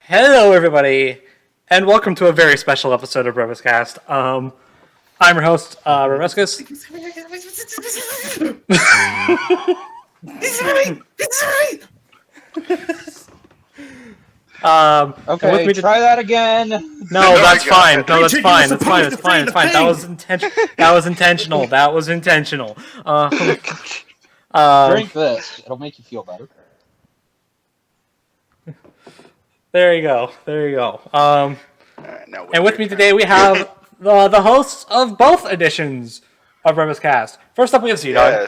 Hello, everybody, and welcome to a very special episode of BrobusCast. I'm your host, Brobuscus. Okay, try that again. No, that's fine. No, that's fine. That's fine. It's fine. It's fine. That was intentional. That was intentional. Drink this. It'll make you feel better. There you go. And with me today we have the hosts of both editions of BrobusCast. First up, we have ZDogg. Yeah.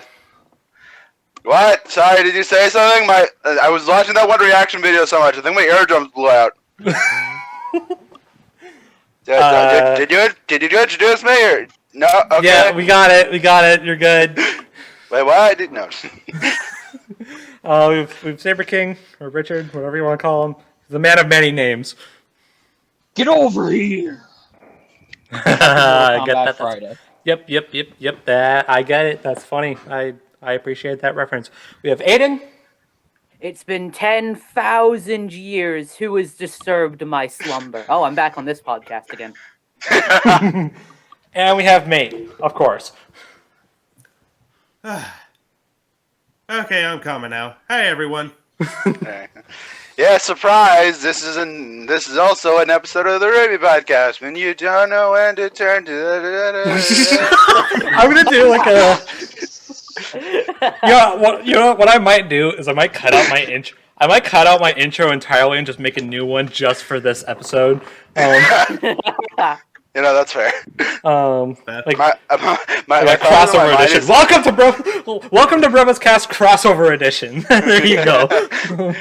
What? Sorry, did you say something? I was watching that one reaction video so much. I think my eardrums blew out. Did you introduce me or no? Okay. Yeah, we got it. You're good. Wait, what? I didn't know. We've Saber King or Richard, whatever you want to call him. The man of many names. Get over here. I get that. Friday. Yep. That I get it. That's funny. I appreciate that reference. We have Aidan. It's been 10,000 years. Who has disturbed my slumber? Oh, I'm back on this podcast again. And we have Mate, of course. Okay, I'm coming now. Hey, everyone. Yeah, surprise! This is also an episode of the RWBY podcast. When you don't know when to turn to. I'm gonna do like a. What I might do is I might cut out my intro. I might cut out my intro entirely and just make a new one just for this episode. That's fair. Like my crossover edition. Welcome to BrobusCast crossover edition. There you go.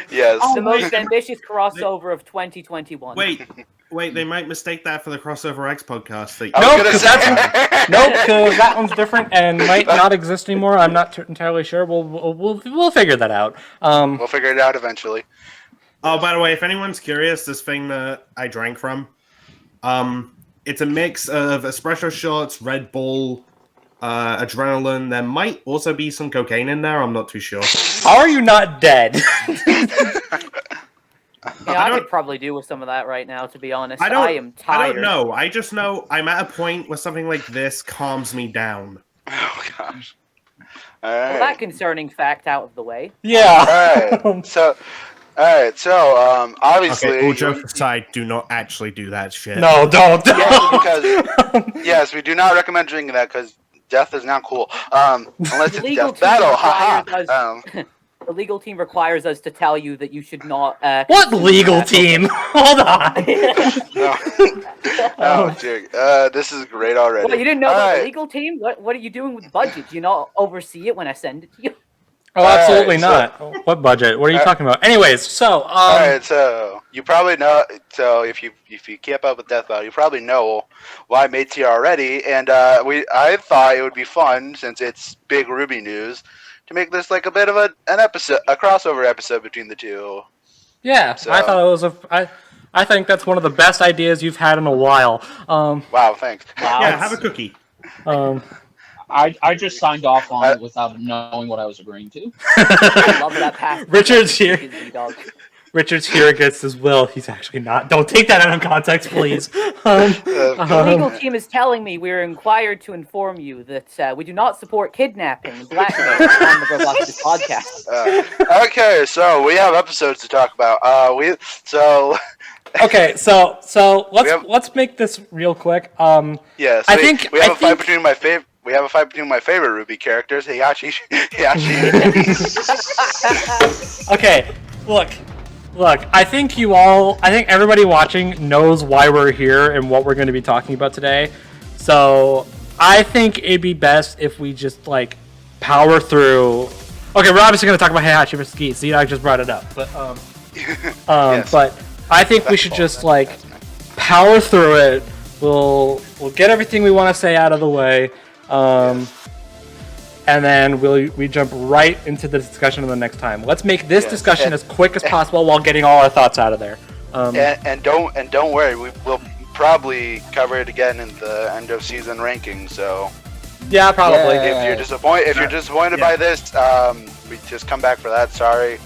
Yes. The most ambitious crossover of 2021. Wait, they might mistake that for the Crossover X podcast. Nope, because that one's different and might not exist anymore. I'm not entirely sure. We'll figure that out. We'll figure it out eventually. Oh, by the way, if anyone's curious, this thing that I drank from, it's a mix of espresso shots, Red Bull, adrenaline. There might also be some cocaine in there. I'm not too sure. How are you not dead? I could probably do with some of that right now, to be honest. I am tired. I don't know. I just know I'm at a point where something like this calms me down. Oh, gosh. All Well, right. that concerning fact out of the way. Yeah. Alright, so obviously... Okay, all jokes aside, do not actually do that shit. No, don't. Yes, we do not recommend drinking that because death is not cool. Unless it's death battle, haha. The legal team requires us to tell you that you should not... What legal team? Hold on. Oh, dear. This is great already. Well, you didn't know about the legal team? What are you doing with budget? Do you not oversee it when I send it to you? Oh, absolutely not. What budget? What are you talking about? Anyways, so Alright, so you probably know. So if you keep up with Death Battle, you probably know why Mate's here already. And I thought it would be fun since it's big RWBY news to make this like a bit of an episode, a crossover episode between the two. Yeah, so. I thought it was I think that's one of the best ideas you've had in a while. Wow, thanks. Wow. Yeah, have a cookie. I just signed off on it without knowing what I was agreeing to. I love that pass. Richard's here. Richard's here against his will. He's actually not. Don't take that out of context, please. The legal team is telling me we're required to inform you that we do not support kidnapping and blackmail on the Brobuscus podcast. Okay, so we have episodes to talk about. Okay, so let's make this real quick. Yes, I think we have a fight between my favorite. We have a fight between my favorite RWBY characters, Heihachi. Okay, look. I think everybody watching knows why we're here and what we're going to be talking about today. So I think it'd be best if we just power through. Okay, we're obviously going to talk about Heihachi versus Geese. ZDogg just brought it up, but Yes. But I think we should just power through it. We'll get everything we want to say out of the way. And then we jump right into the discussion of the next time. Let's make this discussion as quick as possible while getting all our thoughts out of there. And don't worry, we'll probably cover it again in the end of season rankings. So Yeah, probably. If you're disappointed by this, we just come back for that. Sorry,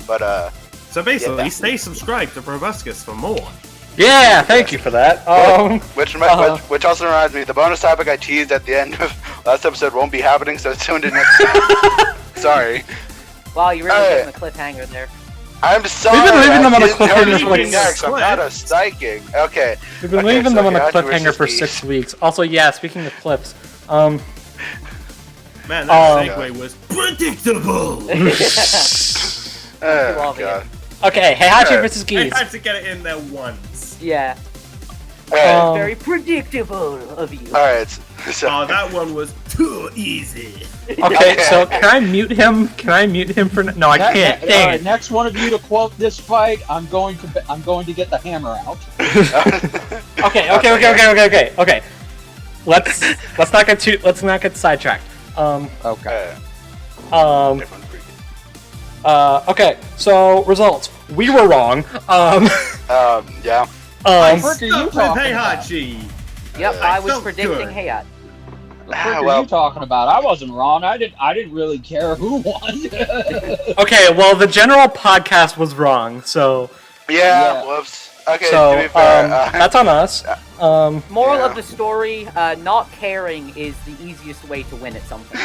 but So basically, Yeah. stay subscribed to Brobuscus for more. Yeah, thank you for that. Which also reminds me, the bonus topic I teased at the end of last episode won't be happening, so tune in next time. Sorry. Wow, you really gave him a cliffhanger there. I'm sorry. We've been leaving them on a I didn't know cliffhanger this for would be like next. I'm not a psychic. Okay. We've been Okay, leaving so them on a Heihachi cliffhanger versus for Geese. 6 weeks. Also, yeah, speaking of clips, Man, that segue was predictable. Oh, obvious. God. okay, Heihachi Yeah. versus I Geese. had to get it in there once. Yeah, Alright. very predictable of you. Alright. So, Oh, that one was too easy. Okay, so can I mute him? Can I mute him for no? I can't. All Dang right, it. next one of you to quote this fight, I'm going to get the hammer out. Okay. Let's not get sidetracked. Okay. Okay. So results. We were wrong. yeah. What frick are you Stop with talking about? Heihachi. Yep, I was felt predicting good. Heihachi. What frick are you talking about? I wasn't wrong. I didn't really care who won. Okay. Well, the general podcast was wrong. So Yeah, whoops. Okay, so to be fair, that's on us. Moral Yeah. of the story: not caring is the easiest way to win at something.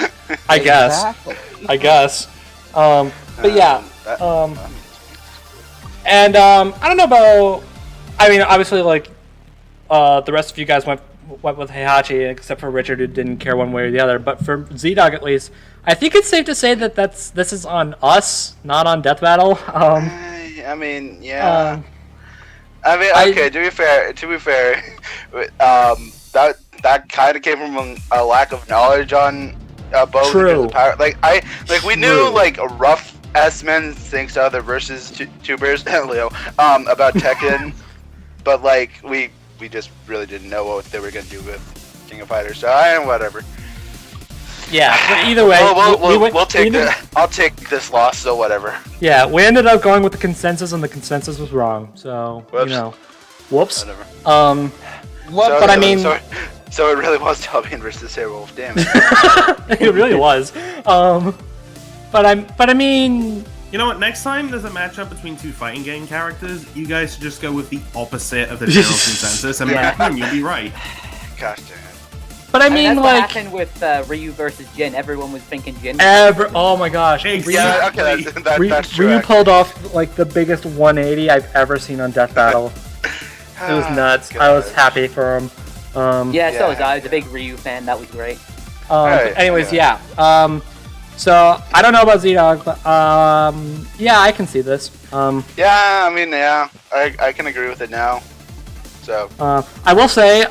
I guess. Exactly. I guess. But yeah. And I don't know about. I mean, obviously, like the rest of you guys went with Heihachi, except for Richard, who didn't care one way or the other. But for ZDogg, at least, I think it's safe to say that this is on us, not on Death Battle. I mean, yeah. Okay. To be fair, that kind of came from a lack of knowledge on both. True. Power. We knew True. like a rough S-Men thinks to other versus tubers, Leo, about Tekken, but like we just really didn't know what they were gonna do with King of Fighters. So whatever. Yeah, but either way, We'll take I'll take this loss. So whatever. Yeah, we ended up going with the consensus, and the consensus was wrong. So Whoops. whoops. Whatever. But I mean, so it really was Albion versus Airwolf. Damn it. it really was. But I mean, You know what? Next time there's a matchup between two fighting game characters, you guys should just go with the opposite of the general consensus, and then you'll be right. Gosh dang it. but I mean, that's like, what happened with Ryu versus Jin. Everyone was thinking Jin. oh my gosh, Yeah, okay, that's true. Ryu pulled off like the biggest 180 I've ever seen on Death Battle. It was nuts. I was happy for him. Yeah, so was I. I was a big Ryu fan. That was great. But anyways, yeah. So I don't know about ZDogg, but yeah, I can see this. Yeah, I mean, yeah, I can agree with it now. So I will say,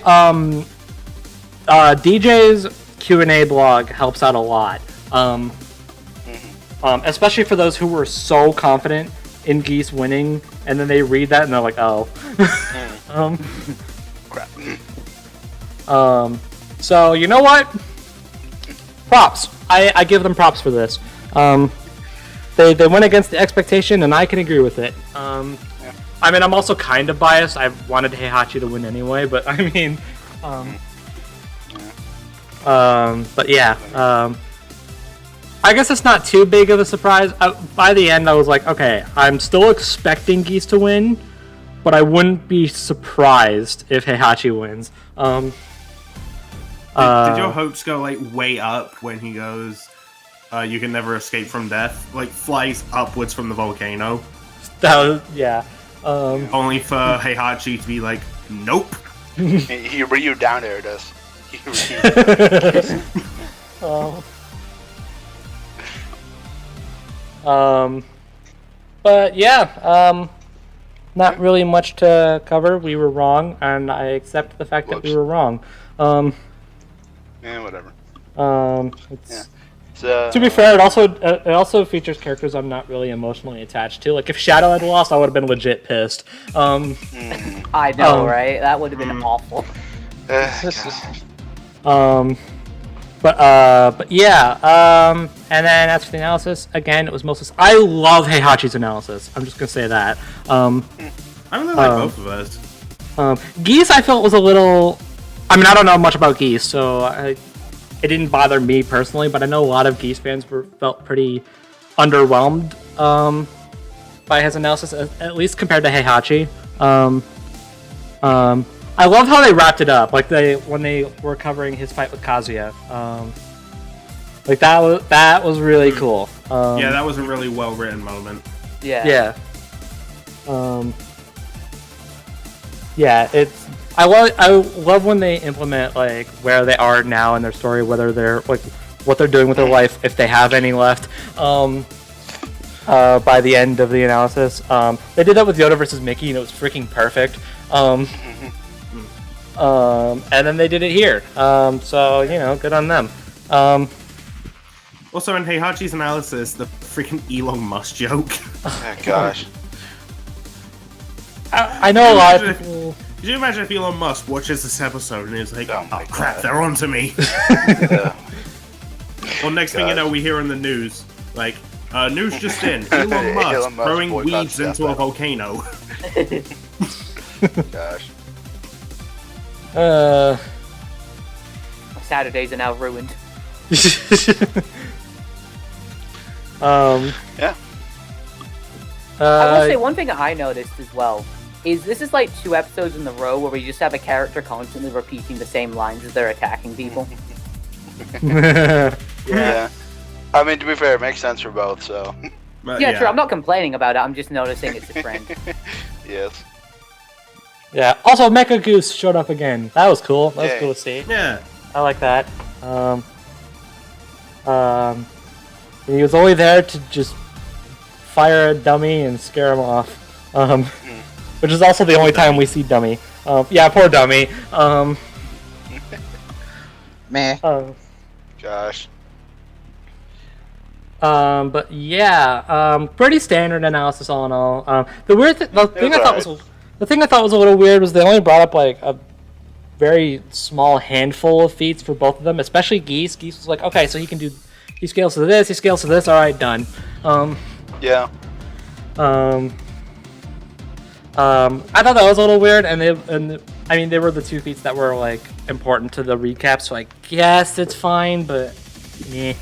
DJ's Q&A blog helps out a lot. Especially for those who were so confident in Geese winning, and then they read that and they're like, oh. crap. So you know what? Props. I give them props for this. They went against the expectation, and I can agree with it. I mean, I'm also kind of biased. I wanted Heihachi to win anyway, but I mean, but yeah. I guess it's not too big of a surprise. By the end, I was like, okay, I'm still expecting Geese to win, but I wouldn't be surprised if Heihachi wins. Did your hopes go like way up when he goes, you can never escape from death? Like flies upwards from the volcano? That was, yeah. Only for Heihachi to be like, nope. He Ryu down there does. But yeah, not really much to cover. We were wrong, and I accept the fact that we were wrong. Yeah, whatever. It's, So, to be fair, it also features characters I'm not really emotionally attached to. Like if Shadow had lost, I would have been legit pissed. I know, right? That would have been awful. But yeah, and then as for the analysis, again, it was mostly. I love Heihachi's analysis. I'm just gonna say that. I really like both of us. Geese, I felt was a little. I mean, I don't know much about Geese, so it didn't bother me personally. But I know a lot of Geese fans felt pretty underwhelmed by his analysis, at least compared to Heihachi. I love how they wrapped it up, like when they were covering his fight with Kazuya. Like that was really cool. Yeah, that was a really well written moment. Yeah. Yeah. Yeah, it's I love when they implement like where they are now in their story, whether they're like what they're doing with their life, if they have any left. By the end of the analysis, they did that with Yoda versus Mickey, and it was freaking perfect. And then they did it here. So good on them. Also, in Heihachi's analysis, the freaking Elon Musk joke. Oh, gosh. I know a lot of people. Could you imagine if Elon Musk watches this episode and is like, Oh "Oh my crap, God. they're onto me." Yeah. Well, next thing you know, we hear in the news, like, news just in: Elon Musk Elon Musk throwing boycotts weeds into a death volcano. Gosh. My Saturdays are now ruined. Yeah. I will say one thing I noticed as well is this is like 2 episodes in a row where we just have a character constantly repeating the same lines as they're attacking people. Yeah. I mean, to be fair, it makes sense for both, so. But, Yeah, true. I'm not complaining about it. I'm just noticing it's a trend. Yes. Yeah. Also, Mecha Goose showed up again. That was cool. That was Yay. cool to see. Yeah. I like that. He was only there to just fire a dummy and scare him off. Which is also the only time we see Dummy. Yeah, poor Dummy. Meh. Gosh. But yeah, pretty standard analysis all in all. The thing I thought was a little weird was they only brought up like a very small handful of feats for both of them, especially Geese. Geese was like, okay, so he scales to this, he scales to this, alright, done. Yeah. I thought that was a little weird, and they were the 2 feats that were like important to the recap, so I guess it's fine, but yeah.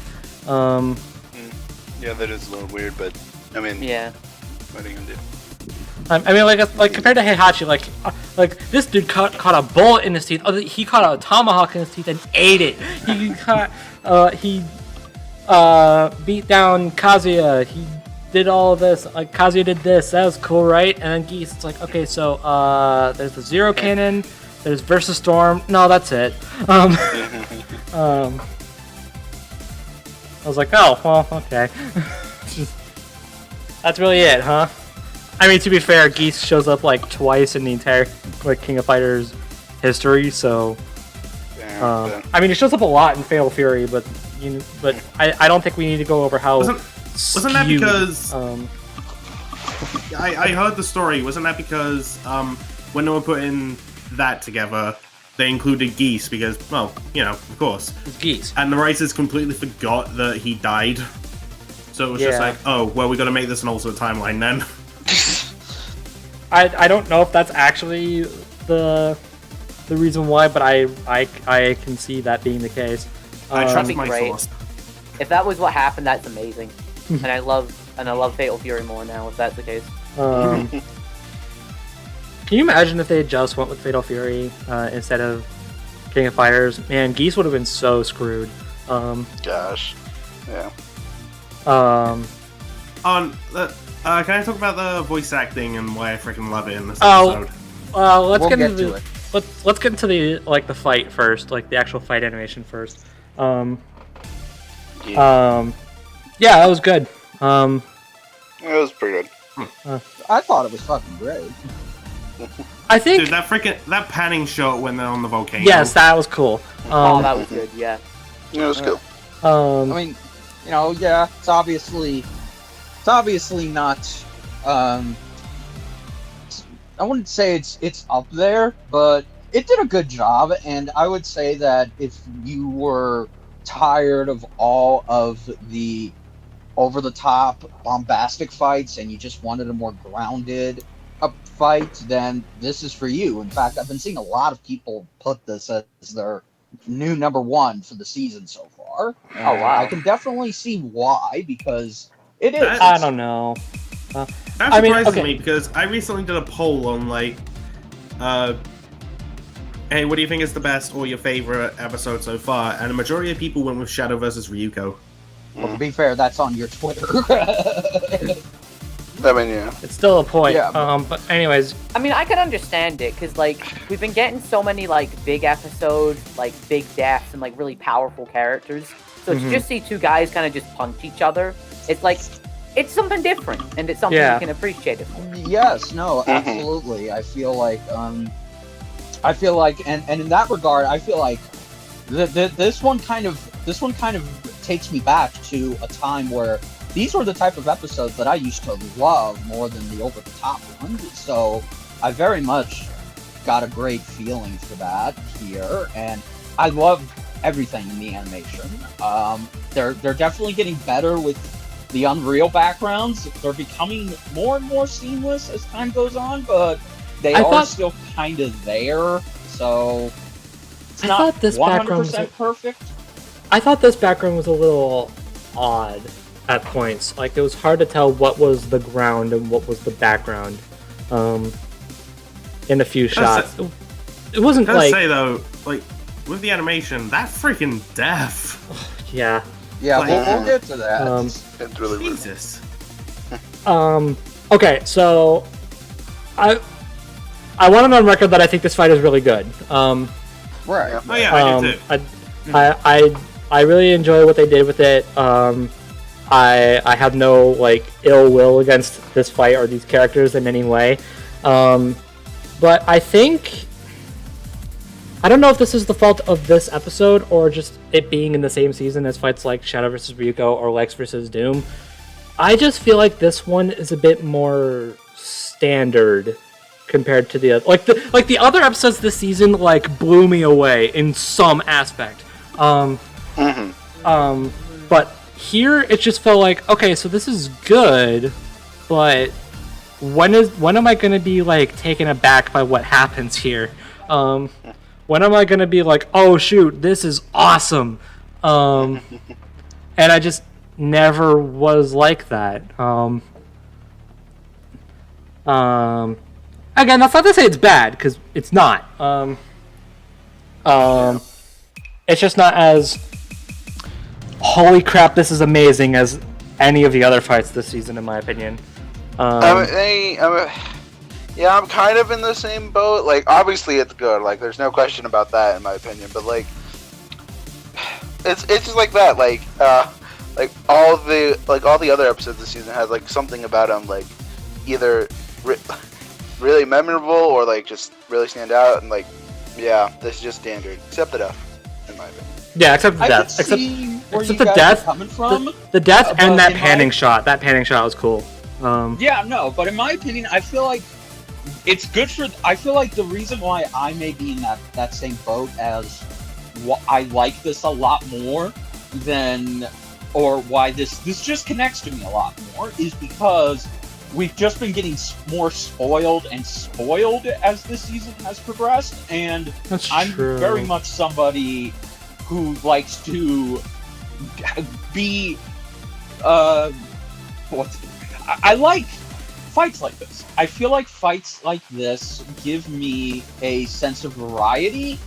Yeah, that is a little weird, but I mean, Yeah. what are you gonna do? I mean, like compared to Heihachi, like this dude caught a bullet in his teeth. Oh, he caught a tomahawk in his teeth and ate it. He beat down Kazuya. He did all of this. Like Kazuya did this. That was cool, right? And then Geese, it's like, okay, so there's the Zero Cannon. There's Versus Storm. No, that's it. I was like, oh, well, okay. That's really it, huh? I mean, to be fair, Geese shows up like twice in the entire like King of Fighters history, so. I mean, it shows up a lot in Fatal Fury, but I don't think we need to go over how. Wasn't that because? I heard the story. Wasn't that because when they were putting that together, they included Geese because, well, of course, it's Geese, and the writers completely forgot that he died. So it was just like, oh, well, we got to make this an alternate timeline then. I don't know if that's actually the reason why, but I can see that being the case. I trust That'd be my great. source. If that was what happened, that's amazing. and I love Fatal Fury more now, if that's the case. Can you imagine if they just went with Fatal Fury instead of King of Fighters? Man, Geese would have been so screwed. Gosh. Yeah. Can I talk about the voice acting and why I freaking love it in this Oh, episode? let's We'll get get into to the, it. let's get into the the fight first, like the actual fight animation first. Yeah, that was good. It was pretty good. I thought it was fucking great. I think Dude, that panning shot when they're on the volcano. yes, that was cool. Oh, that was good, yeah. It was cool. I mean, yeah, it's obviously not. I wouldn't say it's up there, but it did a good job. And I would say that if you were tired of all of the over-the-top bombastic fights and you just wanted a more grounded fight, then this is for you. In fact, I've been seeing a lot of people put this as their new #1 for the season so far. Oh, wow. I can definitely see why, because it is. I don't know. That surprises me because I recently did a poll on like, hey, what do you think is the best or your favorite episode so far? And the majority of people went with Shadow versus Ryuko. Well, to be fair, that's on your Twitter. I mean, yeah. It's still a point. Yeah, but anyways. I mean, I can understand it, because, like, we've been getting so many, like, big episodes, like, big deaths, and, like, really powerful characters. So to just see two guys kind of just punch each other, it's like, it's something different, and it's something you can appreciate it more. Yes, no, absolutely. I feel like, and in that regard, I feel like this one kind of takes me back to a time where these were the type of episodes that I used to love more than the over-the-top ones. So I very much got a great feeling for that here, and I love everything in the animation. They're definitely getting better with the Unreal backgrounds. They're becoming more and more seamless as time goes on, but they are still kind of there. So it's not 100% perfect. I thought this background was a little odd at points. Like, it was hard to tell what was the ground and what was the background in a few shots. It wasn't like... I say, though, like, with the animation, that freaking death. Yeah. Yeah, we'll get to that. It's really weird. Jesus. Okay, so... I want it on record that I think this fight is really good. Right. Oh, yeah, I do, too. I really enjoy what they did with it. I have no like ill will against this fight or these characters in any way, but I think I don't know if this is the fault of this episode or just it being in the same season as fights like Shadow vs. Ryuko or Lex vs. Doom. I just feel like this one is a bit more standard compared to the other. Like the other episodes this season like blew me away in some aspect. But here it just felt like, okay, so this is good, but when am I gonna be like taken aback by what happens here? When am I gonna be like, oh shoot, this is awesome? And I just never was like that. Again, that's not to say it's bad, because it's not. It's just not as holy crap, this is amazing as any of the other fights this season, in my opinion. I'm kind of in the same boat. Like, obviously it's good. Like, there's no question about that, in my opinion. But like, it's just like that. Like all the other episodes this season has like something about them, like either really memorable or like just really stand out. And like, yeah, this is just standard, except the death, in my opinion. Yeah, except the death. Except the death. Coming from. The death and that panning shot. That panning shot was cool. Yeah, no, but in my opinion, I feel like it's good for. I feel like the reason why I may be in that same boat as I like this a lot more than, or why this just connects to me a lot more, is because we've just been getting more spoiled as this season has progressed, and I'm very much somebody who likes to be I like fights like this. I feel like fights like this give me a sense of variety,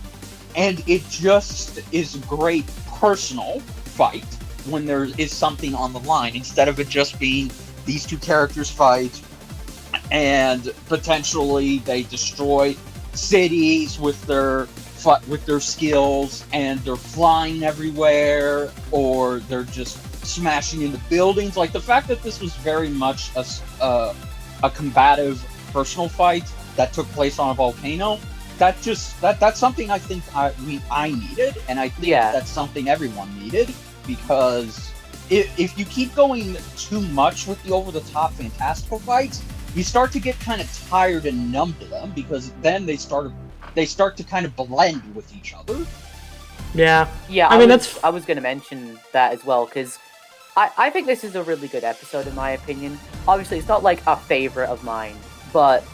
and it just is a great personal fight when there is something on the line, instead of it just being these two characters fight and potentially they destroy cities with their skills, and they're flying everywhere, or they're just smashing into buildings. Like, the fact that this was very much a combative personal fight that took place on a volcano, that's something I think I needed, and I think that's something everyone needed, because if you keep going too much with the over-the-top fantastical fights, you start to get kind of tired and numb to them, because then they start to kind of blend with each other. Yeah. Yeah, I was going to mention that as well, because I think this is a really good episode, in my opinion. Obviously, it's not like a favorite of mine, but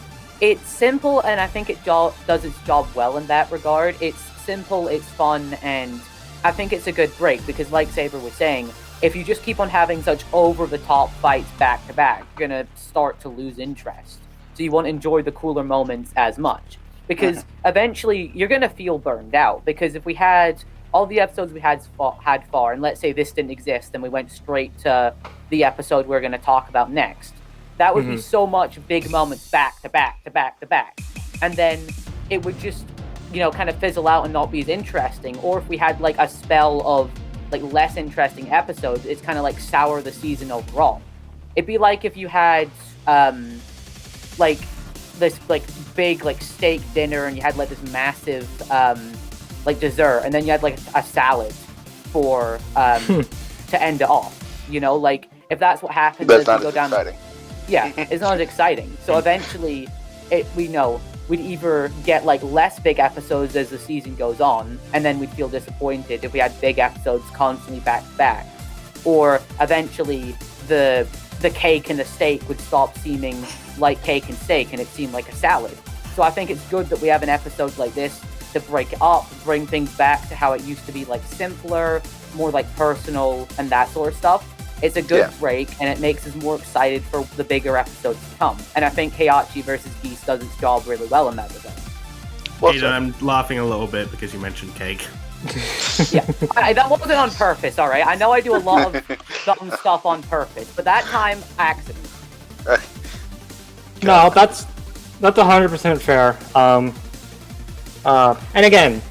it's simple, and I think it does its job well in that regard. It's simple, it's fun, and I think it's a good break, because like Saber was saying, if you just keep on having such over-the-top fights back-to-back, you're going to start to lose interest. So you won't enjoy the cooler moments as much. Because eventually, you're going to feel burned out. Because if we had all the episodes we had far, and let's say this didn't exist, and we went straight to the episode we're going to talk about next, that would be so much big moments back-to-back. And then it would just, kind of fizzle out and not be as interesting. Or if we had, like, a spell of less interesting episodes, it's kind of like sour the season overall. It'd be like if you had this big steak dinner and you had this massive dessert, and then you had a salad for to end it off. If that's what happens, that's not go as down. exciting. Yeah, it's not as exciting. So eventually, we'd either get less big episodes as the season goes on, and then we'd feel disappointed if we had big episodes constantly back to back, or eventually the cake and the steak would stop seeming like cake and steak, and it seemed like a salad. So I think it's good that we have an episode like this to break it up, bring things back to how it used to be, simpler, more personal, and that sort of stuff. It's a good break, and it makes us more excited for the bigger episodes to come. And I think Heihachi versus Geese does its job really well in that regard. Aidan, I'm laughing a little bit because you mentioned cake. Yeah, that wasn't on purpose, alright? I know I do a lot of dumb stuff on purpose, but that time, accident. No, that's 100% fair. And again,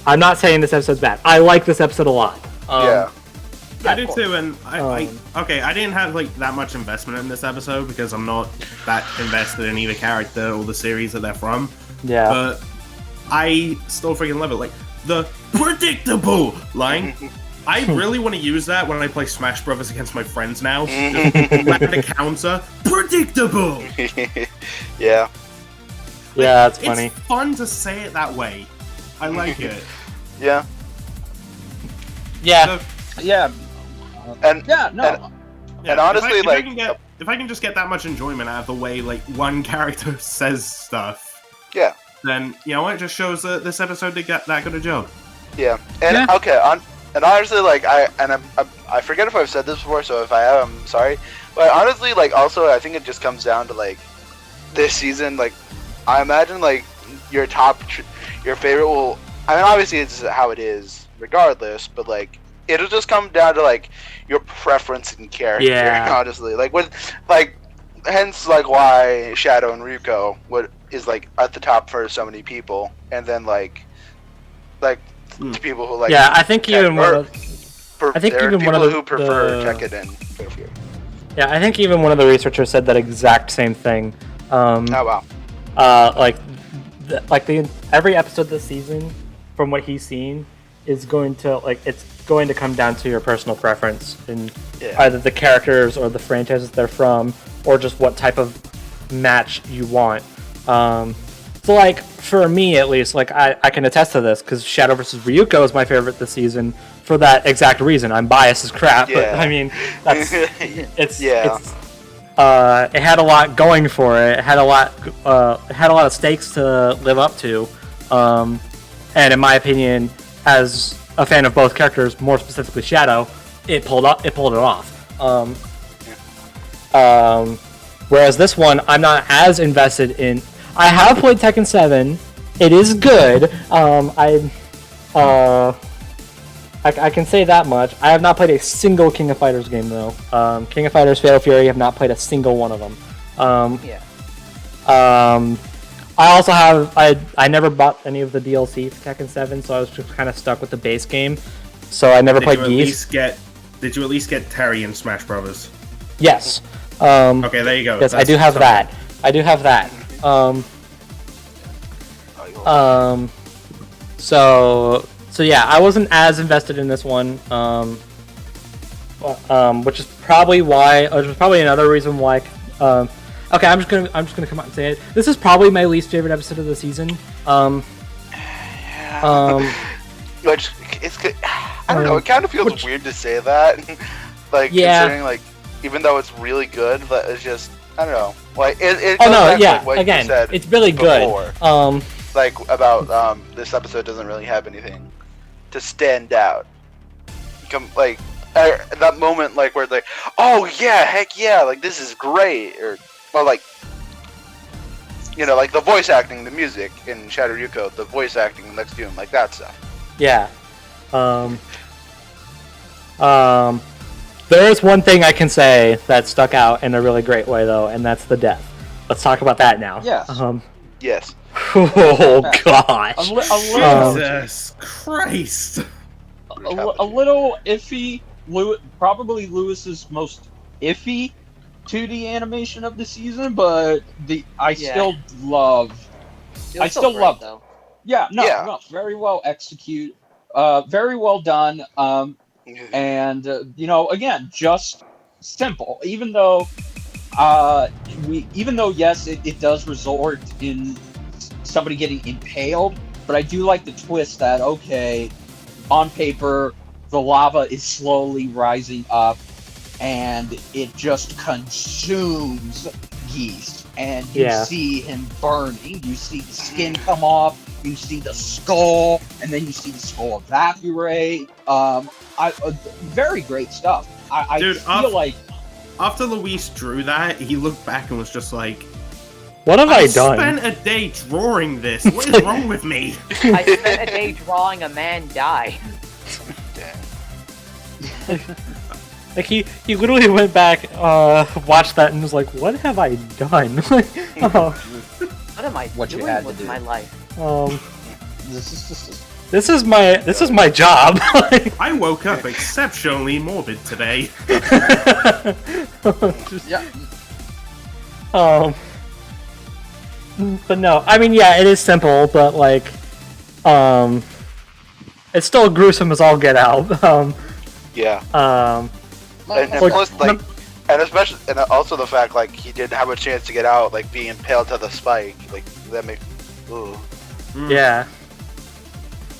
I'm not saying this episode's bad. I like this episode a lot. I do too, and I didn't have that much investment in this episode because I'm not that invested in either character or the series that they're from. Yeah. But I still freaking love it. The predictable line. I really want to use that when I play Smash Brothers against my friends now. Just land a counter. Predictable! Yeah. Yeah, that's funny. It's fun to say it that way. I like it. Yeah. Yeah. Yeah. And And honestly, if I can just get that much enjoyment out of the way one character says stuff, then it just shows that this episode did get that good a job. Yeah. And and honestly, I forget if I've said this before, so if I have, I'm sorry. But honestly, also, I think it just comes down to this season. I imagine your favorite will. I mean, obviously, it's how it is, regardless. But it'll just come down to your preference in character. Yeah. Honestly, hence why Shadow and Ryuko is at the top for so many people, and then to people who Yeah, I think even one of who prefer Tekken. Yeah, I think even one of the researchers said that exact same thing. Oh wow. Every episode this season, from what he's seen, is going to it's going to come down to your personal preference in either the characters or the franchises they're from, or just what type of match you want. So for me at least, I can attest to this because Shadow vs. Ryuko is my favorite this season for that exact reason. I'm biased as crap, but I mean that's it had a lot going for it. It had a lot of stakes to live up to, and in my opinion, as a fan of both characters, more specifically Shadow, it pulled it off. Whereas this one, I'm not as invested in. I have played Tekken 7. It is good. I can say that much. I have not played a single King of Fighters game though. King of Fighters, Fatal Fury, I have not played a single one of them. I also have I never bought any of the DLC for Tekken 7, so I was just kind of stuck with the base game. So I never played Geese. Did you at least get Terry in Smash Brothers? Yes. Okay, there you go. Yes, I do have that. I do have that. So yeah, I wasn't as invested in this one, which is probably another reason why. Okay, I'm just gonna come out and say it. This is probably my least favorite episode of the season. Which I don't know. It kind of feels weird to say that, considering even though it's really good, but it's just I don't know. It goes back to, what again, you said it's really before. Good. About this episode doesn't really have anything to stand out. that moment like where they, oh yeah, heck yeah, like this is great, or like like the voice acting, the music in Shadow Yuko, the voice acting next to him, like that stuff. Yeah. There is one thing I can say that stuck out in a really great way though, and that's the death. Let's talk about that now. Yes. Yes. Oh gosh. Jesus Christ. A little iffy. Probably Lewis's most iffy 2D animation of the season, but I still love. I still love though. No, very well executed, very well done. And again, just simple. Even though yes, it does resort in somebody getting impaled, but I do like the twist that on paper the lava is slowly rising up, and it just consumes Geese, and you see him burning. You see the skin come off. You see the skull, and then you see the skull evaporate. Very great stuff. I feel like after Luis drew that, he looked back and was just like, "What have I done? Spent a day drawing this. What is wrong with me?" I spent a day drawing a man die. Like he literally went back, watched that, and was like, "What have I done?" What am I doing with my life? This is my job. I woke up exceptionally morbid today. But no, I mean, yeah, it is simple, but like, it's still gruesome as all get out. And plus, and especially, and also the fact like he didn't have a chance to get out, like being impaled to the spike, like that makes. Ooh. Yeah.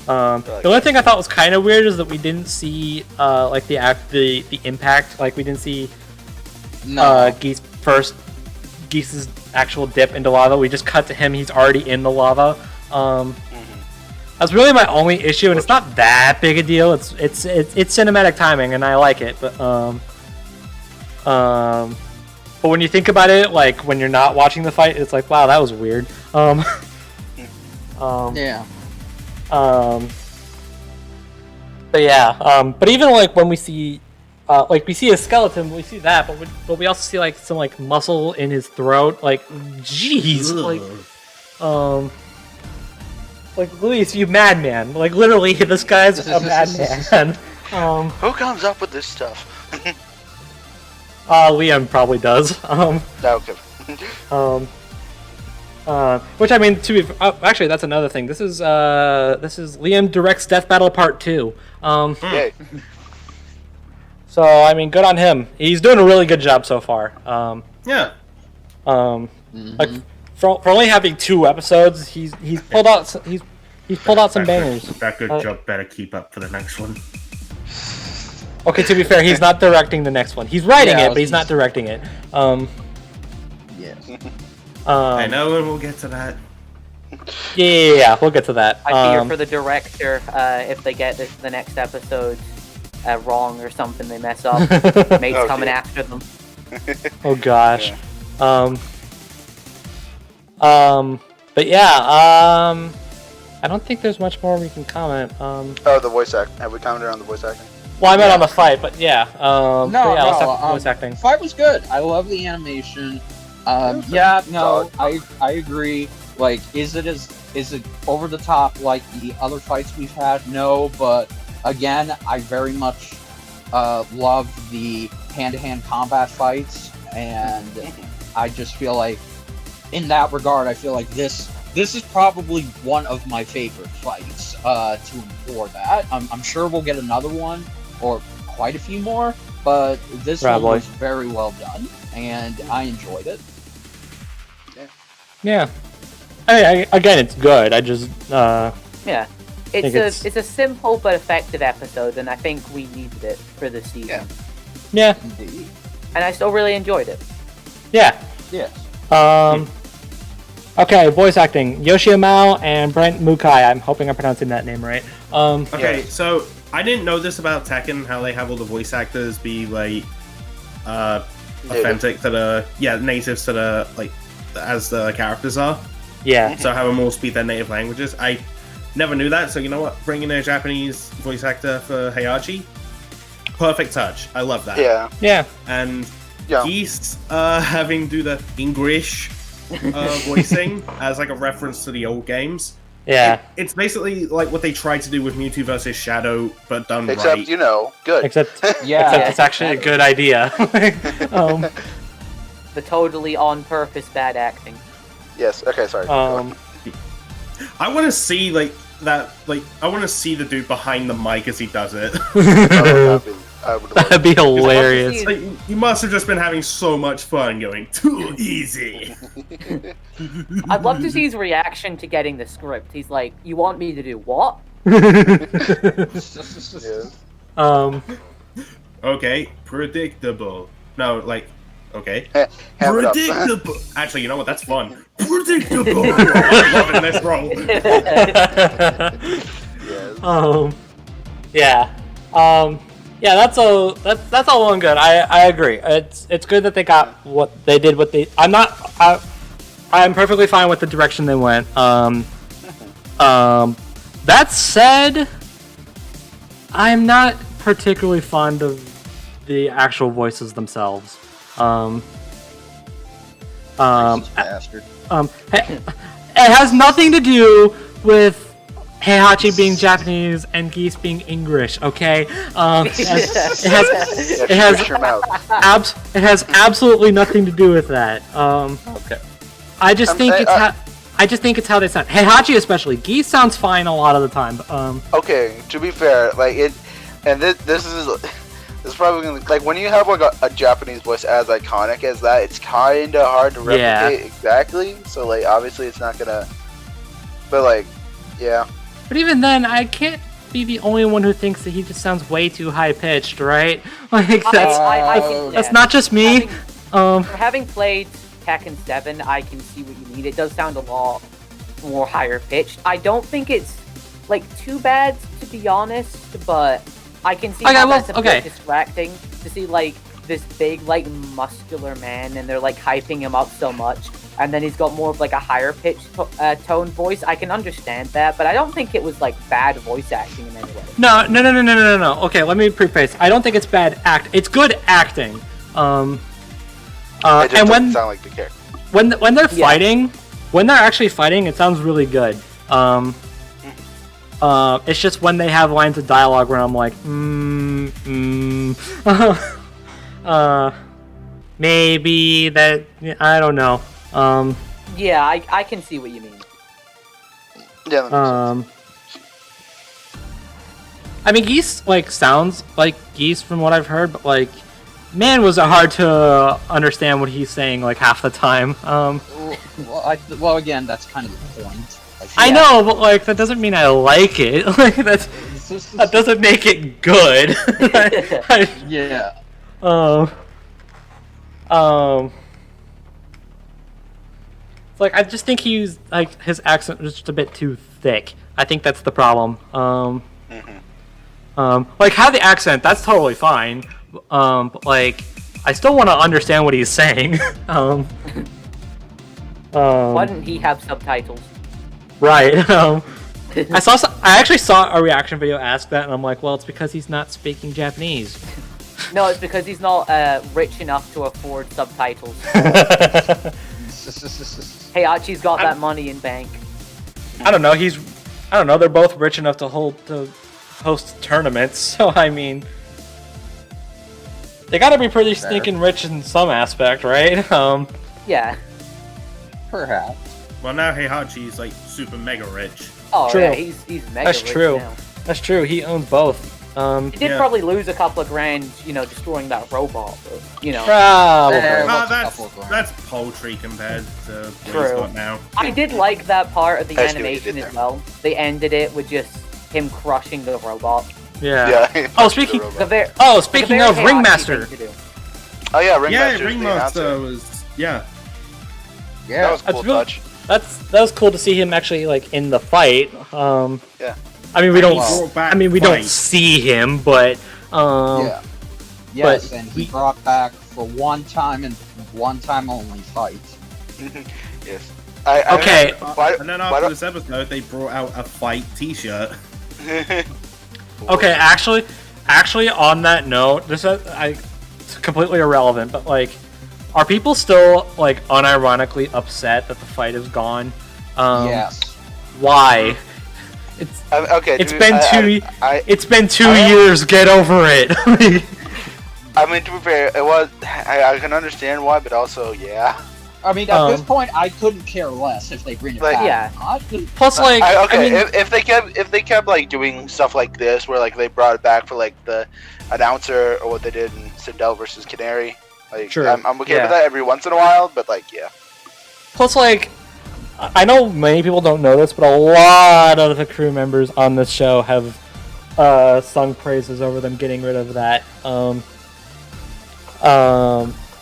The only thing I thought was kind of weird is that we didn't see like the impact. Like we didn't see Geese's actual dip into lava. We just cut to him; he's already in the lava. That's really my only issue, and it's not that big a deal. It's cinematic timing, and I like it. But when you think about it, like when you're not watching the fight, it's like, wow, that was weird. Yeah. But yeah. But even like when we see, like we see a skeleton, we see that, but we also see like some like muscle in his throat. Like, jeez, like Luis, you madman! Like literally, this guy's a madman. Who comes up with this stuff? Liam probably does. Okay. Which I mean, actually, that's another thing. This is Liam directs Death Battle Part 2. Yay. So I mean, good on him. He's doing a really good job so far. Like for only having 2 episodes, he's pulled out some bangers. That good job better keep up for the next one. Okay, to be fair, he's not directing the next one. He's writing it, but he's not directing it. I know, and we'll get to that. Yeah, we'll get to that. I fear for the director if they get the next episode wrong or something, they mess up. Mate's coming after them. Oh gosh. But yeah, I don't think there's much more we can comment. The voice act. Have we commented on the voice acting? Well, I meant on the fight, but yeah. Let's talk voice acting. The fight was good. I love the animation. I agree. Like, is it over the top like the other fights we've had? No, but again, I very much love the hand-to-hand combat fights, and I just feel like, in that regard, I feel like this is probably one of my favorite fights to implore that. I'm sure we'll get another one, or quite a few more, but this one was very well done, and I enjoyed it. Yeah. Again, it's good. I just it's a simple but effective episode, and I think we needed it for this season. Yeah. Indeed. And I still really enjoyed it. Yeah. Yes. Okay, voice acting. Yoshio Mao and Brent Mukai. I'm hoping I'm pronouncing that name right. Okay, so I didn't know this about Tekken, how they have all the voice actors be like authentic to the natives to the like as the characters are. Yeah. So have them all speak their native languages. I never knew that, so you know what? Bringing in a Japanese voice actor for Heihachi, perfect touch. I love that. Yeah. Yeah. And Yeah. Geese having do the English voicing as like a reference to the old games. Yeah. It's basically like what they tried to do with Mewtwo versus Shadow, but done Except, right. you know, good. Except Yeah. it's actually a good idea. The totally on purpose bad acting. Yes. Okay. Sorry. I want to see like that. Like I want to see the dude behind the mic as he does it. I would love That'd be hilarious. He's- Like, you must have just been having so much fun going too easy. I'd love to see his reaction to getting the script. He's like, "You want me to do what?" Yeah. Okay, predictable. No, like, okay. Ham it up. Predictable. Actually, you know what? That's fun. Predictable. I'm loving this role. Yes. Yeah. Yeah, that's all well and good. I agree. It's good that they got what they did. I'm perfectly fine with the direction they went. That said, I'm not particularly fond of the actual voices themselves. Bastard. It has nothing to do with Heihachi being Japanese and Geese being English, okay? It has absolutely nothing to do with that. Okay. I just think it's how they sound. Heihachi especially. Geese sounds fine a lot of the time. Okay. To be fair, like it, and this is probably gonna, like when you have like a Japanese voice as iconic as that, it's kind of hard to replicate exactly. So like obviously it's not gonna, but like yeah. But even then, I can't be the only one who thinks that he just sounds way too high pitched, right? Like that's not just me. Having played Tekken 7, I can see what you mean. It does sound a lot more higher pitched. I don't think it's like too bad, to be honest, but I can see how that's a bit distracting to see like this big like muscular man and they're like hyping him up so much, and then he's got more of like a higher pitched tone voice. I can understand that, but I don't think it was like bad voice acting in any way. No. Okay, let me preface. I don't think it's bad It's good acting. It And just when doesn't sound like the character. when they're fighting, when they're actually fighting, it sounds really good. It's just when they have lines of dialogue where I'm like, maybe that, I don't know. Yeah, I can see what you mean. Yeah. That makes sense. I mean, Geese like sounds like Geese from what I've heard, but like, man, was it hard to understand what he's saying like half the time. Well, again, that's kind of the point. Like, I know, but like that doesn't mean I like it. Like that doesn't make it good. Yeah. Like I just think he's like his accent was just a bit too thick. I think that's the problem. Like have the accent, that's totally fine. But like I still want to understand what he's saying. Why didn't he have subtitles? Right. I actually saw a reaction video ask that, and I'm like, well, it's because he's not speaking Japanese. No, it's because he's not rich enough to afford subtitles. Heihachi's got that money in bank. I don't know. They're both rich enough to host tournaments. So I mean, they got to be pretty stinking rich in some aspect, right? Yeah. Perhaps. Well, now Heihachi's like super mega rich. Oh True. yeah, he's mega That's rich true. now. That's true. He owns both. He did probably lose a couple of grand, destroying that robot, but, Probably. That's poultry compared to what he's True. got now. I did like that part of the I see what you animation did as there. well. They ended it with just him crushing the robot. Yeah. Yeah. Oh, speaking The ver- speaking the of very Heihachi Ringmaster. thing to do. Oh yeah, Yeah, Ringmaster's the Ringmaster announcer. was that That was a cool That's really- touch. That was cool to see him actually like in the fight. Yeah. I mean, we don't. brought back I mean, we don't fight. see him, but Yeah. Yes, but and he brought back for one time and one time only fight. Yes. Okay. And then after this episode, they brought out a fight T-shirt. Okay, actually, on that note, it's completely irrelevant, but like, are people still like unironically upset that the fight is gone? Yes. Why? Okay. It's been 2 years. Get over it. I mean, to be fair, it was. I can understand why, but also, yeah. I mean, at this point, I couldn't care less if they bring it Like, back. yeah. Plus, like, okay, I mean, if they kept like doing stuff like this, where like they brought it back for like the announcer or what they did in Sindel versus Canary, like Sure. I'm okay Yeah. with that every once in a while, but like yeah. plus, like, I know many people don't know this, but a lot of the crew members on this show have sung praises over them getting rid of that.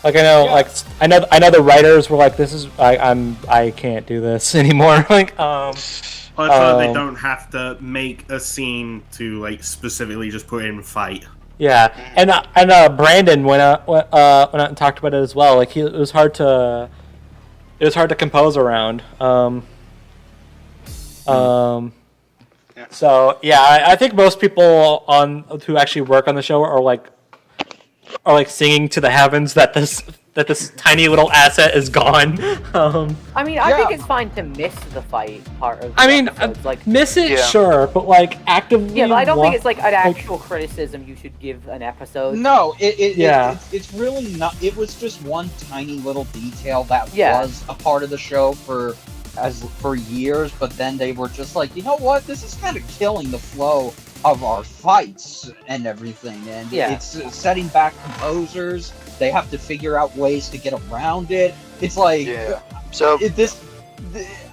Like I know, like I know the writers were like, "This is I can't do this anymore." Like, Also, they don't have to make a scene to like specifically just put in fight. yeah, and Brandon went out and talked about it as well. Like, it was hard to compose around. So yeah, I think most people who actually work on the show are like singing to the heavens that this tiny little asset is gone. I mean, I think it's fine to miss the fight part of the episodes. Like, miss it, Yeah. sure, but like actively. yeah, but I don't think it's like an actual criticism you should give an episode. No, Yeah. it's really not. It was just one tiny little detail that Yeah. was a part of the show for years, but then they were just like, you know what? This is kind of killing the flow of our fights and everything, and Yeah. it's setting back composers. They have to figure out ways to get around it. It's like, Yeah. So it, this.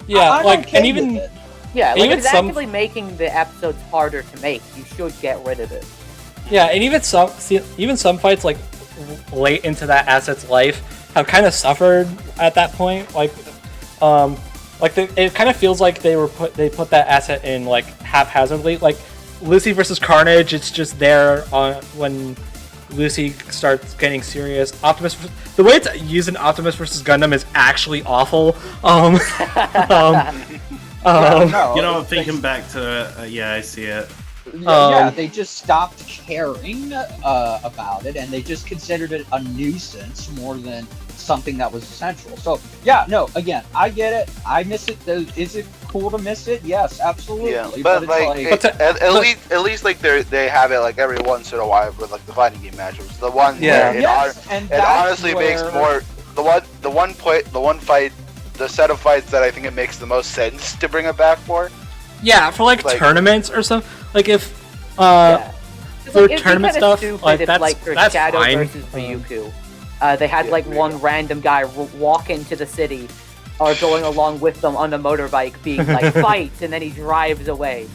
Yeah, I'm like, okay and even with it. Yeah, like even if it's some- actively making the episodes harder to make, you should get rid of it. yeah, and even some fights like late into that asset's life have kind of suffered at that point. Like, it kind of feels like they put that asset in like haphazardly. Like Lucy versus Carnage, it's just there when Lucy starts getting serious. The way it's used in Optimus versus Gundam is actually awful. No, You know, thinking back to yeah, I see it. Yeah, they just stopped caring about it, and they just considered it a nuisance more than something that was essential. So, yeah, no, again, I get it. I miss it. Is it cool to miss it? Yes, absolutely. yeah, but it's at least like they have it like every once in a while with like the fighting game matches. The one Yeah. where yes, and it that's honestly makes where- more the set of fights that I think it makes the most sense to bring it back for. Yeah, for like Like- tournaments or something. Like if Yeah. 'Cause, for like, it'd be tournament kinda stuff, stupid like, if, that's- like for that's Shadow fine. versus Ryuku, they had Yeah, like there you one go. random guy walk into the city, or going along with them on a motorbike, being like fight, and then he drives away,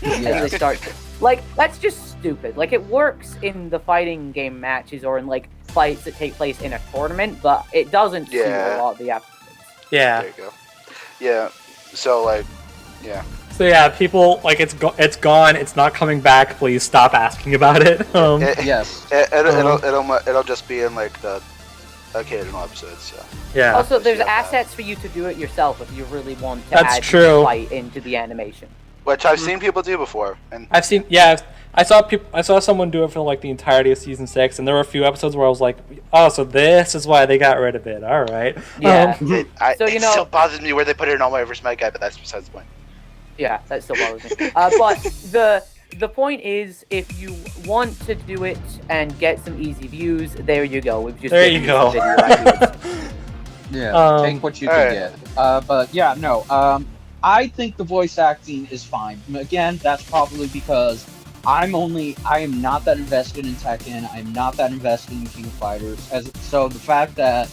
and Yeah. they start like that's just stupid. Like it works in the fighting game matches or in like fights that take place in a tournament, but it doesn't suit Yeah. a lot of the episodes. yeah. There you go. Yeah. So like, yeah. So yeah, people like it's gone. It's not coming back. Please stop asking about it. Yes. It'll just be in like the occasional episodes. So. Yeah. Also, there's Yeah. assets for you to do it yourself if you really want to That's add true. the fight into the animation. Which I've seen people do before, and I've seen. Yeah, I saw someone do it for like the entirety of season 6, and there were a few episodes where I was like, "Oh, so this is why they got rid of it." All right. Yeah. So, you it know- still bothers me where they put it in All Might vs. Might Guy, but that's besides the point. Yeah, that still bothers me. But the point is, if you want to do it and get some easy views, there you go. We've just There given you go. some video ideas. Yeah, take what you can alright. get. But yeah, no. I think the voice acting is fine. Again, that's probably because I am not that invested in Tekken. I'm not that invested in King of Fighters. So the fact that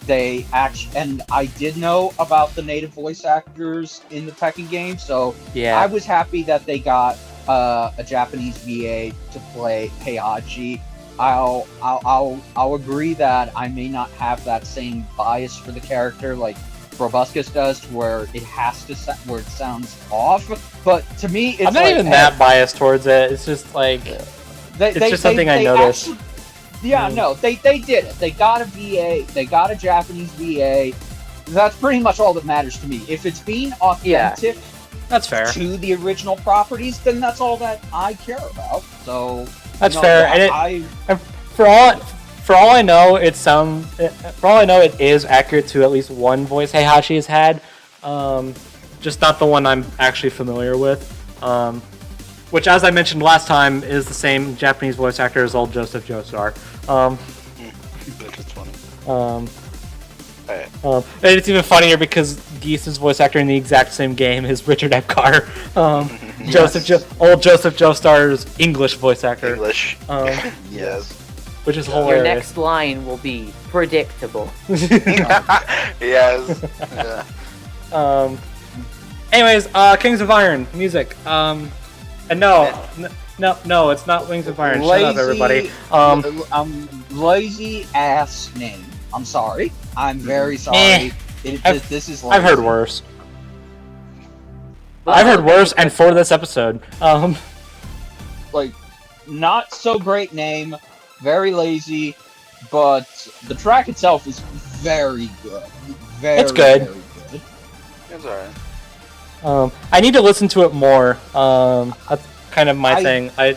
they actually, and I did know about the native voice actors in the Tekken game, so Yeah. I was happy that they got a Japanese VA to play Heihachi. I'll agree that I may not have that same bias for the character. Like Brobuscus does, to where it has to where it sounds off. But to me, it's I'm not even that biased towards it. It's just like it's just something I noticed. No, they did it. They got a VA. They got a Japanese VA. That's pretty much all that matters to me. If it's being authentic, that's fair, to the original properties, then that's all that I care about. So that's fair. And for all I know, it is accurate to at least one voice Heihachi has had, just not the one I'm actually familiar with. Which, as I mentioned last time, is the same Japanese voice actor as old Joseph Joestar. Which is funny. And it's even funnier because Geese's voice actor in the exact same game is Richard Epcar. Old Joseph Joestar's English voice actor. English. Yes. Which is hilarious. Your next line will be predictable. Yes. Yeah. Anyways, Kings of Iron music. And no, it's not Wings of Iron. Shut up, everybody. Lazy ass name. I'm sorry. I'm very sorry. This is. Lazy. I've heard worse. I've heard worse, and for this episode, like, not so great name, very lazy, but the track itself is very good. It's good. Very good. It's alright. I need to listen to it more. That's kind of my thing. I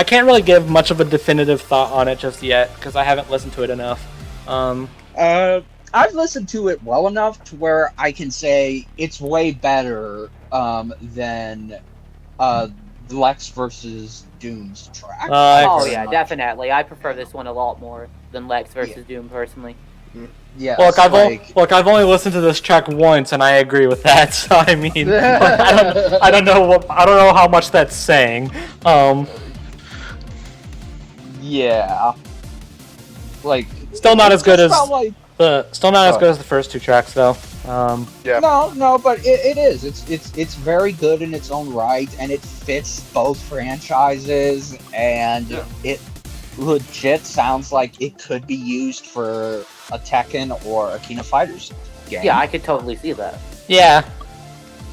can't really give much of a definitive thought on it just yet because I haven't listened to it enough. I've listened to it well enough to where I can say it's way better than Lex versus Doom's track. Yeah, definitely. I prefer this one a lot more than Lex versus Doom personally. Yeah. Look, I've only listened to this track once, and I agree with that. So I mean, I don't know how much that's saying. Yeah. Like, still not as good as like, as good as the first two tracks, though. Yeah. No, but it is. It's very good in its own right, and it fits both franchises, and it legit sounds like it could be used for a Tekken or a King of Fighters game. Yeah, I could totally see that. Yeah,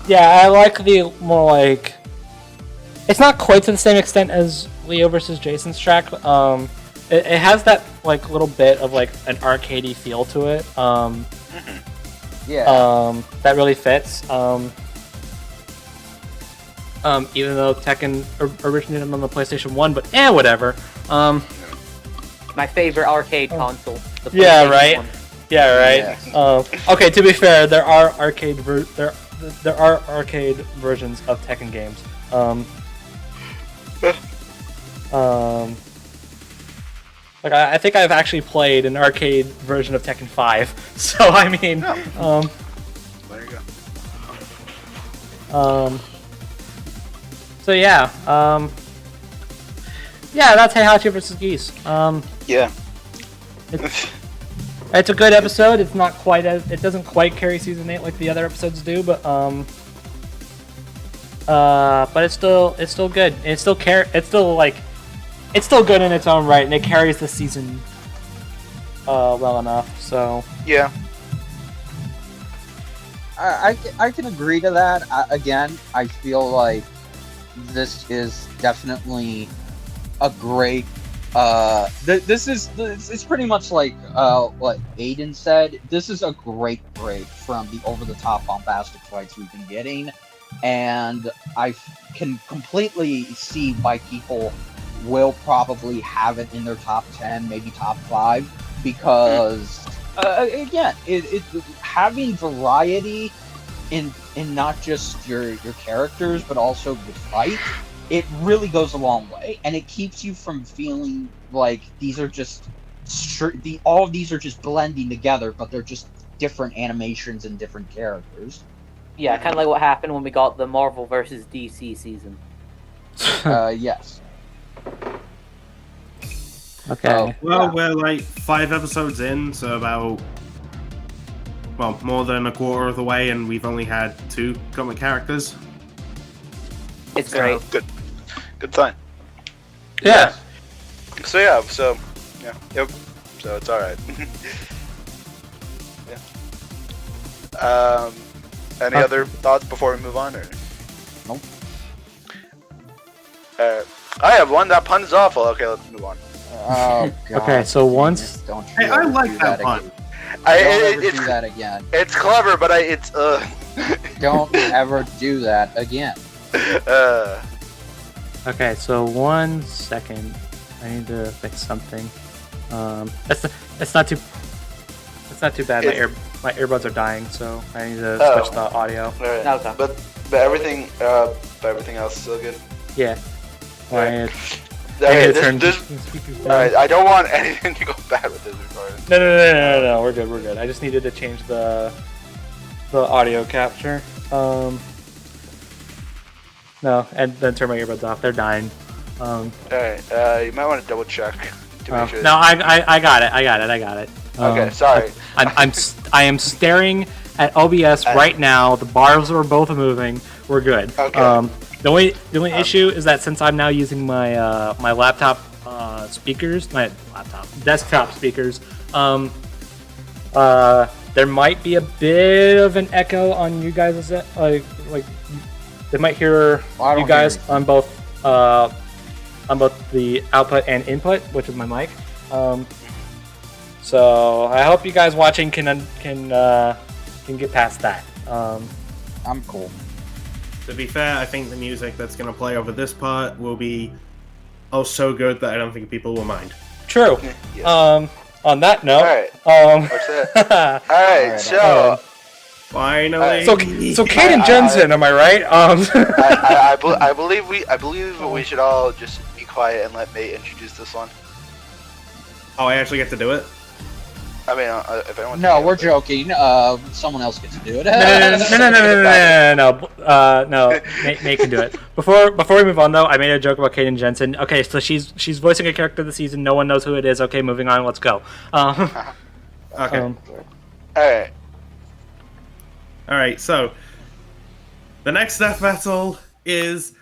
I like the more like. It's not quite to the same extent as Leo versus Jason's track. It has that like little bit of like an arcadey feel to it. That really fits. Even though Tekken originated on the PlayStation 1, but whatever. My favorite arcade console. The Yeah, PlayStation right. 1. Yeah, right. Yes. Okay, to be fair, there are arcade versions of Tekken games. Like I think I've actually played an arcade version of Tekken 5. So I mean, there you go. So yeah, that's Heihachi versus Geese. Yeah. It's a good episode. It's not quite it doesn't quite carry season 8 like the other episodes do, but it's still good. It's still good in its own right, and it carries the season well enough. So Yeah. I can agree to that. Again, I feel like this is definitely a great. It's pretty much like what Aidan said. This is a great break from the over-the-top bombastic fights we've been getting, and I can completely see why people will probably have it in their top 10, maybe top 5, because again, it having variety in not just your characters, but also the fight, it really goes a long way, and it keeps you from feeling like these are just all of these are just blending together, but they're just different animations and different characters. Yeah, kind of like what happened when we got the Marvel versus DC season. Yes. okay. Well, we're like 5 episodes in, so about more than a quarter of the way, and we've only had 2 comic characters. It's great. Good sign. Yeah. So yeah. So it's all right. Any other thoughts before we move on? Or? Nope. I have one. That pun is awful. Okay, let's move on. Oh, God. Okay, so once- Don't you Hey, I ever like do that again. pun. Don't ever It's, do that again. it's clever, but it's Don't ever do that again. Okay, so 1 second. I need to fix something. It's not too bad. My earbuds are dying, so I need to switch the audio. Alright. Okay. But everything else is still good. Yeah. Well, I need Alright, to turn this, the speakers down. alright, I don't want anything to go bad with this recording. No. We're good. I just needed to change the audio capture. No, and then turn my earbuds off. They're dying. Alright, you might want to double check to make sure. No, I got it. Okay, sorry. I am staring at OBS right now. The bars are both moving. We're good. Okay. The only issue is that since I'm now using my my laptop speakers, desktop speakers, there might be a bit of an echo on you guys. Like they might hear you guys on both the output and input, which is my mic. So I hope you guys watching can get past that. I'm cool. To be fair, I think the music that's going to play over this part will be so good that I don't think people will mind. True. Yes. On that note, Alright. What's that? Alright, Alright, so Finally. so Caden Jensen, am I right? I believe we should all just be quiet and let Mate introduce this one. Oh, I actually get to do it? I mean, if anyone. No, we're joking. Someone else gets to do it. No. Nate can do it. Before we move on, though, I made a joke about Caden Jensen. Okay, so she's voicing a character this season. No one knows who it is. Okay, moving on. Let's go. Okay. Alright. Alright, so the next death battle is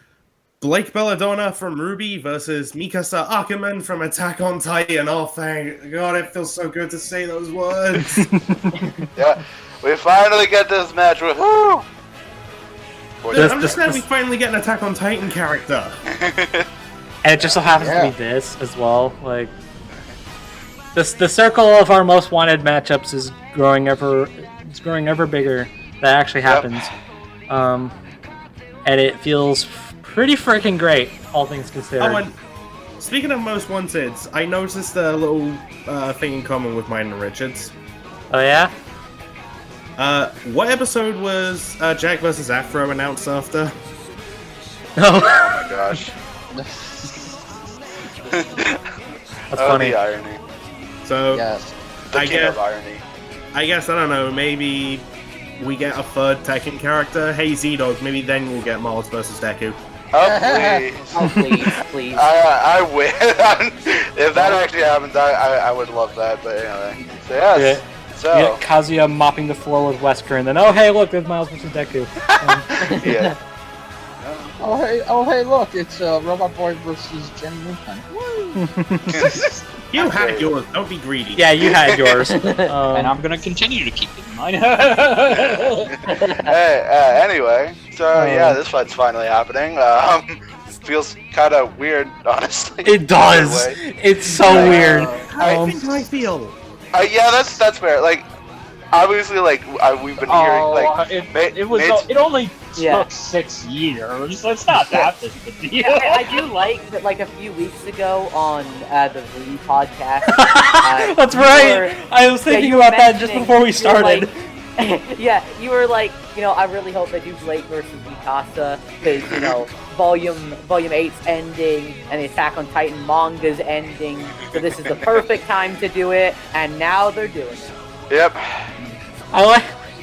Blake Belladonna from RWBY versus Mikasa Ackerman from Attack on Titan. Oh, thank God, it feels so good to say those words. Yeah, we finally get this match. Woohoo! Dude, I'm just glad we finally get an Attack on Titan character. And it just so happens to be this as well. Like the circle of our most wanted matchups is growing ever bigger. That actually happens. And it feels pretty freaking great, all things considered. Oh, and speaking of most wanted, I noticed a little thing in common with mine and Richard's. Oh yeah? What episode was Jack vs. Afro announced after? No. Oh my gosh. That's funny. The irony. So Yes. The I king guess of irony. I don't know, maybe we get a third Tekken character. Hey ZDogg, maybe then we'll get Miles vs. Deku. Oh please. Oh, please. I wish. If that actually happens, I would love that. But anyway. So yes. Yeah. So. You get Kazuya mopping the floor with Wesker, and then hey, look, there's Miles vs. Deku. Yeah. Oh hey, look, it's Robot Boy versus Jen Lupin. You had yours, don't be greedy. Yeah, you had yours. And I'm gonna continue to keep it in mind. Hey, anyway, so yeah, this fight's finally happening. Feels kind of weird, honestly. It does. In a way. It's so weird. I think I feel. Yeah, that's fair. Like, obviously, like we've been hearing, like it only Yeah. took 6 years. So it's not that big of a deal. I do like that, like, a few weeks ago on the RWBY podcast. That's you right. were- I was thinking you were about that just mentioning- before we you were started. like- yeah, you were like, I really hope they do Blake versus Mikasa, because, Volume 8's ending, and the Attack on Titan manga's ending, so this is the perfect time to do it, and now they're doing it. Yep.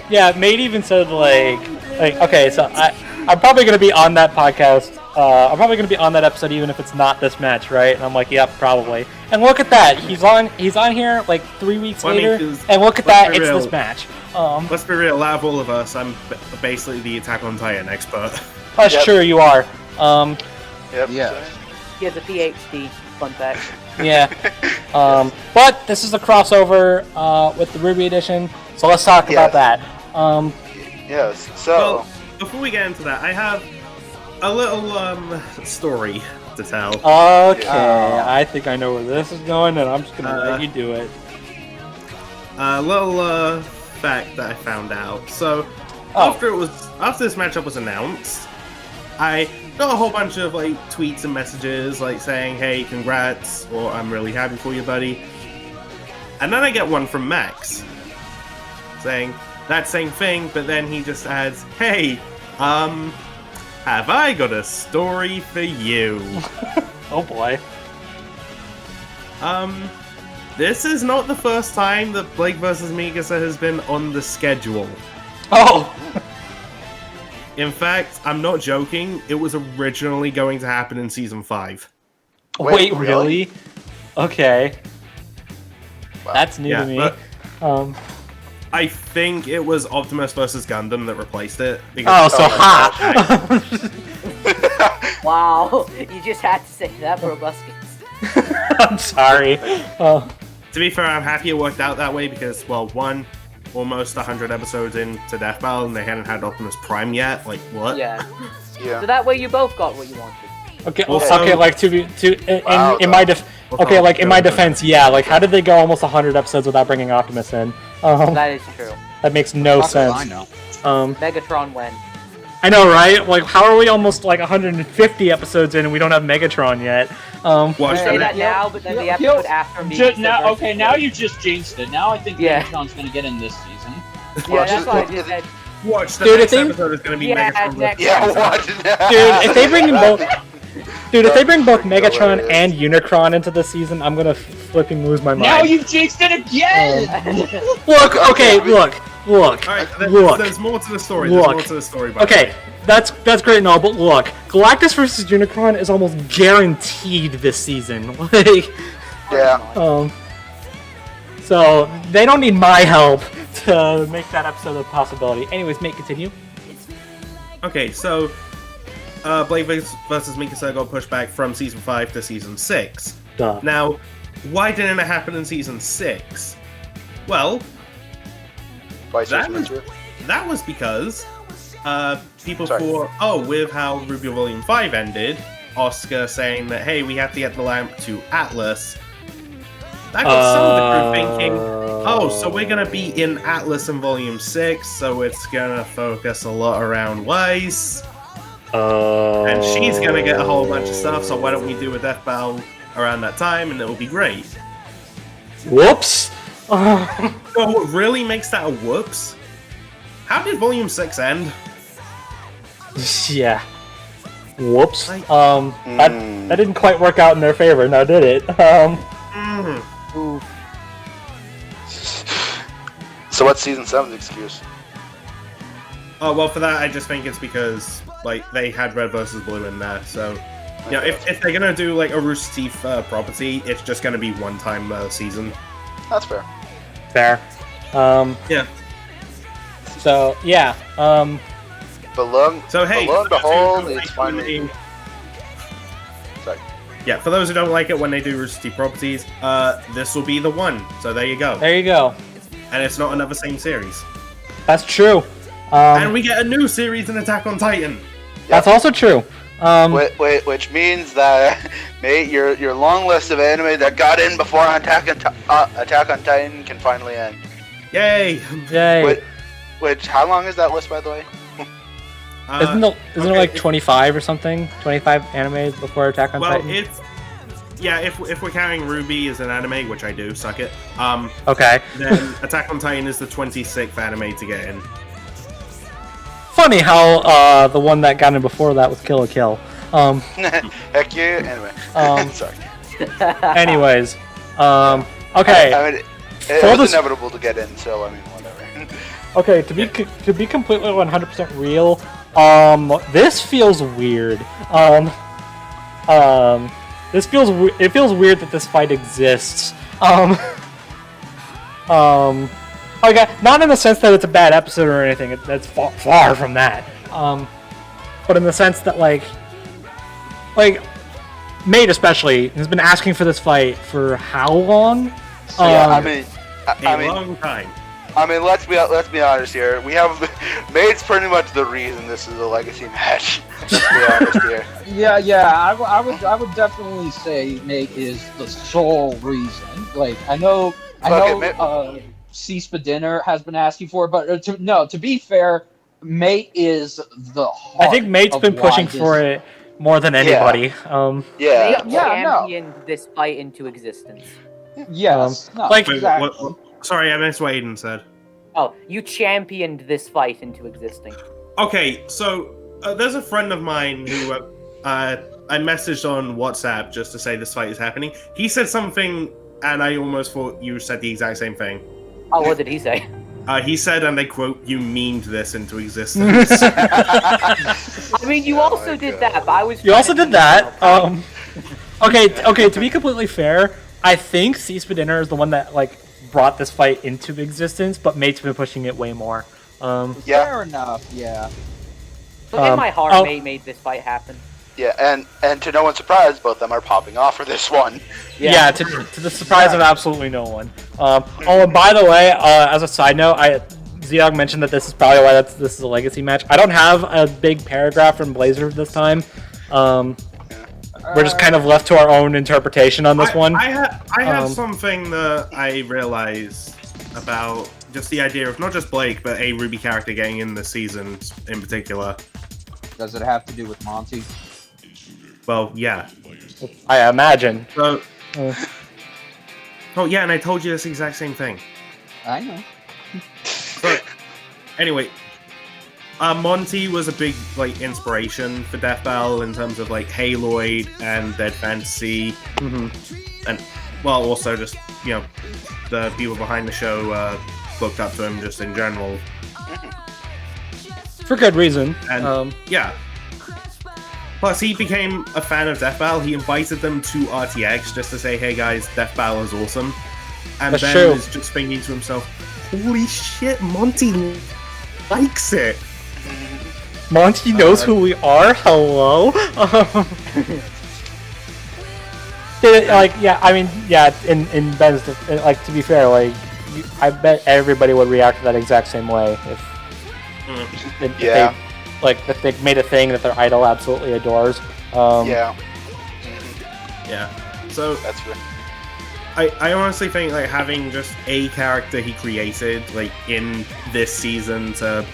Yeah, Mate even said like okay, so I'm probably gonna be on that podcast. I'm probably gonna be on that episode even if it's not this match, right? And I'm like, yep, probably. And look at that, he's on here like 3 weeks later, and look at that, it's this match. Let's be real, out of all of us, I'm basically the Attack on Titan expert. That's Yep. true, you are. Yep. Yeah. He has a PhD, fun fact. Yeah. But this is a crossover with the RWBY edition, so let's talk about that. Yes. So. Well, before we get into that, I have a little story to tell. Okay, Yeah. I think I know where this is going, and I'm just gonna let you do it. A little fact that I found out. So Oh. after this matchup was announced, I got a whole bunch of like tweets and messages like saying, "Hey, congrats," or "I'm really happy for you, buddy." And then I get one from Max saying that same thing, but then he just adds, "Hey, have I got a story for you?" Oh boy. This is not the first time that Blake vs. Mikasa has been on the schedule. Oh! In fact, I'm not joking, it was originally going to happen in Season 5. Wait, really? really? Okay. Wow. That's new Yeah, to me. but- I think it was Optimus vs. Gundam that replaced it. Oh, Because so Oh, ha! Wow, you just had to say that, Brobuscus. I'm sorry. Oh. to be fair, I'm happy it worked out that way because, well, one, almost 100 episodes into Death Battle and they hadn't had Optimus Prime yet. Like, what? Yeah. Yeah. So that way you both got what you wanted. Okay, Also- okay, like Wow, in my okay, like in my Go. defense, yeah, like how did they go almost 100 episodes without bringing Optimus in? That is true. That makes no Not that I sense. know. Megatron when? I know, right? Like, how are we almost like 150 episodes in and we don't have Megatron yet? Watch You say that. that now, but then the Yo, episode after me. Now you just jinxed it. Now I think Yeah. Megatron's gonna get in this season. Yeah, that's why I just said. Watch, the Dude, next if they- episode is going to be Yeah, Megatron next- versus Yeah, Gundam. watch it. Dude, if they bring in both, dude, if they bring both Megatron Hilarious. and Unicron into the season, I'm gonna flipping lose my mind. Now you've jinxed it again. Look, okay, look, Alright, look. there's more to the story. Look. There's more to the story. by the Okay, way. that's great and all, but look, Galactus versus Unicron is almost guaranteed this season. Like, Yeah. so they don't need my help to make that episode a possibility. Anyways, mate, continue. Okay, so Blade versus Mikasa got pushed back from Season 5 to Season 6. Duh. Now, why didn't it happen in Season 6? Well, Vice that versa. was, that was because people Sorry. thought, with how RWBY Volume 5 ended, Oscar saying that, hey, we have to get the lamp to Atlas, that got some of the crew thinking, so we're going to be in Atlas in Volume 6, so it's going to focus a lot around Weiss, and she's going to get a whole bunch of stuff, so why don't we do a death battle around that time, and it'll be great. Whoops. So what really makes that a whoops? How did Volume 6 end? Yeah. Whoops. Like- That didn't quite work out in their favor, now did it? Mhm. Ooh. So what's season 7's excuse? Oh, well, for that, I just think it's because, like, they had Red versus Blue in there, so... You know, if they're gonna do, like, a Rooster Teeth property, it's just gonna be one-time season. That's fair. Fair. Yeah. So, yeah. But lo So, hey... lo and for those who behold, don't it's like when finally. they- Sorry. Yeah, for those who don't like it when they do Rooster Teeth properties, this will be the one. So there you go. There you go. And it's not another same series. That's true. And we get a new series in Attack on Titan. That's also true. Which means that, mate, your long list of anime that got in before Attack on Titan can finally end. Yay! Yay. Which how long is that list, by the way? Isn't it okay, like 25 or something? 25 animes before Attack on Well, Titan? it's... Yeah, if we're counting RWBY as an anime, which I do, suck it, Okay. then Attack on Titan is the 26th anime to get in. Funny how the one that got in before that was Kill la Kill. Heck yeah. Anyway. Sorry. Anyways. Okay. I mean, it For was this- inevitable to get in, so I mean, whatever. Okay, to be completely 100% real, this feels weird. It feels weird that this fight exists. Okay, not in the sense that it's a bad episode or anything. That's far from that. But in the sense that like, Mate especially has been asking for this fight for how long? Yeah, I mean, A long time. I mean, let's be honest here. We have Mate's pretty much the reason this is a legacy match. Let's be honest here. Yeah. I would definitely say Nate is the sole reason. Like, I know, C-Spa Dinner has been asking for it, but to be fair, Mate is the heart. I think Mate's been pushing for it more than anybody. Yeah. They championed this fight into existence. Yes. like- Wait, exactly. what? Sorry, I missed what Aidan said. Oh, you championed this fight into existing. Okay, so there's a friend of mine who I messaged on WhatsApp just to say this fight is happening. He said something, and I almost thought you said the exact same thing. Oh, what did he say? He said, and I quote, "You memed this into existence." I mean, you also did that, but I was. You also did that. Okay. To be completely fair, I think C-Spa Dinner is the one that brought this fight into existence, but Mate's been pushing it way more. Fair enough. Yeah. So in my heart, Mate made this fight happen. Yeah, and to no one's surprise, both of them are popping off for this one. Yeah, to the surprise of absolutely no one. And by the way, as a side note, ZDogg mentioned that this is probably why this is a legacy match. I don't have a big paragraph from Blazer this time. We're just kind of left to our own interpretation on this one. I have something that I realized about just the idea of not just Blake, but a RWBY character getting in this season in particular. Does it have to do with Monty? Well, yeah. I imagine. So, oh yeah, and I told you this exact same thing. I know. So, anyway, Monty was a big inspiration for Death Battle in terms of Haloid and Dead Fantasy, and also just the people behind the show looked up to him just in general for good reason. And yeah. Plus, he became a fan of Death Battle. He invited them to RTX just to say, "Hey guys, Death Battle is awesome." And That's Ben true. is just thinking to himself, "Holy shit, Monty likes it." Monty knows who we are. Hello. In Ben's, to be fair, I bet everybody would react to that exact same way if they made a thing that their idol absolutely adores. Yeah. So That's right. I honestly think having just a character he created in this season to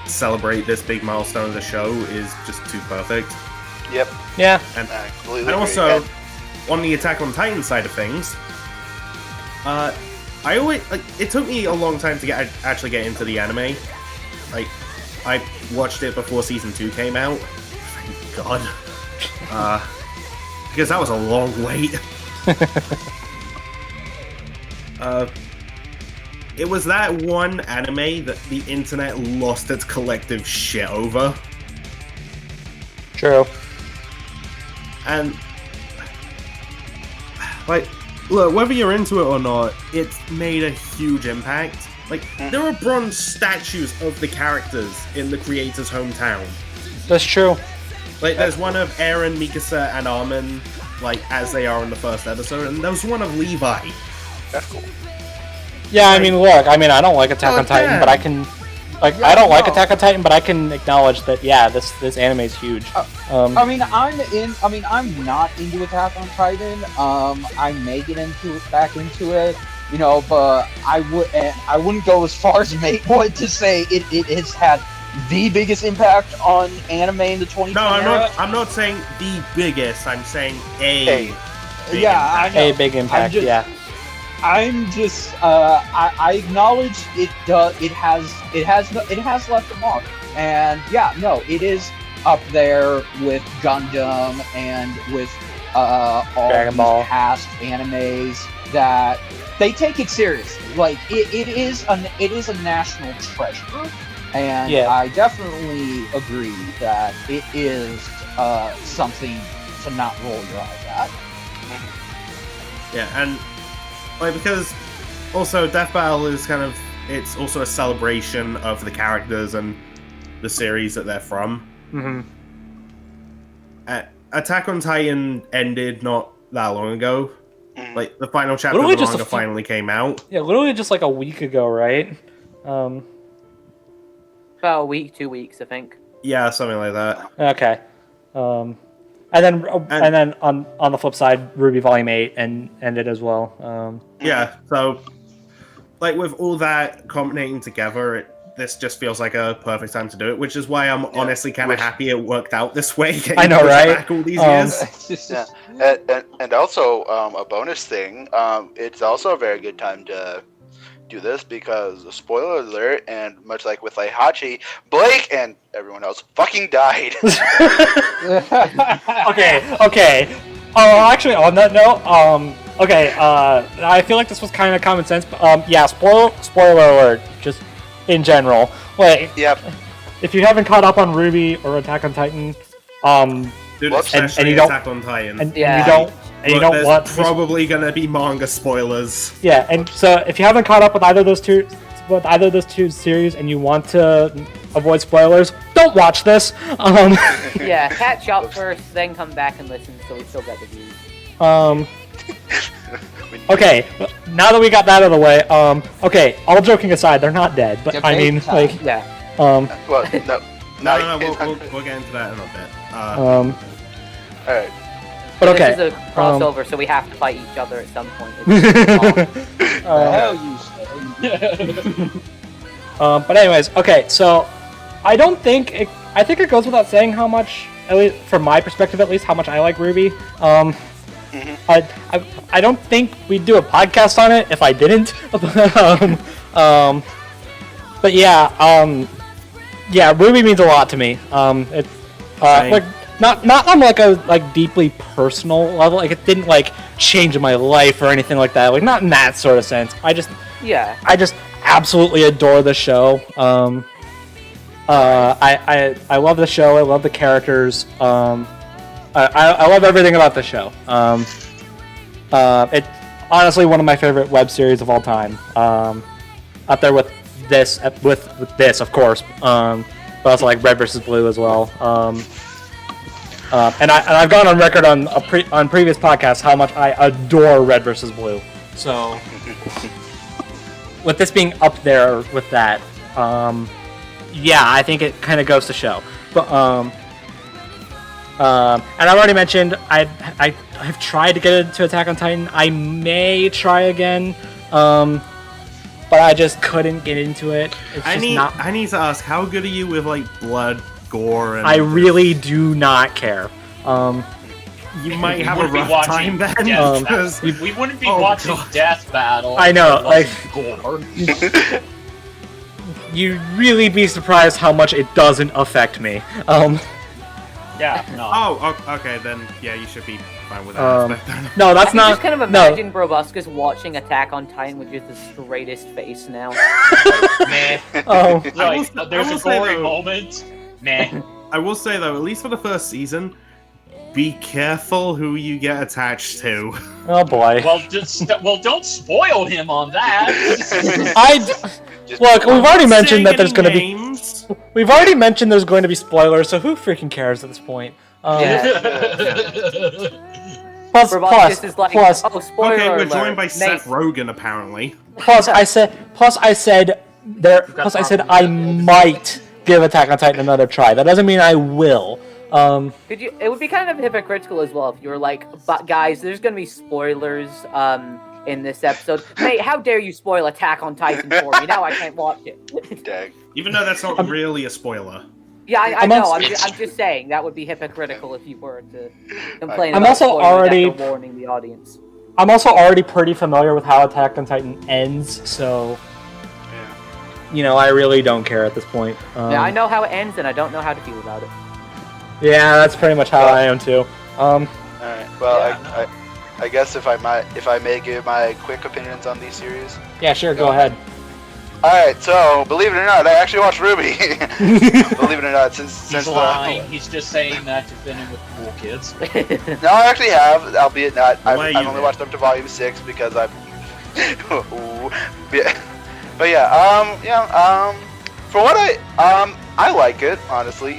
celebrate this big milestone of the show is just too perfect. Yep. Yeah. And, I completely and agree. also on the Attack on Titan side of things, I always it took me a long time to actually get into the anime. I watched it before season 2 came out. Thank God. Because that was a long wait. It was that one anime that the internet lost its collective shit over. True. And look, whether you're into it or not, it's made a huge impact. There are bronze statues of the characters in the creator's hometown. That's true. There's one of Eren, Mikasa, and Armin, as they are in the first episode, and there's one of Levi. That's cool. Yeah, I mean, look, I don't like Attack on Titan, but I can, I don't like Attack on Titan, but I can acknowledge that, this anime is huge. I'm not into Attack on Titan. I may get back into it, but I wouldn't go as far as Mate would to say it has had the biggest impact on anime in the 2010 era. I'm not saying the biggest. I'm saying a. Big I impact. know. A big impact, I'm just I acknowledge it. It has left a mark, and it is up there with Gundam and with all Dragon Ball. past animes that they take it seriously. It is a national treasure, and I definitely agree that it is something to not roll your eyes at. Yeah, and because also Death Battle is it's also a celebration of the characters and the series that they're from. Attack on Titan ended not that long ago, Like the final chapter Literally of the just a manga few- finally came out. Yeah, literally just like a week ago, right? About a week, 2 weeks, I think. Yeah, something like that. Okay. And then on the flip side, RWBY Volume 8 ended as well. Yeah, so like with all that culminating together, this just feels like a perfect time to do it, which is why I'm honestly kind of happy it worked out this way. I know, pushed right? Back all these years. Yeah. And also a bonus thing. It's also a very good time to do this because spoiler alert, and much like with Heihachi, Blake and everyone else fucking died. Okay. Oh, actually, on that note, okay, I feel like this was kind of common sense, but yeah, spoiler alert, just in general. Like, Yep. if you haven't caught up on RWBY or Attack on Titan, Dude, Whoops. especially you don't- Attack on Titan. and Yeah. you Look, don't there's want probably gonna be manga spoilers. yeah, and so if you haven't caught up with either of those two series and you want to avoid spoilers, don't watch this. Yeah, catch up first, then come back and listen so we still get the views. Okay, now that we got that out of the way, okay, all joking aside, they're not dead, but I Debate mean, time. like, Yeah. Well, no. No, we'll get into that in a bit. All right. but okay. This is a crossover, so we have to fight each other at some point. It's Hell, you say. But anyways, okay, so I think it goes without saying how much, at least from my perspective at least, how much I like RWBY. I don't think we'd do a podcast on it if I didn't. But yeah, RWBY means a lot to me. It like not on like a deeply personal level. Like it didn't like change my life or anything like that. Like not in that sort of sense. I just absolutely adore the show. I love the show. I love the characters. I love everything about the show. It's honestly one of my favorite web series of all time. Up there with this, of course. But also like Red vs. Blue as well. And I've gone on record on previous podcasts how much I adore Red vs. Blue. So with this being up there with that, yeah, I think it kind of goes to show. But and I've already mentioned I've tried to get into Attack on Titan. I may try again, but I just couldn't get into it. It's I just need to ask, how good are you with like blood, gore, and I really do not care. you might We have a wouldn't be rough watching time then. Death because We wouldn't be Oh, watching God. Death Battle. I know, if it wasn't gore. You'd really be surprised how much it doesn't affect me. Yeah, no. Oh, okay, then yeah, you should be fine with that. aspect. No, I that's can not. just kind of no. imagine Brobuscus watching Attack on Titan with just the straightest face now. Meh. Oh, Like, I there's will a say, gory though- moment. Meh. I will say though, at least for the first season, be careful who you get attached to. oh boy. Well, don't spoil him on that. Look, we've already mentioned that Saying there's going to any be. names. We've already mentioned there's going to be spoilers, so who freaking cares at this point? Plus, Brobuscus is like, plus, oh, spoiler Okay, we're alert. joined by Nate, Seth Rogen apparently. plus, I said I might give Attack on Titan another try. That doesn't mean I will. Could you? It would be kind of hypocritical as well if you were like, "But guys, there's gonna be spoilers in this episode." Mate, how dare you spoil Attack on Titan for me? Now I can't watch it. Dang. Even though that's not really a spoiler. Yeah, I I'm know. also- I'm just saying that would be hypocritical if you were to complain. I'm about also spoilers already- after warning the audience. I'm also already pretty familiar with how Attack on Titan ends, so I really don't care at this point. Yeah, I know how it ends, and I don't know how to feel about it. Yeah, that's pretty much how I am too. All right. Well, Yeah, I guess if I may give my quick opinions on these series. Yeah, sure, go ahead. All right. So, believe it or not, I actually watched RWBY. Believe it or not, since He's the lying. He's just saying that to fit in with cool kids. no, I actually have, albeit not. I've Why you only did? watched up to volume 6 because I'm. But yeah, for what I like it. Honestly,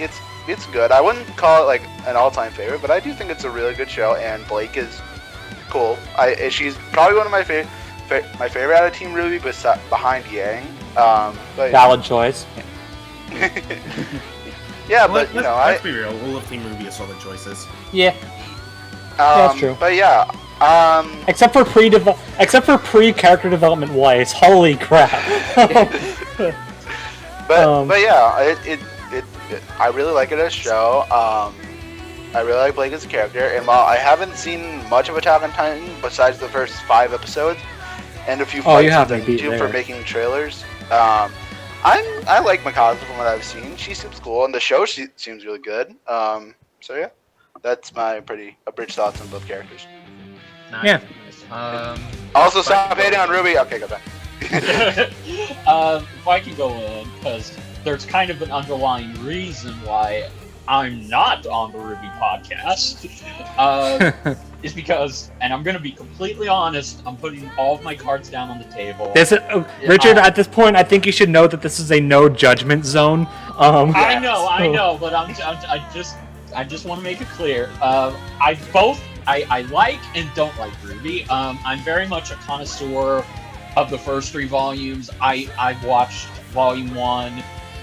it's good. I wouldn't call it like an all-time favorite, but I do think it's a really good show, and Blake is cool. She's probably one of my favorite out of Team Ruby, behind Yang. But Valid choice. yeah, Well, but let's be real. All of Team Ruby are solid choices. Yeah, that's true. But yeah, except for pre-character development wise. Holy crap. but yeah, I really like it as a show. I really like Blake as a character, and while I haven't seen much of Attack on Titan besides the first 5 episodes and a few fights with YouTube for making trailers, I like Mikasa from what I've seen. She seems cool, and the show seems really good. So yeah, that's my abridged thoughts on both characters. Yeah. Also, stop hating on Ruby. Okay, go back. If I can go in, because there's kind of an underlying reason why I'm not on the RWBY podcast, is because, and I'm going to be completely honest, I'm putting all of my cards down on the table. Richard, at this point, I think you should know that this is a no judgment zone. I know, but I just want to make it clear. I like and don't like RWBY. I'm very much a connoisseur of the first 3 volumes. I've watched Volume 1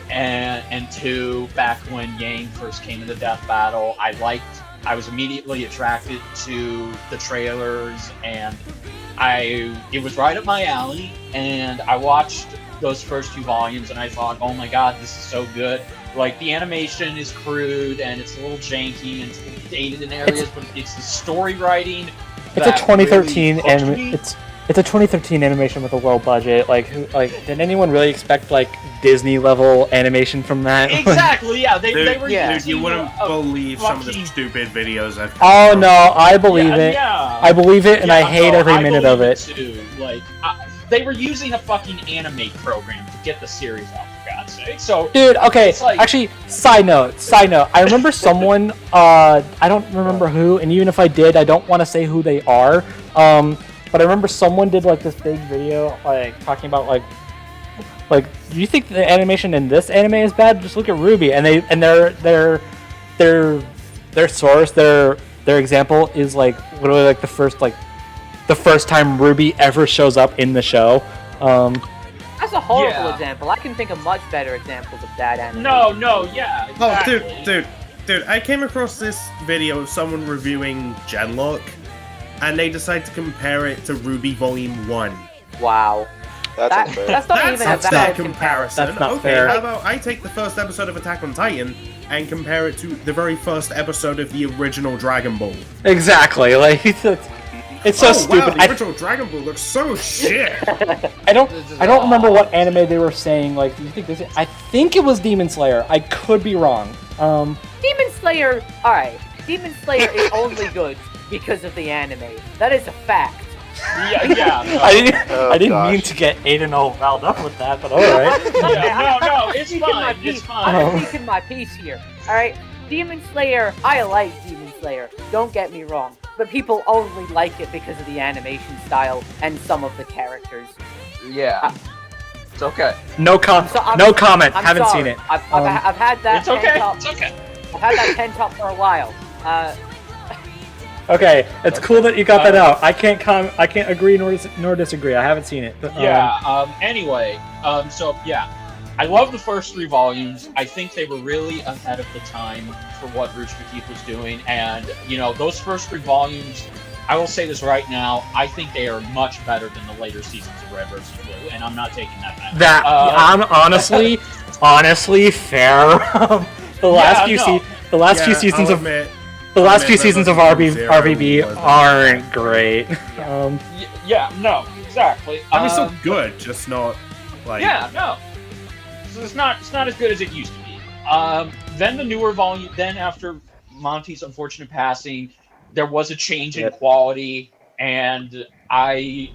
and 2 back when Yang first came into Death Battle. I was immediately attracted to the trailers, and it was right up my alley, and I watched those first 2 volumes, and I thought, oh my god, this is so good. Like, the animation is crude, and it's a little janky, and it's a little dated in areas, but it's the story writing. It's a 2013 really it's a 2013 animation with a low budget. Did anyone really expect Disney level animation from that? Exactly, yeah. They were Dude, you wouldn't believe some of the stupid videos I've come Oh across. no, I believe it. Yeah. I believe it, and I hate every minute of it. Too. They were using a fucking anime program to get the series out, for God's sake. So, dude, okay. It's like- Actually, side note. I remember someone. I don't remember who, and even if I did, I don't want to say who they are. But I remember someone did this big video, talking about do you think the animation in this anime is bad? Just look at RWBY, and their source, their example is literally the first time RWBY ever shows up in the show. That's a horrible Yeah. example. I can think of much better examples of that anime. yeah. Oh, Exactly. dude, I came across this video of someone reviewing Genlock, and they decided to compare it to RWBY Volume 1. Wow. That's unfair. That's not even a That's bad not comparison. That's not okay, fair. how about I take the first episode of Attack on Titan and compare it to the very first episode of the original Dragon Ball? Exactly. It's so stupid. Wow, the original Dragon Ball looks so shit. I don't remember what anime they were saying. Do you think this? I think it was Demon Slayer. I could be wrong. Demon Slayer, alright. Demon Slayer is only good because of the anime. That is a fact. Yeah. No. I didn't gosh. mean to get Aidan all riled up with that, but alright. No, it's Speaking my fine. piece. It's fine. Oh. I'm speaking my piece here. Alright? Demon Slayer, I like Demon Slayer. Don't get me wrong. But people only like it because of the animation style and some of the characters. Yeah. It's okay. No comment. I'm Haven't sorry. seen it. I've had that It's okay. 10 top. It's okay. I've had that 10 top for a while. Okay, it's cool that you got that out. I can't agree nor disagree. I haven't seen it. But, Anyway, so yeah, I love the first 3 volumes. I think they were really ahead of the time for what Rooster Teeth was doing, and those first 3 volumes. I will say this right now. I think they are much better than the later seasons of Red vs. Blue, and I'm not taking that back. I'm honestly fair. The last few seasons of RVB aren't great. No, exactly. I mean, still good, just not No. So it's not as good as it used to be. Then the newer volume. Then after Monty's unfortunate passing, there was a change in quality, and I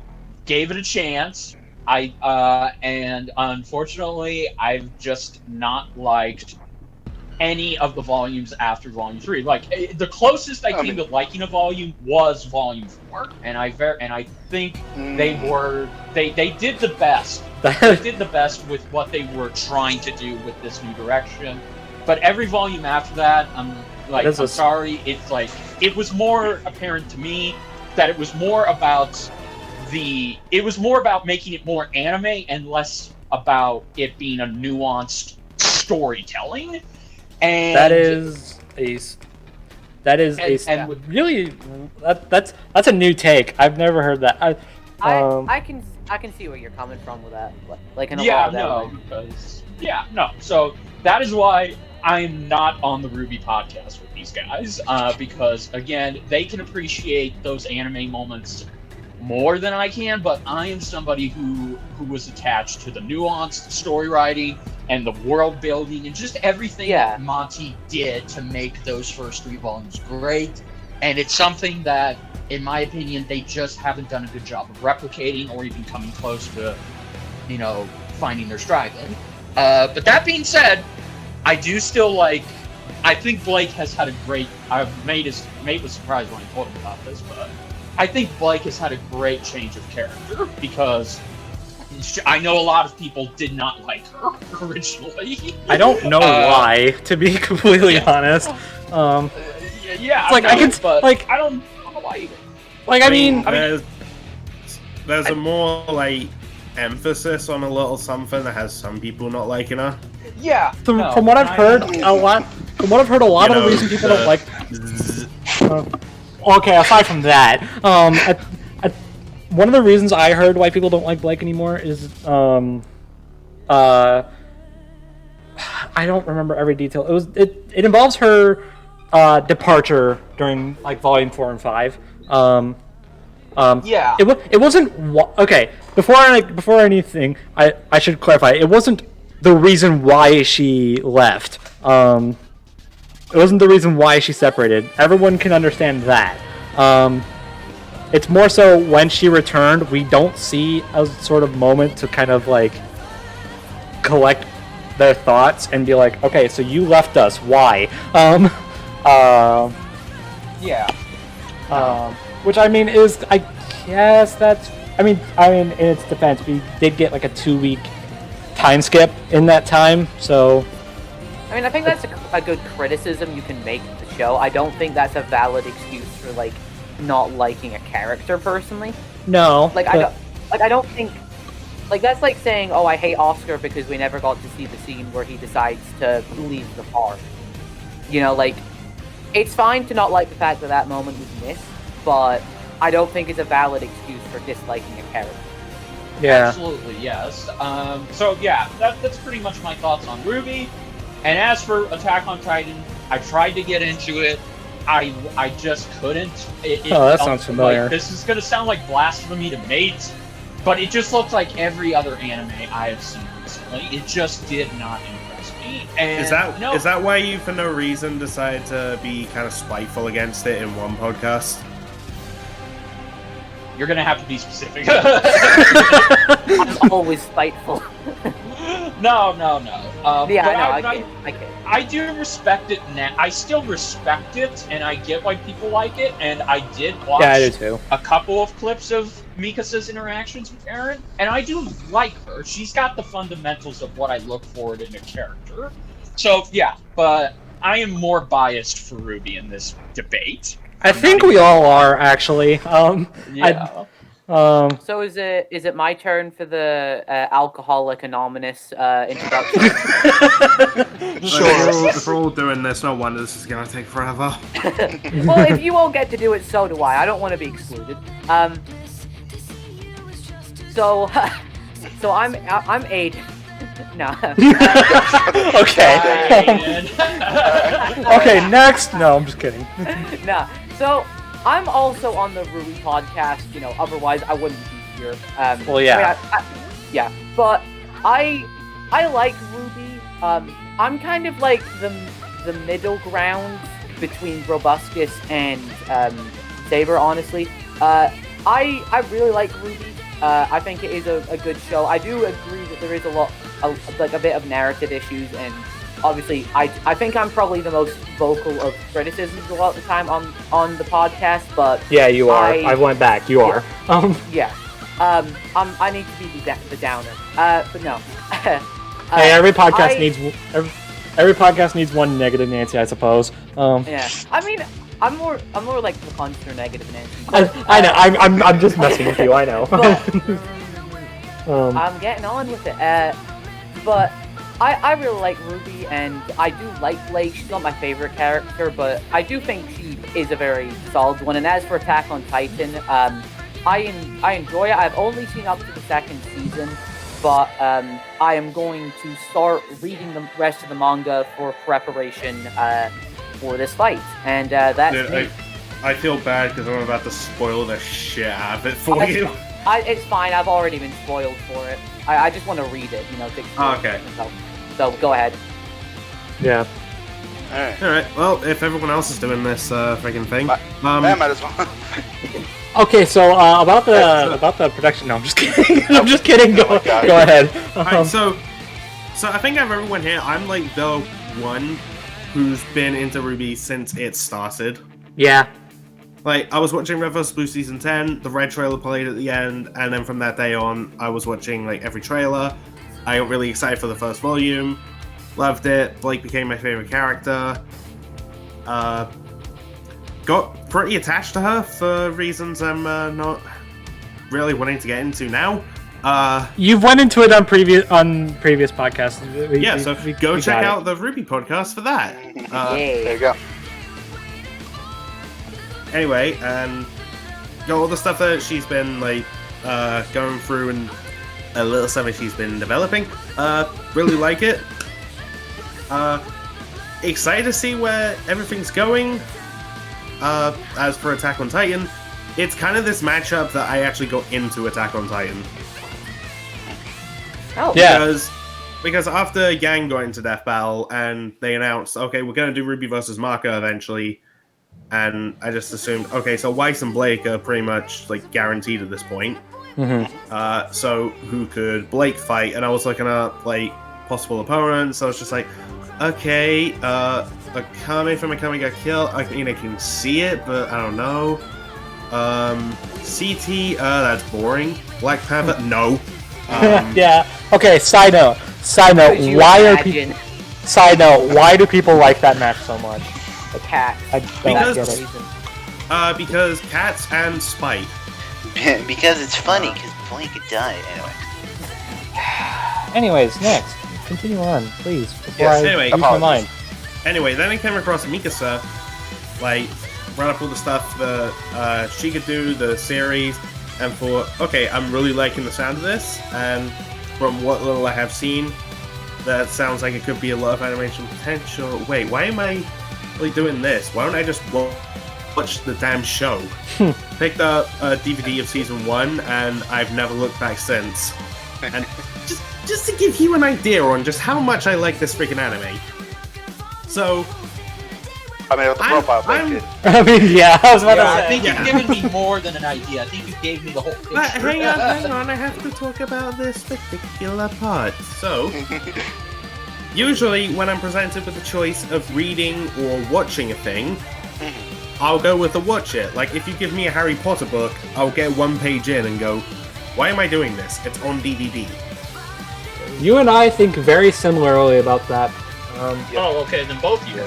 gave it a chance. And unfortunately, I've just not liked any of the volumes after Volume 3. The closest I came to liking a volume was Volume 4, and I think they did the best. They did the best with what they were trying to do with this new direction. But every volume after that, I'm sorry, it was more apparent to me that it was more about making it more anime and less about it being a nuanced storytelling. And really that's a new take. I've never heard that. I can see where you're coming from with that. Like in a lot of that way. So that is why I'm not on the RWBY podcast with these guys, because again, they can appreciate those anime moments more than I can, but I am somebody who was attached to the nuanced story writing and the world building and just everything that Monty did to make those first 3 volumes great. And it's something that, in my opinion, they just haven't done a good job of replicating or even coming close to, finding their stride in. But that being said, I do still like. I think Blake has had a great. Mate was surprised when I told him about this, but I think Blake has had a great change of character because I know a lot of people did not like her originally. I don't know why, to be completely honest. Yeah, like I don't know why either. Like I mean, there's a more like emphasis on a little something that has some people not liking her. Yeah. From what I've heard, a lot of the reason people don't like. Okay, aside from that, one of the reasons I heard why people don't like Blake anymore is I don't remember every detail. It involves her departure during like volume 4 and 5. Yeah. It wasn't okay. Before anything, I should clarify. It wasn't the reason why she left. It wasn't the reason why she separated. Everyone can understand that. It's more so when she returned, we don't see a sort of moment to kind of like collect their thoughts and be like, okay, so you left us. Why? Which I mean is, I guess that's. I mean, in its defense, we did get like a 2-week time skip in that time, so. I mean, I think that's a good criticism you can make of the show. I don't think that's a valid excuse for like not liking a character personally. No. I don't think. Like that's like saying, oh, I hate Oscar because we never got to see the scene where he decides to leave the farm. It's fine to not like the fact that moment was missed, but I don't think it's a valid excuse for disliking a character. Yeah. Absolutely, yes. So yeah, that's pretty much my thoughts on RWBY. And as for Attack on Titan, I tried to get into it. I just couldn't. That sounds familiar. This is gonna sound like blasphemy to Mate, but it just looked like every other anime I have seen recently. It just did not impress me. And is that why you, for no reason, decided to be kind of spiteful against it in one podcast? You're gonna have to be specific. I'm always spiteful. No. I get it. I do respect it now. I still respect it, and I get why people like it. And I did watch I do too. A couple of clips of Mikasa's interactions with Eren, and I do like her. She's got the fundamentals of what I look for in a character. So yeah, but I am more biased for RWBY in this debate. I think we all are actually. Yeah. So is it my turn for the Alcoholic Anonymous introduction? Sure. If we're all doing this, no wonder this is gonna take forever. Well, if you all get to do it, so do I. I don't want to be excluded. So I'm Aidan. No. Okay. Okay. Next. No, I'm just kidding. Nah. So I'm also on the RWBY podcast. Otherwise I wouldn't be here. Well, yeah. Yeah. But I like RWBY. I'm kind of like the middle ground between Brobuscus and Saber. Honestly, I really like RWBY. I think it is a good show. I do agree that there is a bit of narrative issues, and obviously I think I'm probably the most vocal of criticisms a lot of the time on the podcast, but yeah, you are. I went back. You are. Yeah. I need to be the downer. But no. Hey, every podcast needs. Every podcast needs one negative Nancy, I suppose. Yeah, I mean, I'm more like the punster negative Nancy. I know. I'm just messing with you. I know. But, I'm getting on with it. But I really like RWBY, and I do like Blake. She's not my favorite character, but I do think she is a very solid one. And as for Attack on Titan, I enjoy it. I've only seen up to the second season, but I am going to start reading the rest of the manga for preparation for this fight. And that's Dude, I feel bad because I'm about to spoil the shit out of it for you. It's fine. I've already been spoiled for it. I just want to read it, to experience okay. myself. So go ahead. Yeah. Alright, well, if everyone else is doing this freaking thing... might as well. Okay, so about the production... No, I'm just kidding. I'm just kidding. Go ahead. Alright, so I think out of everyone here, I'm like the one who's been into RWBY since it started. Yeah. Like, I was watching Red vs. Blue Season 10, the Red trailer played at the end, and then from that day on, I was watching, like, every trailer. I got really excited for the first volume. Loved it. Blake became my favorite character. Got pretty attached to her for reasons I'm not really wanting to get into now. You've went into it on previous podcasts. So go check out the RWBY podcast for that. There you go. Anyway, and got all the stuff that she's been like going through and a little stuff that she's been developing. Really like it. Excited to see where everything's going. As for Attack on Titan, it's kind of this matchup that I actually got into Attack on Titan. Oh, yeah. Because after Yang got into Death Battle and they announced, okay, we're going to do RWBY versus Maka eventually, and I just assumed, okay, so Weiss and Blake are pretty much like guaranteed at this point. Mm-hmm. So who could Blake fight? And I was looking up like possible opponents. So I was just like, okay, Akame from Akame got killed. I mean, I can see it, but I don't know. CT, that's boring. Black Panther, no. Yeah. Okay. Side note. Why do people like that match so much? The cat. I don't get it. Because cats and Spite. Because it's funny, because Blake could die. Anyways, next. Continue on, please. Anyway, lose my mind. Anyway, then I came across Mikasa, like, brought up all the stuff that she could do, the series, and thought, okay, I'm really liking the sound of this, and from what little I have seen, that sounds like it could be a lot of animation potential. Wait, why am I like doing this? Why don't I just watch the damn show? Picked up a DVD of season 1, and I've never looked back since. And just to give you an idea on just how much I like this freaking anime. So, I mean, with the profile pic, I mean, yeah, I was about to I say. think you've given me more than an idea. I think you gave me the whole picture. But hang on, I have to talk about this particular part. So, usually when I'm presented with the choice of reading or watching a thing, I'll go with the watch it. Like, if you give me a Harry Potter book, I'll get one page in and go, why am I doing this? It's on DVD. You and I think very similarly about that. Oh, okay, then both you.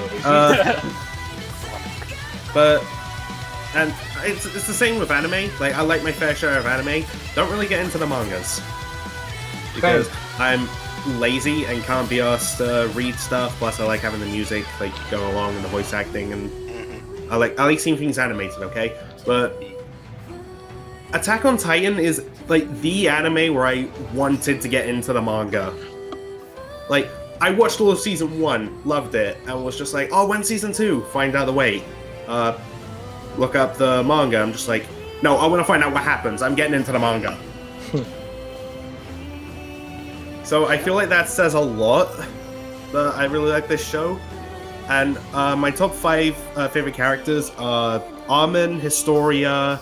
And it's the same with anime. Like, I like my fair share of anime. Don't really get into the mangas. Because I'm lazy and can't be asked to read stuff. Plus, I like having the music, like, go along and the voice acting. And I like seeing things animated, okay? But Attack on Titan is, like, the anime where I wanted to get into the manga. Like, I watched all of season 1, loved it, and was just like, oh, when's season 2? Find out the wait. Look up the manga. I'm just like, no, I want to find out what happens. I'm getting into the manga. So I feel like that says a lot. But I really like this show. And my top 5 favorite characters are Armin, Historia.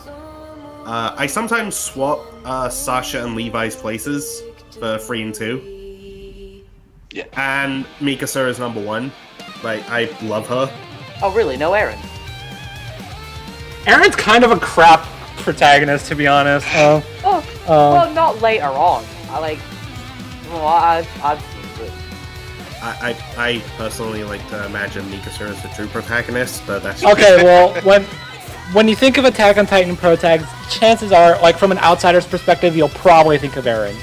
I sometimes swap Sasha and Levi's places for 3 and 2. Yeah. And Mikasa is number 1. Like, I love her. Oh, really? No Eren? Eren's kind of a crap protagonist, to be honest. Well, not later on. I've seen it. I personally like to imagine Mikasa as the true protagonist, but that's Okay, well, when you think of Attack on Titan protags, chances are, like from an outsider's perspective, you'll probably think of Eren.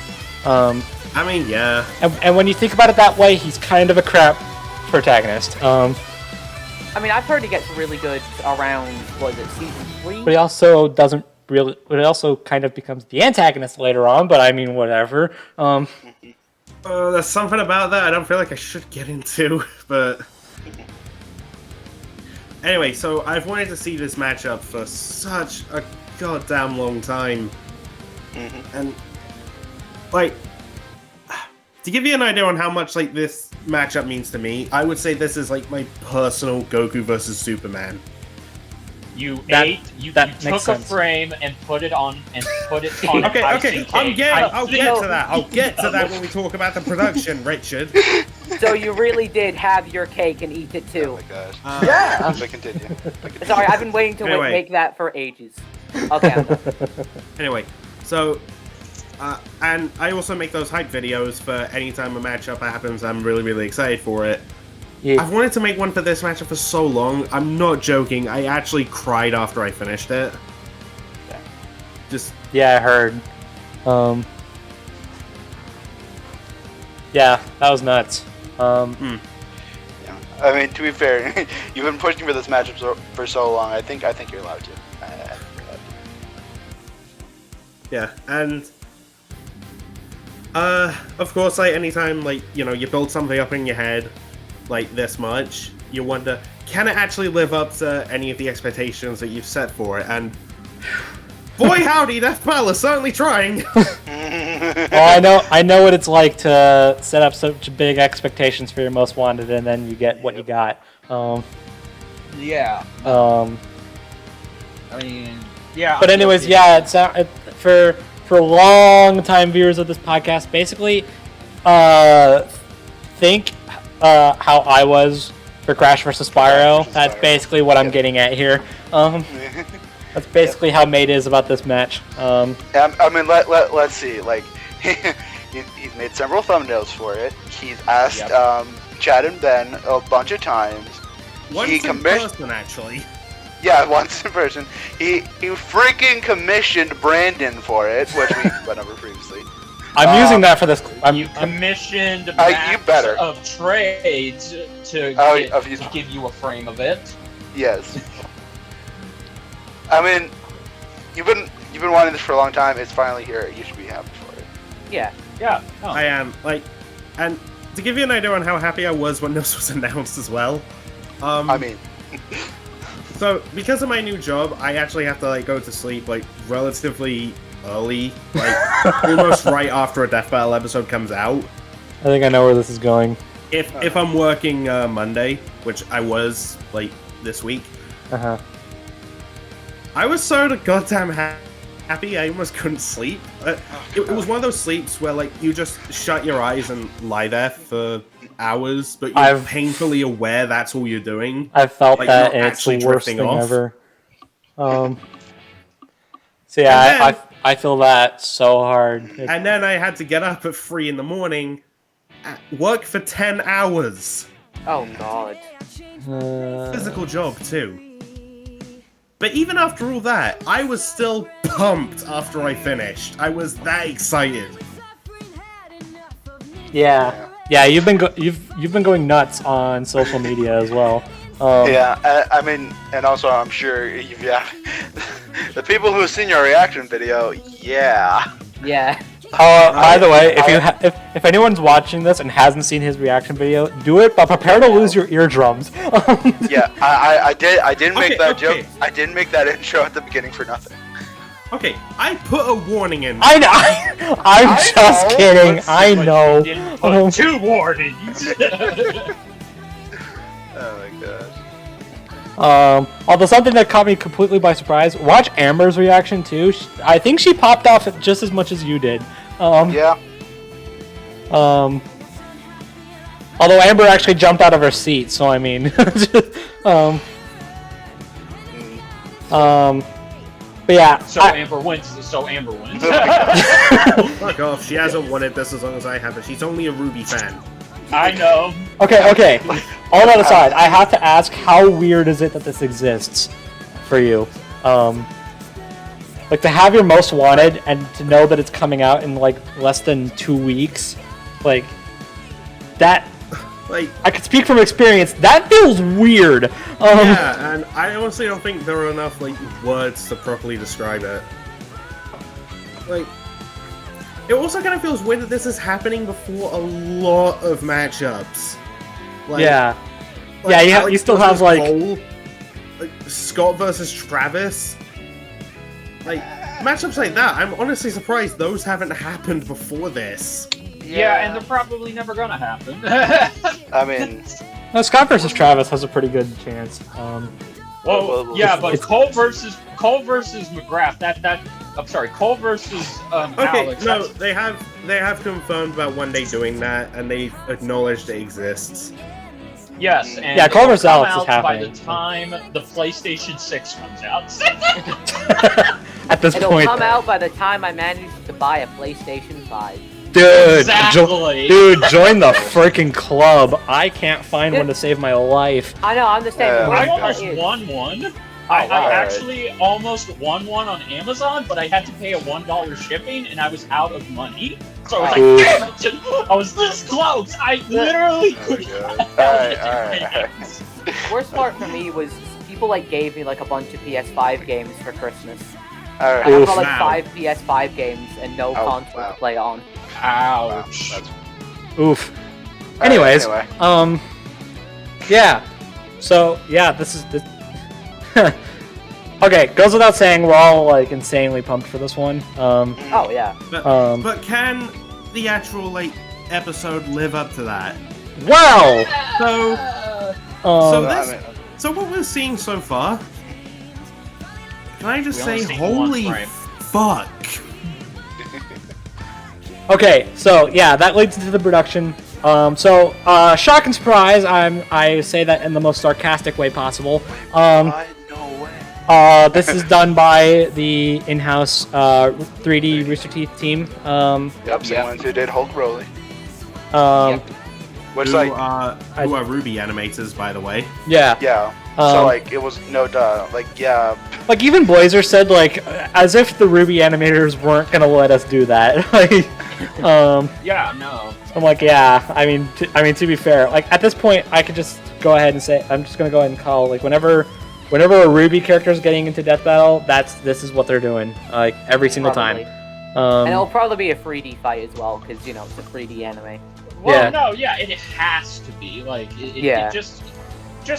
I mean, yeah. And when you think about it that way, he's kind of a crap protagonist. I mean, I've heard he gets really good around, what is it, season 3? But he also doesn't really. But it also kind of becomes the antagonist later on. But I mean, whatever. There's something about that I don't feel like I should get into, but anyway. So I've wanted to see this matchup for such a goddamn long time, and like to give you an idea on how much like this matchup means to me, I would say this is like my personal Goku versus Superman. You That took makes a sense. frame and put it on Okay, an okay, ICK. I'll get to that. I'll get to that when we talk about the production, Richard. So you really did have your cake and eat it Oh too. my gosh. Yeah. But continue. Sorry, I've been waiting to Anyway. make that for ages. Okay, I'm done. Anyway, so and I also make those hype videos for any time a matchup happens. I'm really excited for it. Yeah. I've wanted to make one for this matchup for so long. I'm not joking. I actually cried after I finished it. Just Yeah, I heard. Yeah, that was nuts. Yeah. I mean, to be fair, you've been pushing for this matchup for so long. I think you're allowed to. yeah, and of course, like anytime, like you build something up in your head like this much, you wonder, can it actually live up to any of the expectations that you've set for it? And boy, howdy, Death Battle is certainly trying. Well, I know what it's like to set up such big expectations for your most wanted, and then you get what you got. Yeah. I mean, yeah. But anyways, yeah, for long time viewers of this podcast, basically, think how I was for Crash vs. Spyro. That's basically what I'm getting at here. That's basically how Mate is about this match. I mean, let's see. Like, he's made several thumbnails for it. He's asked Chad and Ben a bunch of times. Once in person, actually. Yeah, once in person. He freaking commissioned Brandon for it, which we went over previously. I'm using that for this. You commissioned you maps better. of trades to give you a frame of it. Yes. I mean, you've been wanting this for a long time. It's finally here. You should be happy for it. Yeah. Yeah. Oh. I am, and to give you an idea on how happy I was when this was announced as well. I mean, so because of my new job, I actually have to go to sleep relatively early, almost right after a Death Battle episode comes out. I think I know where this is going. If I'm working Monday, which I was this week, I was so goddamn happy I almost couldn't sleep. It was one of those sleeps where you just shut your eyes and lie there for hours, but you're painfully aware that's all you're doing. I've felt that, and it's the worst thing ever. So yeah, I feel that so hard. And then I had to get up at 3 in the morning, work for 10 hours. Oh god. Physical job too. But even after all that, I was still pumped after I finished. I was that excited. Yeah, you've been going nuts on social media as well. yeah, I mean, and also I'm sure the people who have seen your reaction video, yeah. Yeah. By the way, if anyone's watching this and hasn't seen his reaction video, do it, but prepare to lose your eardrums. Yeah, I didn't make that okay. joke. I didn't make that intro at the beginning for nothing. Okay, I put a warning in. I'm just kidding. I know. Didn't put 2 warnings. Oh my gosh. Although something that caught me completely by surprise, watch Amber's reaction too. I think she popped off just as much as you did. Yeah. Although Amber actually jumped out of her seat, so I mean, but yeah. So Amber wins. Fuck off, she hasn't won it this as long as I have, but she's only a RWBY fan. I know. Okay. All that aside, I have to ask, how weird is it that this exists for you? Like, to have your most wanted and to know that it's coming out in like less than 2 weeks, like that. Like, I could speak from experience. That feels weird. Yeah, and I honestly don't think there are enough like words to properly describe it. Like, it also kind of feels weird that this is happening before a lot of matchups. Like, Yeah. like Yeah, you Alex still have, versus like- Cole, like Scott versus Travis. Like matchups like that, I'm honestly surprised those haven't happened before this. Yeah, and they're probably never gonna happen. I mean, No, Scott versus Travis has a pretty good chance. Well, yeah, but Cole versus McGrath. I'm sorry, Cole versus Okay, Alex. no, they have confirmed about one day doing that, and they've acknowledged it exists. Yes, and Yeah, Cole it'll versus come Alex is out by the happening. time the PlayStation 6 comes out. At this It'll point, come out by the time I manage to buy a PlayStation 5. dude, Exactly. join the freaking club. I can't find one to save my life. I know, I'm the same. Yeah. The I worst part almost is- won one. Oh, I wow. actually almost won one on Amazon, but I had to pay a $1 shipping, and I was out of money. So I was Ooh. like, damn it! I was this close. I literally oh could my God. not. Alright. Worst part for me was people like gave me like a bunch of PS5 games for Christmas. I Alright. have Oof. about, like Wow. 5 PS5 games and no Oh, console wow. to play on. Ouch. That's- Oof. Alright, Anyways, anyway. yeah. So yeah, this is the. Okay, goes without saying, we're all like insanely pumped for this one. Oh yeah. But can the actual like episode live up to that? Wow. So Um, this- I mean, so what we're seeing so far, can I just We say, only see one holy frame. fuck! Okay, so yeah, that leads into the production. Shock and surprise. I say that in the most sarcastic way possible. what? No way. This is done by the in-house 3D Rooster Teeth team. Yep, same ones who did Hulk Rolly. Which, Who like, are RWBY animators, by the way. Yeah. yeah. Um, So, like, it was no duh. Like, yeah. Like even Blazer said, like as if the RWBY animators weren't gonna let us do that. Like, Yeah, no. I'm like, yeah. I mean, to be fair, like at this point, I could just go ahead and say, I'm just gonna go ahead and call, like whenever a RWBY character is getting into death battle, this is what they're doing, like every single Probably. time. And it'll probably be a 3D fight as well, because, you know, it's a 3D anime. Well, Yeah. no, yeah, it has to be. Like, it Yeah. just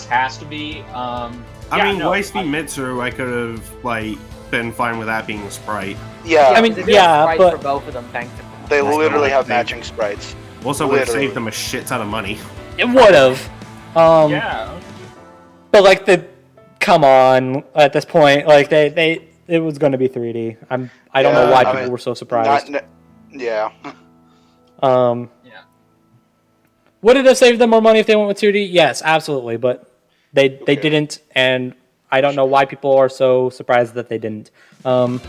has to be. I Yeah, mean, no, Weiss v Mitsu, I could have like been fine with that being a sprite. Yeah. I mean, They did yeah, sprites but- for both of them, thanks to they That's literally the have thing. matching sprites. Also, would have Literally. saved them a shit ton of money. It would have. Yeah. But like come on, at this point, like it was going to be 3D. I don't know Yeah, why I people mean, were so surprised. Yeah. Yeah. Would it have saved them more money if they went with 2D? Yes, absolutely. But they didn't, and I don't know why people are so surprised that they didn't. But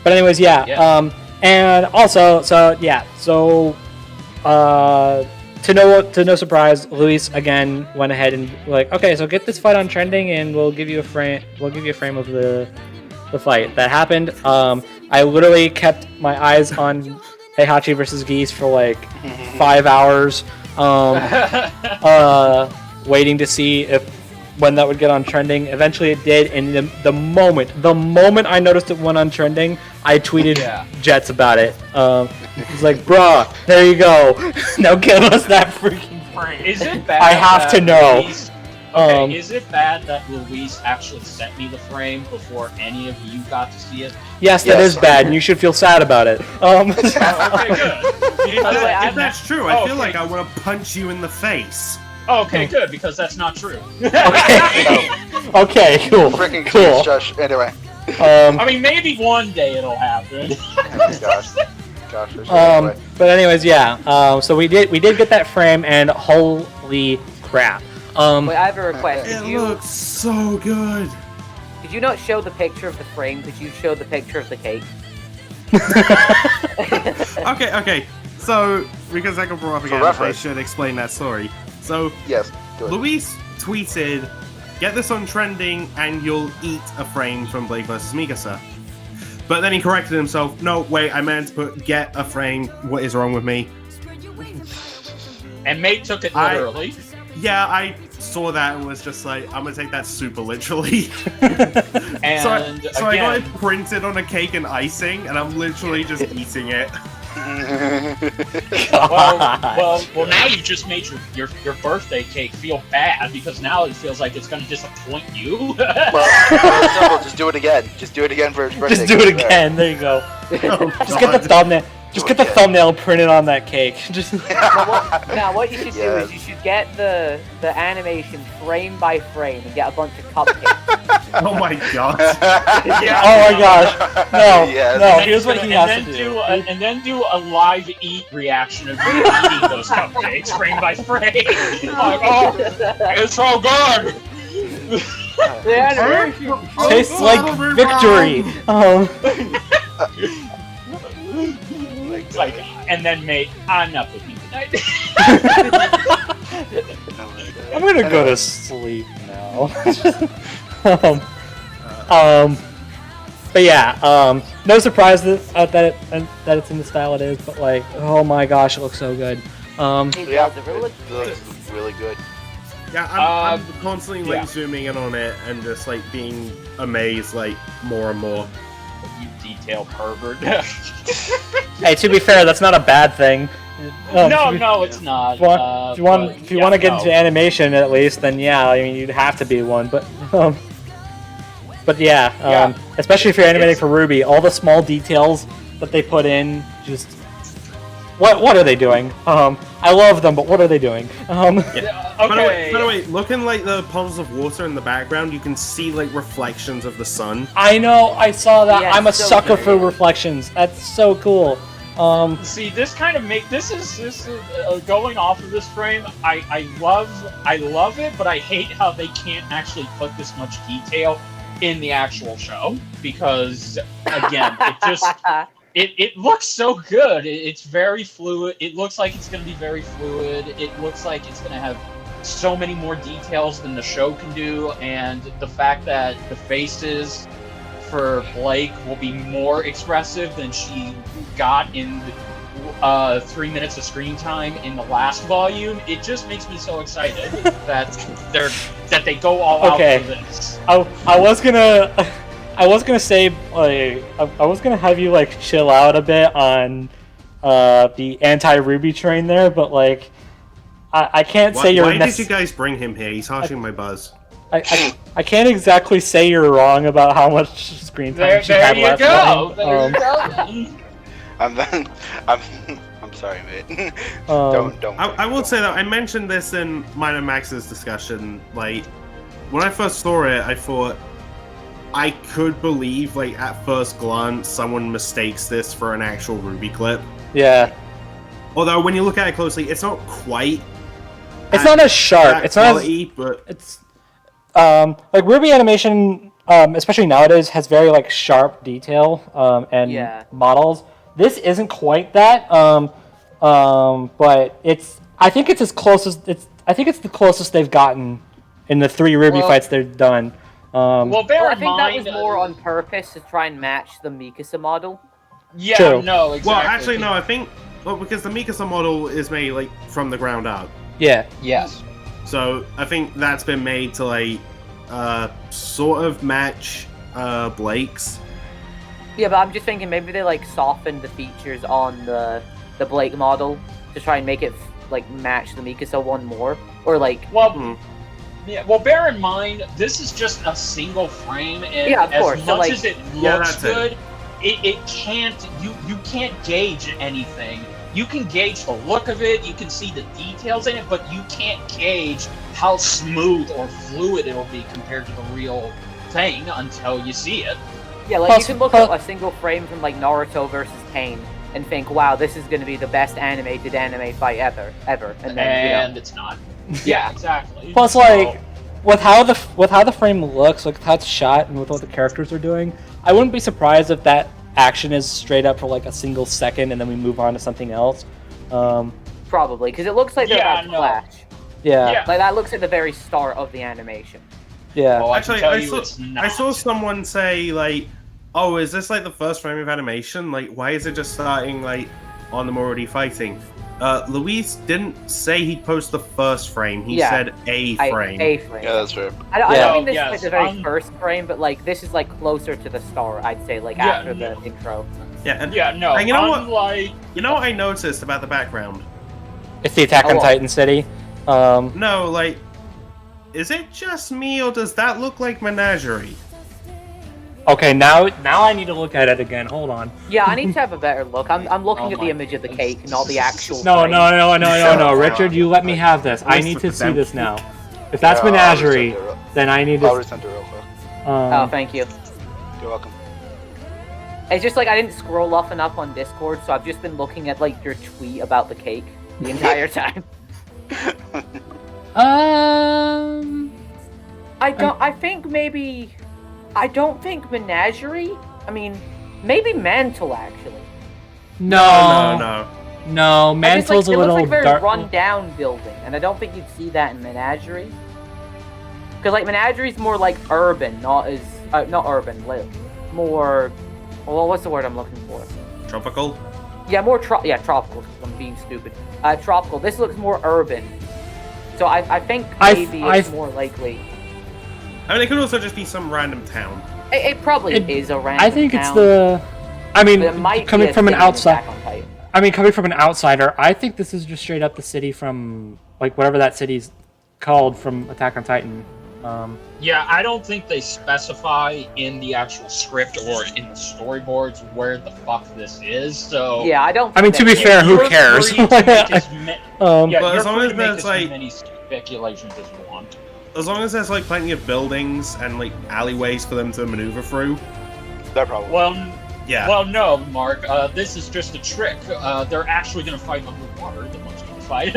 anyways, yeah. Yeah. And also, to no surprise, Luis again went ahead and like, okay, so get this fight on trending, and we'll give you a frame. We'll give you a frame of the fight that happened. I literally kept my eyes on Heihachi versus Geese for like 5 hours, waiting to see when that would get on trending. Eventually, it did, and the moment I noticed it went on trending, I tweeted Yeah. Jets about it. He's like, "Bruh, there you go. Now give us that freaking frame." Is it bad? I have that to know. Luis, okay, Um, is it bad that Luis actually sent me the frame before any of you got to see it? Yes, that Yes. is bad, and you should feel sad about it. Oh, okay, good. By the way, If that's true, I feel okay. like I want to punch you in the face. Okay, good, because that's not true. Okay. Okay. Cool. Freaking Cool. Geese, Josh. Anyway. I mean, maybe one day it'll happen. Oh my gosh. Gosh, anyway. But anyways, yeah. So we did get that frame, and holy crap. Wait, I have a request. It Could you, looks so good. could you not show the picture of the frame? Could you show the picture of the cake? Okay. So, because I got brought up For again, I reference. should explain that story. So, Yes. Do it. Luis tweeted, "Get this on trending, and you'll eat a frame from Blake vs. Mikasa." But then he corrected himself. No, wait, I meant to put "get a frame." What is wrong with me? And Mate took it literally. Yeah, I saw that and was just like, I'm gonna take that super literally. And so I got again, it printed on a cake and icing, and I'm literally just eating it. well, now you just made your birthday cake feel bad because now it feels like it's going to disappoint you. Well, it's simple. Just do it again. Just do it again for his birthday. Just do it again. There you go. Oh, Just get the God. thumbnail. Just get the thumbnail printed on that cake. Just Now, what you should do Yes. is you should get the animation frame by frame and get a bunch of cupcakes. Oh my god. Yeah. oh my gosh. No. Yes. No. And Here's what he has to do. And then do a live eat reaction of you eating those cupcakes frame by frame. Like, oh, it's so good. The animation. Tastes like victory. It's like, and then Mate, I'm not with you tonight. I'm gonna go to sleep now. But yeah, no surprise that it's in the style it is. But like, oh my gosh, it looks so good. Yeah, it looks really good. Yeah, I'm Um, constantly like yeah. zooming in on it and just like being amazed like more and more. You detail pervert. Hey, to be fair, that's not a bad thing. No, it's not. If you want to get into animation at least, then yeah, I mean you'd have to be one. But yeah, especially if you're animating for RWBY, all the small details that they put in, just what are they doing? I love them, but what are they doing? Okay. By the way, looking like the puddles of water in the background, you can see like reflections of the sun. I know, I saw that. Yeah, I'm a so sucker good. for reflections. That's so cool. See, this kind of this is going off of this frame. I love it, but I hate how they can't actually put this much detail in the actual show because again, it looks so good. It's very fluid. It looks like it's going to be very fluid. It looks like it's going to have so many more details than the show can do, and the fact that the faces for Blake will be more expressive than she got in 3 minutes of screen time in the last volume. It just makes me so excited that they go all out for this. I was gonna say like I was gonna have you like chill out a bit on the anti-RWBY train there, but like I can't say you're. Why did you guys bring him here? He's harshing my buzz. I can't exactly say you're wrong about how much screen time There she had you left. go. on. There you go. I'm sorry, mate. Don't. I will say that I mentioned this in mine and Max's discussion. Like, when I first saw it, I thought I could believe, like, at first glance, someone mistakes this for an actual RWBY clip. Yeah, Although, when you look at it closely, it's not quite. it's not as sharp. that It's not as quality, but it's like RWBY animation, especially nowadays, has very like sharp detail and Yeah. models. This isn't quite that, but it's. I think it's as close as I think it's the closest they've gotten in the 3 RWBY fights they've done. Well, bear I in think mind. that was more on purpose to try and match the Mikasa model. Yeah, True. no, exactly. well, actually, no. I think because the Mikasa model is made like from the ground up, Yeah, Yes. so I think that's been made to like sort of match Blake's. Yeah, but I'm just thinking maybe they like softened the features on the Blake model to try and make it like match the Mikasa one more, or like Well, yeah. Well, bear in mind this is just a single frame, and Yeah, of as course, much so, like- as it Yeah, looks that's it. good, it can't. You can't gauge anything. You can gauge the look of it. You can see the details in it, but you can't gauge how smooth or fluid it'll be compared to the real thing until you see it. yeah, like Plus- you can look plus- at a single frame from like Naruto versus Pain and think, wow, this is going to be the best animated anime fight ever, and then And it's not. Yeah, exactly. Plus, So- like, with how the frame looks, like how it's shot, and with what the characters are doing, I wouldn't be surprised if that action is straight up for like a single second, and then we move on to something else. Probably, because it looks like they're about to clash. Yeah. Yeah. Like, that looks at the very start of the animation. Yeah. Well, Actually, I I can tell you it's saw, not. I saw someone say, like, oh, is this, like, the first frame of animation? Like, why is it just starting, like, on them already fighting? Luis didn't say he'd post the first frame. He said a frame. A frame. Yeah, that's fair. I don't mean this yes, is like the very first frame, but like this is like closer to the start, I'd say, like after the intro. Yeah, and Yeah, no. and you know what? Unlike, You know what I noticed about the background? It's the Attack on Titan city. No, like, is it just me or does that look like Menagerie? Okay, now I need to look at it again. Hold on. Yeah, I need to have a better look. I'm looking at the image of the cake, not the actual. No, frame. no, Richard, you let me have this. I need to see this now. If that's Menagerie, then I need I'll to. resend it real quick. Oh, thank you. You're welcome. It's just like I didn't scroll often enough on Discord, so I've just been looking at like your tweet about the cake the entire time. I don't think Menagerie. I mean, maybe Mantle actually. No, No. Mantle's it a little looks like a very dark. run-down building, and I don't think you'd see that in Menagerie. Because like Menagerie's more like urban, not urban, like more. Well, what's the word I'm looking for? Tropical? Yeah, more tropical. I'm being stupid. Tropical. This looks more urban, so I think maybe it's more likely. I mean, it could also just be some random town. It probably is a random. I think town, it's the. I mean, but it might coming be a from an city in outside. Attack on Titan. I mean, coming from an outsider, I think this is just straight up the city from like whatever that city's called from Attack on Titan. yeah, I don't think they specify in the actual script or in the storyboards where the fuck this is. So Yeah, I don't. I mean, to be fair, who you're cares? free to make as yeah, But you're as long free as to make there's, as like- many speculations as you want. As long as there's, like, plenty of buildings and, like, alleyways for them to maneuver through. That probably. Well, Yeah. well, no, Mark. This is just a trick. They're actually going to fight underwater. The one's going to fight.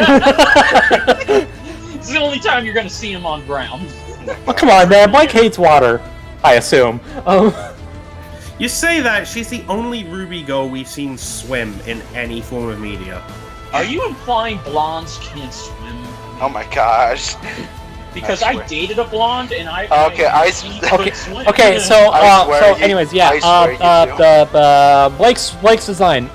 It's the only time you're going to see them on ground. Oh, come on, man. Blake hates water. I assume. You say that, she's the only Ruby girl we've seen swim in any form of media. Are you implying blondes can't swim? Oh my gosh. Because I I swear. dated a blonde and I. Okay, Okay, so I swear you- anyways, I swear you do. Blake's design.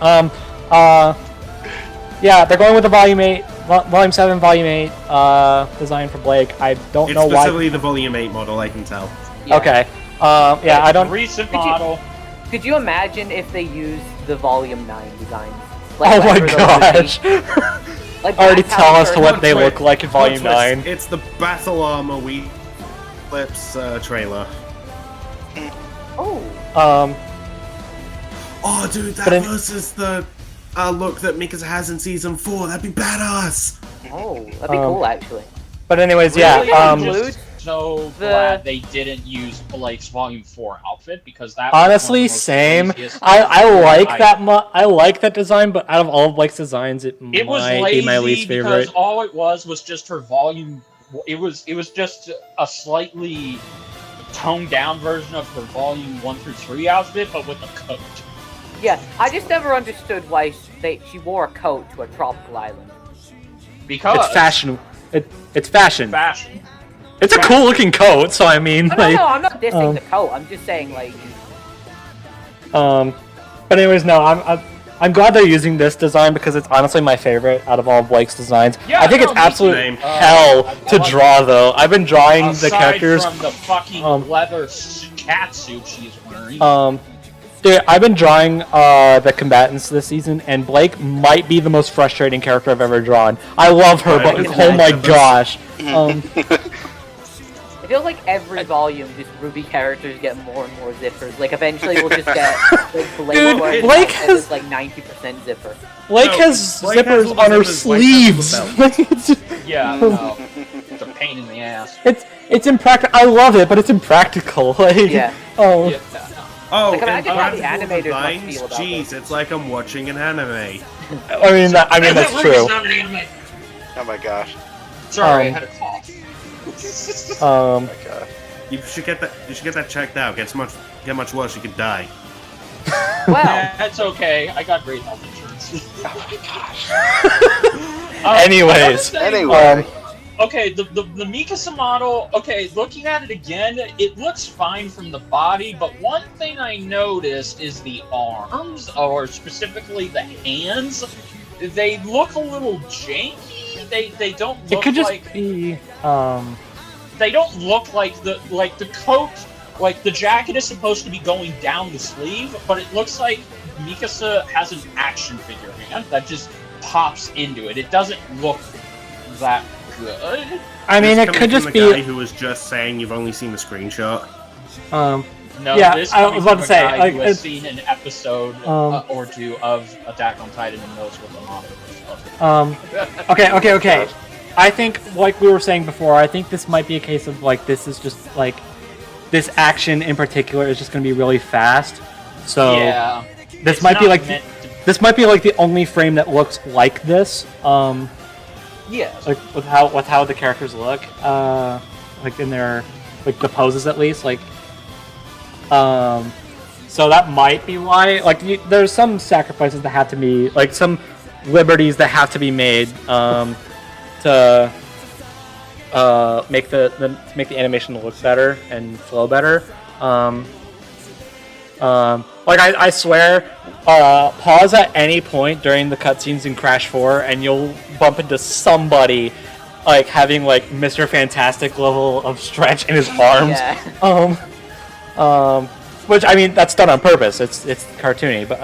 Yeah, they're going with the Volume 8, Volume 7, Volume 8 design for Blake. I don't It's know why. specifically the Volume 8 model, I can tell. Yeah. Okay. Yeah, I don't. Recent Could you- model. Could you imagine if they used the Volume 9 designs? Oh my whatever those would be? gosh. Like, Already that's tell how us to they're- what they Plot look like in Volume Plot twist, 9. It's the Battle Armor We Clips trailer. Oh. Oh, dude, that But in- versus the look that Mikasa has in Season 4. That'd be badass! Oh, that'd be cool actually. But anyways, Really, yeah. I'm Include just so the- glad they didn't use Blake's Volume 4 outfit because that. was Honestly, one of the most same. craziest I things like that. I like that design, but out of all of Blake's designs, it It was might lazy be my least favorite. because all it was just her volume. It was just a slightly toned down version of her Volume 1 through 3 outfit, but with a coat. Yeah, I just never understood why she wore a coat to a tropical island. Because It's fashion. It's fashion. Fashion. It's a cool looking coat, so I mean, No, like, no, I'm not dissing the coat. I'm just saying, like, But anyways, no, I'm glad they're using this design because it's honestly my favorite out of all of Blake's designs. Yeah, I think no, it's me absolute too. hell I to like draw, though. I've been drawing the aside characters. from the fucking leather cat suit she's wearing. Dude, I've been drawing the combatants this season, and Blake might be the most frustrating character I've ever drawn. I love her, but oh my gosh. it feels like every volume, just Ruby characters get more and more zippers. Like, eventually we'll just get like Blake, Dude, wearing Blake outfit has- that's, like 90% zipper. Blake No, has Blake has zippers all on the her zippers, Blake has all sleeves. the Like, it's just- yeah, no, it's a pain in the ass. it's impractical. I love it, but it's impractical. Like, Yeah. Oh, Yeah. Oh, Like, imagine how the and animators must lines? feel about Jeez, it's like I'm watching an anime. I mean, that's Ruby's true. not an anime. Oh my gosh. Sorry, I had a cough. Oh my gosh. You should get that checked out. Get much worse, you could die. Well, Yeah, it's okay. I got great health insurance. Oh my gosh. Anyways, Anyway. Okay, the Mikasa model, okay, looking at it again, it looks fine from the body, but one thing I noticed is the arms, or specifically the hands, they look a little janky. They don't look it could just like... be, They don't look like the coat, like the jacket is supposed to be going down the sleeve, but it looks like Mikasa has an action figure hand that just pops into it. It doesn't look that good. I mean, it could just the be. guy who was just saying you've only seen the screenshot. No, Yeah, this I coming was about from to a say, guy like, who has it's- seen an episode or two of Attack on Titan and knows what the model is. Okay. I think, like we were saying before, I think this might be a case of, like, this is just, like, this action in particular is just going to be really fast. So, Yeah. this It's might be, not like, meant to- this might be, like, the only frame that looks like this. Yeah. Like, with how the characters look. Like, in their, like, the poses at least. Like, so that might be why, like, there's some sacrifices that have to be, like, some liberties that have to be made, to make the animation look better and flow better. Like I swear, pause at any point during the cutscenes in Crash 4, and you'll bump into somebody like having like Mr. Fantastic level of stretch in his arms. Yeah. Which I mean that's done on purpose. It's cartoony, but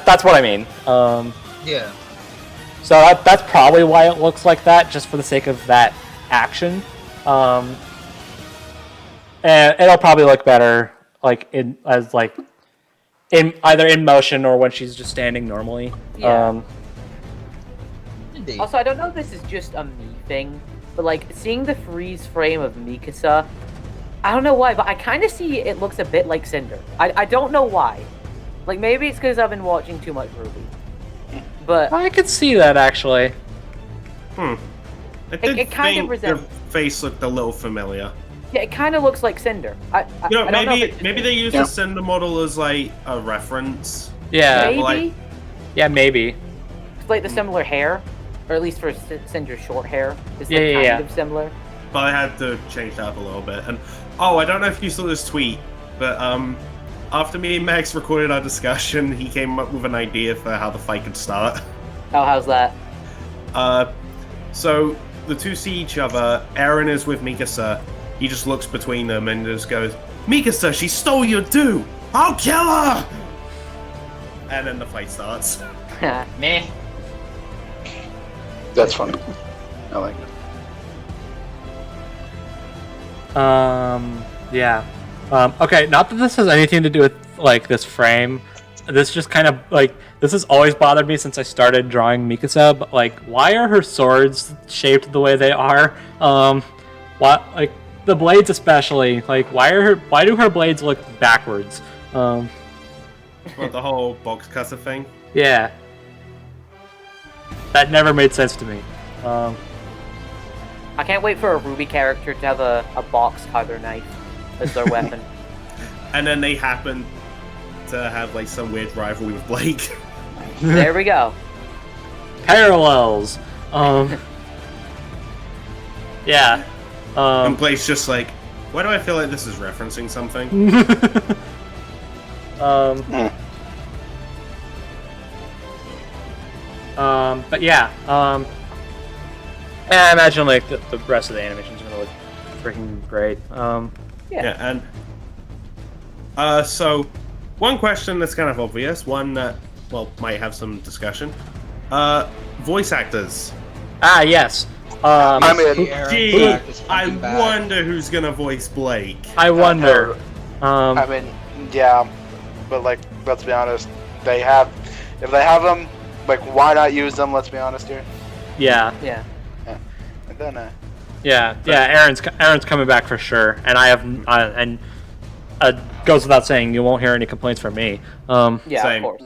that's what I mean. Yeah. So that's probably why it looks like that, just for the sake of that action. And it'll probably look better, like in either in motion or when she's just standing normally. Yeah. Indeed. Also, I don't know if this is just a me thing, but like seeing the freeze frame of Mikasa, I don't know why, but I kind of see it looks a bit like Cinder. I don't know why. Like maybe it's because I've been watching too much RWBY. But I could see that actually. I It did kind of think resembles- your face looked a little familiar. yeah, it kind of looks like Cinder. I You know, I don't know if maybe it's just maybe me. they used Yeah. the Cinder model as like a reference. Yeah, Maybe like- yeah, maybe. it's like the similar hair, or at least for Cinder's short hair, it's like Yeah, kind of similar. But I had to change that up a little bit. And oh, I don't know if you saw this tweet, but after me and Max recorded our discussion, he came up with an idea for how the fight could start. Oh, how's that? So the two see each other. Aaron is with Mikasa. He just looks between them and just goes, "Mikasa, she stole your due. I'll kill her." And then the fight starts. Meh. That's funny. I like it. Yeah. Okay, not that this has anything to do with like this frame. This just kind of like this has always bothered me since I started drawing Mikasa. But like, why are her swords shaped the way they are? What like the blades especially? Like, why do her blades look backwards? What, the whole box cutter thing? Yeah. That never made sense to me. I can't wait for a RWBY character to have a box cutter knife as their weapon. And then they happen to have like some weird rivalry with Blake. There we go. Parallels. Yeah. And Blake's just like, why do I feel like this is referencing something? But yeah, and I imagine like the rest of the animation is gonna look freaking great. Yeah, and so one question that's kind of obvious, one that might have some discussion. Voice actors. Yes. I mean, Gee, I wonder who's gonna voice Blake. I wonder. I mean, yeah, but like, let's be honest. If they have them, like, why not use them? Let's be honest here. Yeah. Yeah. And then, Yeah. Aaron's coming back for sure, and I have goes without saying you won't hear any complaints from me. Yeah, Same. of course.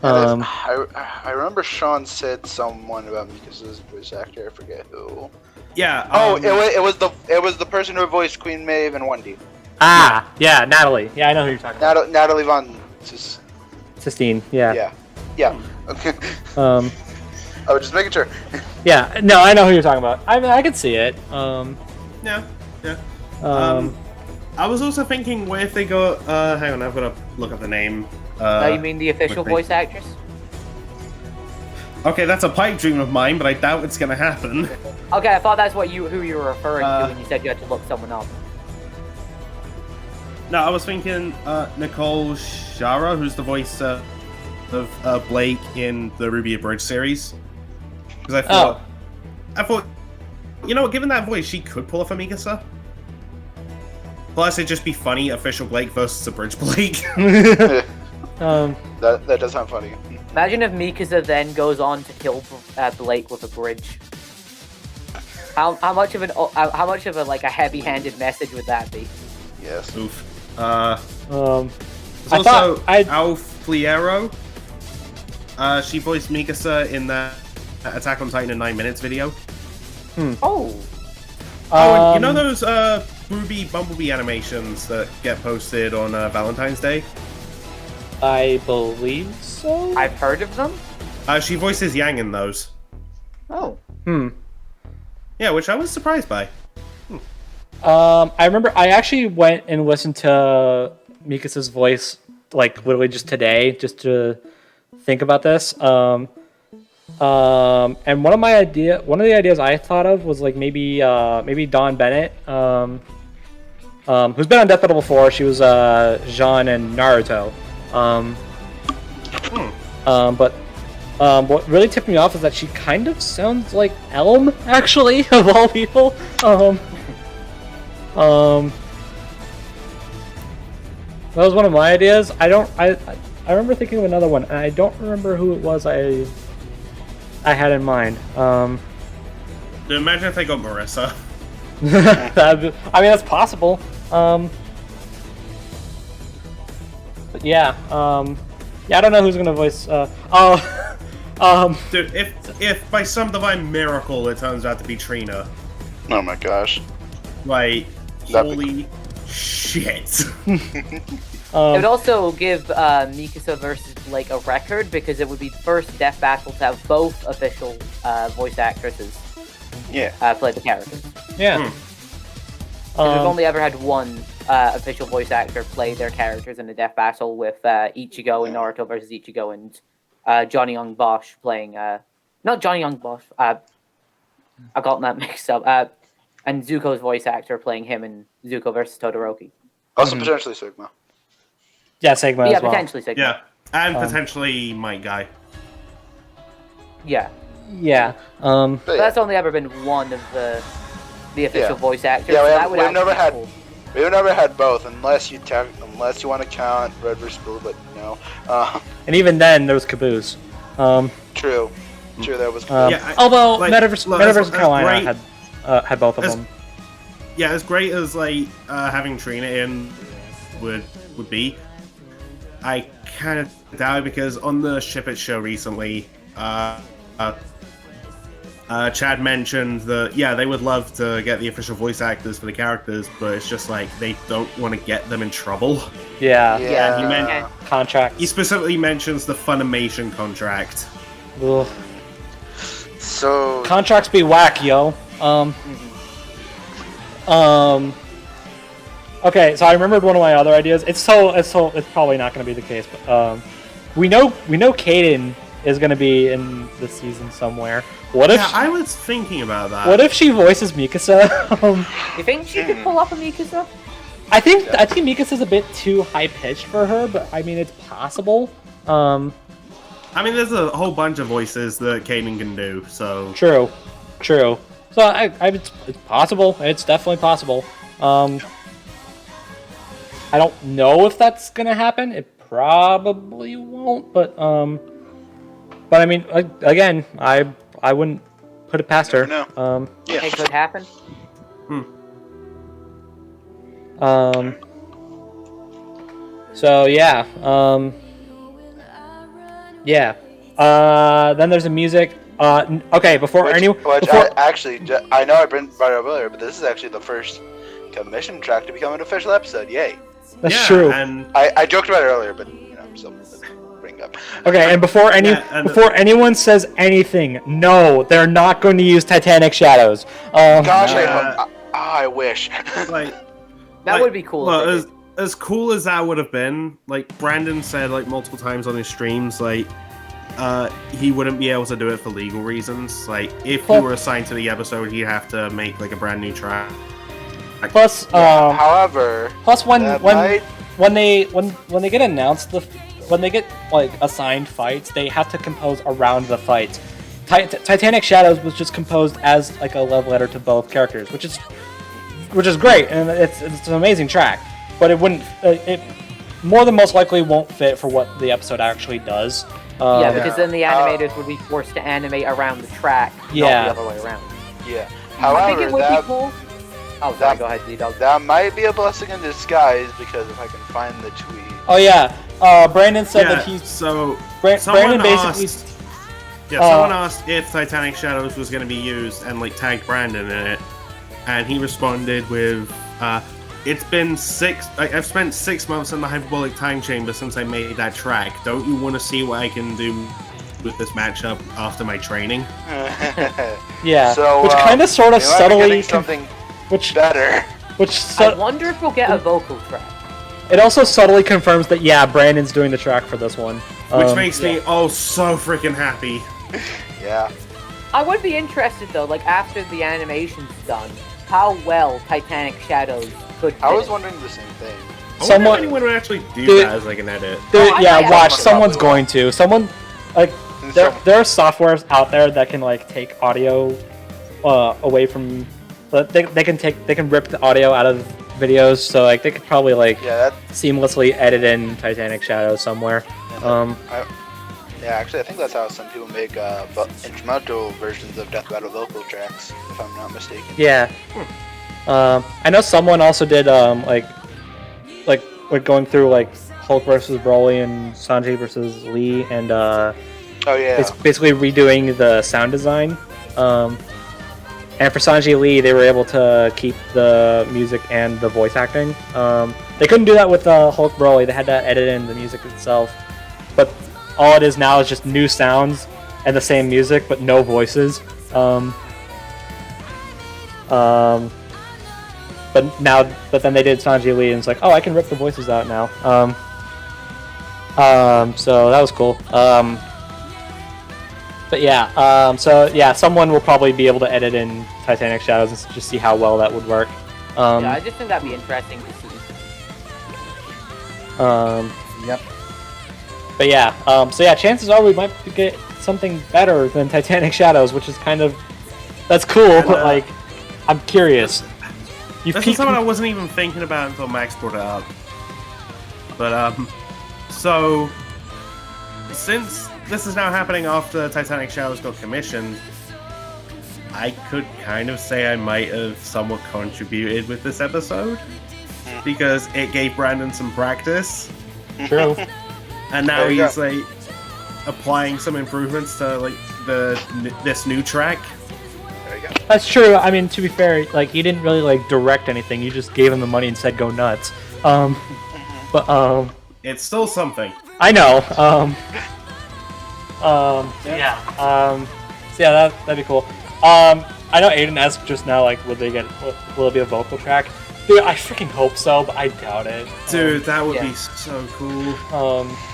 I remember Sean said someone about Mikasa's voice actor. I forget who. Yeah. It was the person who voiced Queen Maeve and Wendy. Yeah, Natalie. Yeah, I know who you're talking about. Natalie Von. Sistine. Yeah. Yeah. Okay. Um. I was just making sure. Yeah. No, I know who you're talking about. I mean, I could see it. Yeah. I was also thinking, what if they go? Hang on, I've got to look up the name. You mean the official quickly. voice actress? Okay, that's a pipe dream of mine, but I doubt it's gonna happen. Okay, I thought that's who you were referring to when you said you had to look someone up. No, I was thinking Nicole Shara, who's the voice of Blake in the Ruby and Bridge series. Because I thought, you know what? Given that voice, she could pull off a Mikasa. Plus, it'd just be funny, official Blake versus a Bridge Blake. That does sound funny. Imagine if Mikasa then goes on to kill Blake with a bridge. How much of a like a heavy-handed message would that be? Yes. Oof. There's I also thought I'd- Alf Fliero. She voiced Mikasa in the Attack on Titan in 9 minutes video. Oh. Oh, and you know those Ruby Bumblebee animations that get posted on Valentine's Day? I believe so. I've heard of them. She voices Yang in those. Oh. Yeah, which I was surprised by. I remember I actually went and listened to Mikasa's voice like literally just today, just to think about this. And one of the ideas I thought of was like maybe Dawn Bennett, who's been on Death Metal before. She was Jean in Naruto. But what really tipped me off is that she kind of sounds like Elm, actually, of all people. That was one of my ideas. I remember thinking of another one, and I don't remember who it was I had in mind. Imagine if they got Marissa. I mean, that's possible. But yeah, I don't know who's gonna voice. Dude, if by some divine miracle it turns out to be Trina, Oh my gosh. like, That'd holy shit. It would also give Mikasa versus Blake a record because it would be the first Death Battle to have both official voice actresses Yeah. play the characters. Yeah. Because we've only ever had one official voice actor play their characters in a Death Battle with Ichigo in Naruto versus Ichigo and Johnny Young Bosch playing... not Johnny Young Bosch. I've gotten that mixed up. And Zuko's voice actor playing him in Zuko versus Todoroki. Also potentially Sigma. Yeah, Sigma Yeah, as well. potentially Sigma. Yeah, and potentially my guy. Yeah. Yeah. But But that's only ever been one of the official voice actors. Yeah, so we that have- would we've actually never be had- cool. We've never had both, unless you want to count Red vs. Blue, but no. And even then, there was Caboose. True. That was cool. Although like, Metaverse look, as Carolina great- had both of as- them. Yeah, as great as like having Trina in would be, I kind of doubt it because on the Ship It show recently, Chad mentioned that they would love to get the official voice actors for the characters, but it's just like they don't want to get them in trouble. Yeah. Yeah, he meant- okay. Contracts. He specifically mentions the Funimation contract. Ugh. So Contracts be whack, yo. Okay, so I remembered one of my other ideas. It's probably not going to be the case, but we know Kaden is going to be in this season somewhere. What if? Yeah, I was thinking about that. What if she voices Mikasa? You think she could pull off a Mikasa? I think Mikasa's a bit too high pitched for her, but I mean it's possible. I mean, there's a whole bunch of voices that Kaden can do, so... True. So it's possible. It's definitely possible. I don't know if that's gonna happen. It probably won't, but I mean, again, I wouldn't put it past her. Never It could happen. So yeah. Then there's the music. Okay, before I know I brought it up earlier, but this is actually the first commission track to become an official episode. Yay! that's yeah, true. And I joked about it earlier, but I'm still bringing up. Okay, and before anyone says anything, no, they're not going to use Titanic Shadows. Gosh, Yeah. I wish. Like, That would be cool. Well, if they did. as cool as that would have been, like Brandon said, like multiple times on his streams, like he wouldn't be able to do it for legal reasons. Like, if he were assigned to the episode, he'd have to make like a brand new track. Plus, However, when might... they get announced, when they get like assigned fights, they have to compose around the fights. Titanic Shadows was just composed as like a love letter to both characters, which is great, and it's an amazing track. But it wouldn't, it more than most likely won't fit for what the episode actually does. Yeah, because then the animators would be forced to animate around the track, not the other way around. Yeah. I think However, it would be cool. Oh, sorry, go ahead, ZDogg. that might be a blessing in disguise because if I can find the tweet. Oh yeah, Brandon said that he's so. Brandon Someone basically. someone asked if Titanic Shadows was going to be used and like tagged Brandon in it, and he responded with, "It's been I've spent 6 months in the hyperbolic time chamber since I made that track. Don't you want to see what I can do with this matchup after my training?" Yeah, So, which kind of sort of they might be subtly, getting something better. I wonder if we'll get a vocal track. It also subtly confirms that Brandon's doing the track for this one, Which makes me so freaking happy. Yeah. I would be interested though, like after the animation's done, how well Titanic Shadows could fit. I was wondering the same thing. I wonder if anyone would actually do that as like an edit. Watch, someone's going to. Someone, like, there are softwares out there that can like take audio away from. They can rip the audio out of videos, so like they could probably like seamlessly edit in Titanic Shadows somewhere. Actually, I think that's how some people make instrumental versions of death battle vocal tracks, if I'm not mistaken. Yeah. I know someone also did like we're going through like Hulk versus Broly and Sanji versus Lee, and it's basically redoing the sound design. And for Sanji Lee, they were able to keep the music and the voice acting. They couldn't do that with Hulk Broly. They had to edit in the music itself. But all it is now is just new sounds and the same music, but no voices. But then they did Sanji Lee, and it's like, oh, I can rip the voices out now. So that was cool. But someone will probably be able to edit in Titanic Shadows and just see how well that would work. I just think that'd be interesting to see. Yep. But chances are we might get something better than Titanic Shadows, which is that's cool, but like, I'm curious. This is something I wasn't even thinking about until Max brought it up. But so since this is now happening after Titanic Shadows got commissioned, I could kind of say I might have somewhat contributed with this episode because it gave Brandon some practice. True. And now he's like applying some improvements to like this new track. There you go. That's true. I mean, to be fair, like you didn't really like direct anything. You just gave him the money and said go nuts. But it's still something. I know. That'd be cool. I know Aidan asked just now, like, will it be a vocal track? Dude, I freaking hope so, but I doubt it. Dude, that would be so cool.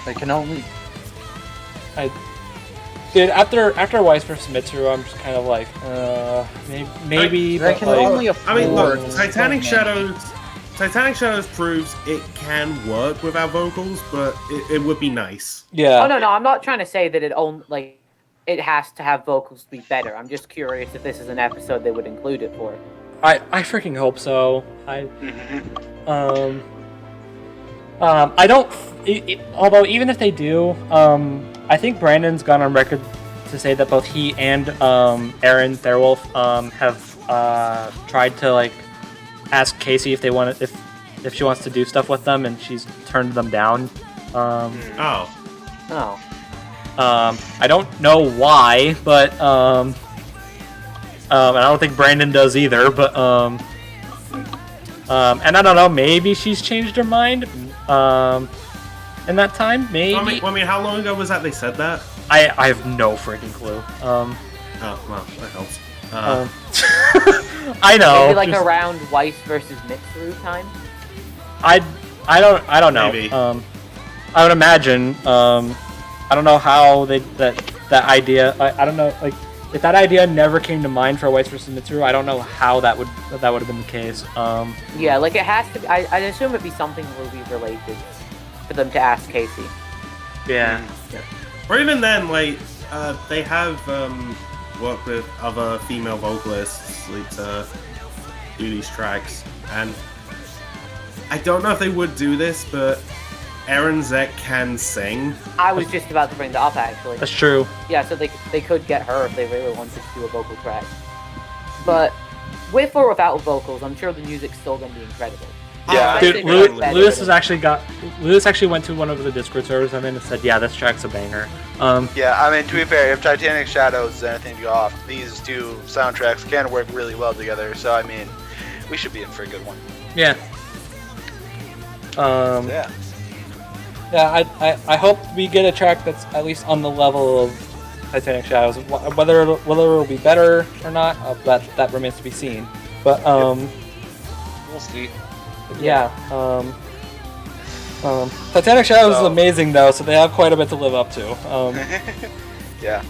They can only. After Weiss vs. Mitsuru, I'm just kind of like, maybe. They can only afford. I mean, look, Titanic Shadows proves it can work without vocals, but it would be nice. Yeah. Oh no, I'm not trying to say that it has to have vocals to be better. I'm just curious if this is an episode they would include it for. I freaking hope so. I don't. Although even if they do, I think Brandon's gone on record to say that both he and Aaron Therwolf have tried to like ask Casey if she wants to do stuff with them, and she's turned them down. Oh. I don't know why, but and I don't think Brandon does either. But and I don't know, maybe she's changed her mind. in that time. Maybe. I mean, how long ago was that they said that? I have no freaking clue. Oh, well, that helps. I know. Maybe like around Weiss versus Mitsuru time. I don't know. Maybe. I would imagine. I don't know how that idea. I don't know. Like, if that idea never came to mind for Weiss versus Mitsuru, I don't know how that would have been the case. Yeah, like it has to be. I'd assume it'd be something Ruby related for them to ask Casey. Yeah. Or even then, like, they have worked with other female vocalists like, to do these tracks, and I don't know if they would do this, but Erin Zek can sing. I was just about to bring that up, actually. That's true. Yeah, so they could get her if they really wanted to do a vocal track. But with or without vocals, I'm sure the music's still going to be incredible. Yeah. Dude, Lewis actually went to one of the Discord servers and then said, "Yeah, this track's a banger." Yeah, I mean, to be fair, if Titanic Shadows is anything to go off, these two soundtracks can work really well together. So I mean, we should be in for a good one. Yeah. Yeah. Yeah, I hope we get a track that's at least on the level of Titanic Shadows. Whether it'll be better or not, that remains to be seen. But We'll see. yeah, Titanic Shadows is amazing though, so they have quite a bit to live up to. Yeah.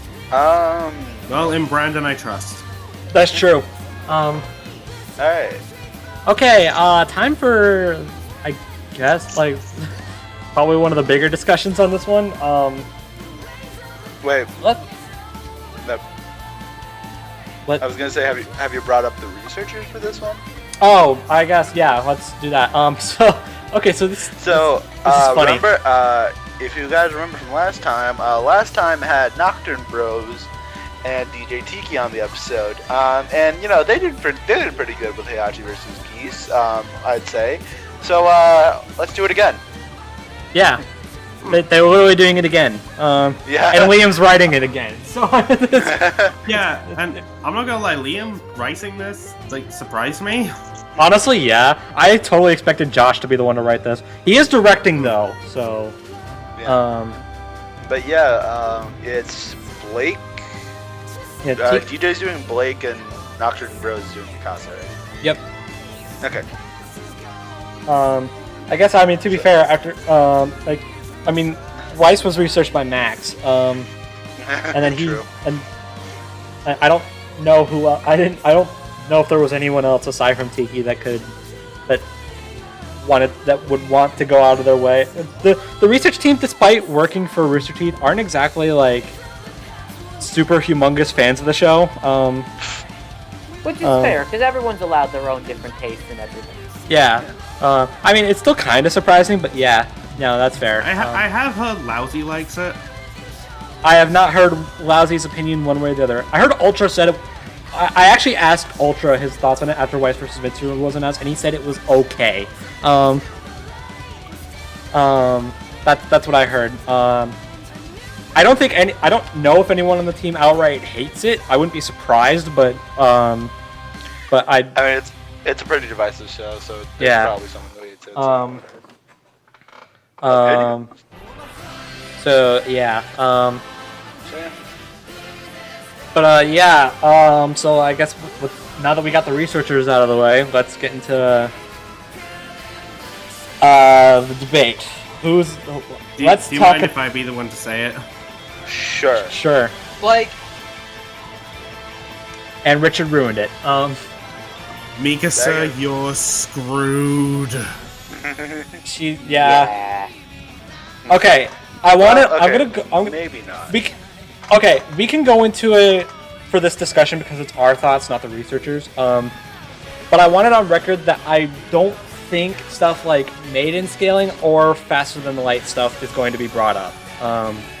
Well, in Brandon, I trust. That's true. All right. Okay, time for, I guess, like, probably one of the bigger discussions on this one. Wait. What? No. What? I was gonna say, have you brought up the researchers for this one? Oh, I guess, yeah, let's do that. So, okay, so this is funny. Remember, if you guys remember from last time had Nocturne Bros and DJ Tiki on the episode, and you know they did pretty good with Heihachi versus Geese, I'd say. So let's do it again. Yeah, they were literally doing it again. Yeah. And Liam's writing it again. So Yeah, and I'm not gonna lie, Liam writing this like surprised me. honestly, yeah, I totally expected Josh to be the one to write this. He is directing though, so. Yeah. But yeah, it's Blake. Yeah, DJ's doing Blake and Nocturne Bros is doing Mikasa, right? Yep. Okay. I guess, I mean, to be fair, after Weiss was researched by Max, and then True. and I don't know who I don't know if there was anyone else aside from Tiki that would want to go out of their way. The research team, despite working for Rooster Teeth, aren't exactly like super humongous fans of the show. Which is fair, because everyone's allowed their own different tastes and everything. Yeah. I mean, it's still kind of surprising, but yeah, no, that's fair. I have heard Lousy likes it. I have not heard Lousy's opinion one way or the other. I heard Ultra said it. I actually asked Ultra his thoughts on it after Weiss vs. Mitsuru was announced, and he said it was okay. That's what I heard. I don't know if anyone on the team outright hates it. I wouldn't be surprised, but I mean, it's a pretty divisive show, so there's Yeah. probably someone who hates it. So yeah. So, yeah. But yeah. So I guess now that we got the researchers out of the way, let's get into the debate. Do you talk. mind if I be the one to say it? Sure. Sure. Like, And Richard ruined it. Mikasa, you're screwed. Yeah. Okay. I want to. Okay, I'm gonna go. maybe not. We can go into it for this discussion because it's our thoughts, not the researchers. But I want it on record that I don't think stuff like maiden scaling or faster than the light stuff is going to be brought up.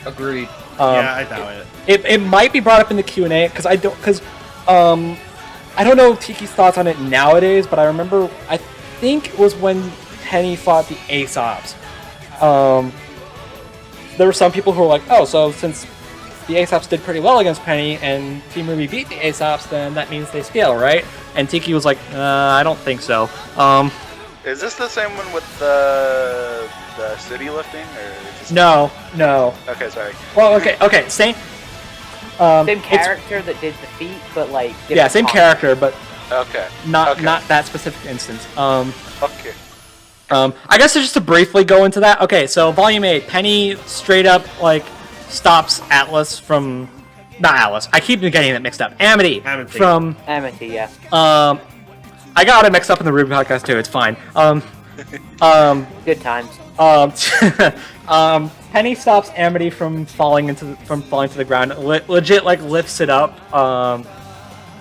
Agreed. Yeah, I doubt it. It might be brought up in the Q&A because I don't know Tiki's thoughts on it nowadays, but I remember I think it was when Penny fought the Aesops. There were some people who were like, oh, so since the Aesops did pretty well against Penny and Team RWBY beat the Aesops, then that means they scale, right? And Tiki was like, I don't think so. Is this the same one with the city lifting, or is this... No. Okay, sorry. Well, okay, same. Same character that did the feat, but like Yeah, same character, but Okay. not that specific instance. Okay. I guess just to briefly go into that. Okay, so Volume 8, Penny straight up like stops Atlas from, not Atlas. I keep getting it mixed up. Amity. From Amity, yeah. I got it mixed up in the RWBY podcast too. It's fine. Good times. Penny stops Amity from falling to the ground. Legit, like lifts it up.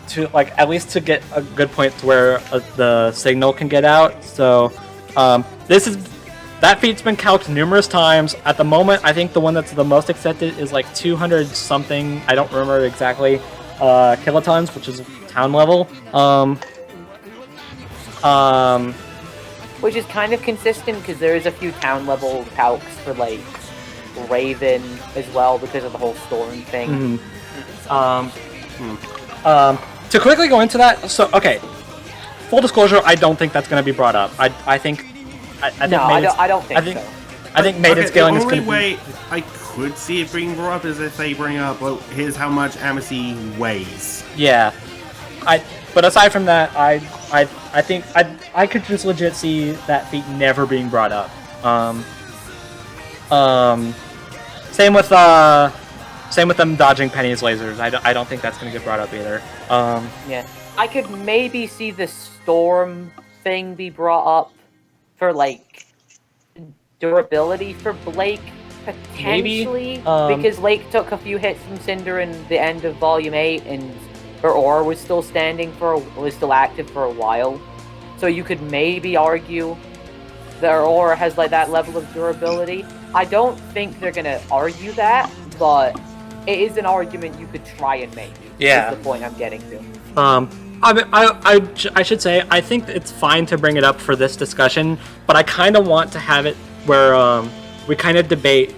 To like at least to get a good point to where the signal can get out. So, that feat's been calced numerous times. At the moment, I think the one that's the most accepted is like 200 something. I don't remember exactly. Kilotons, which is town level. Which is kind of consistent because there is a few town level calcs for like Raven as well because of the whole storm thing. To quickly go into that, so okay, full disclosure, I don't think that's going to be brought up. I think I don't think so. I think maiden scaling is going to be... The only way I could see it being brought up is if they bring up, well, here's how much Amity weighs. Yeah, but aside from that, I think I could just legit see that feat never being brought up. Same with them dodging Penny's lasers. I don't think that's gonna get brought up either. Yeah, I could maybe see the storm thing be brought up for like durability for Blake potentially, because Blake took a few hits from Cinder in the end of Volume 8, and her aura was still still active for a while. So you could maybe argue that her aura has like that level of durability. I don't think they're gonna argue that, but it is an argument you could try and make. Yeah, is the point I'm getting to. I should say I think it's fine to bring it up for this discussion, but I kind of want to have it where we kind of debate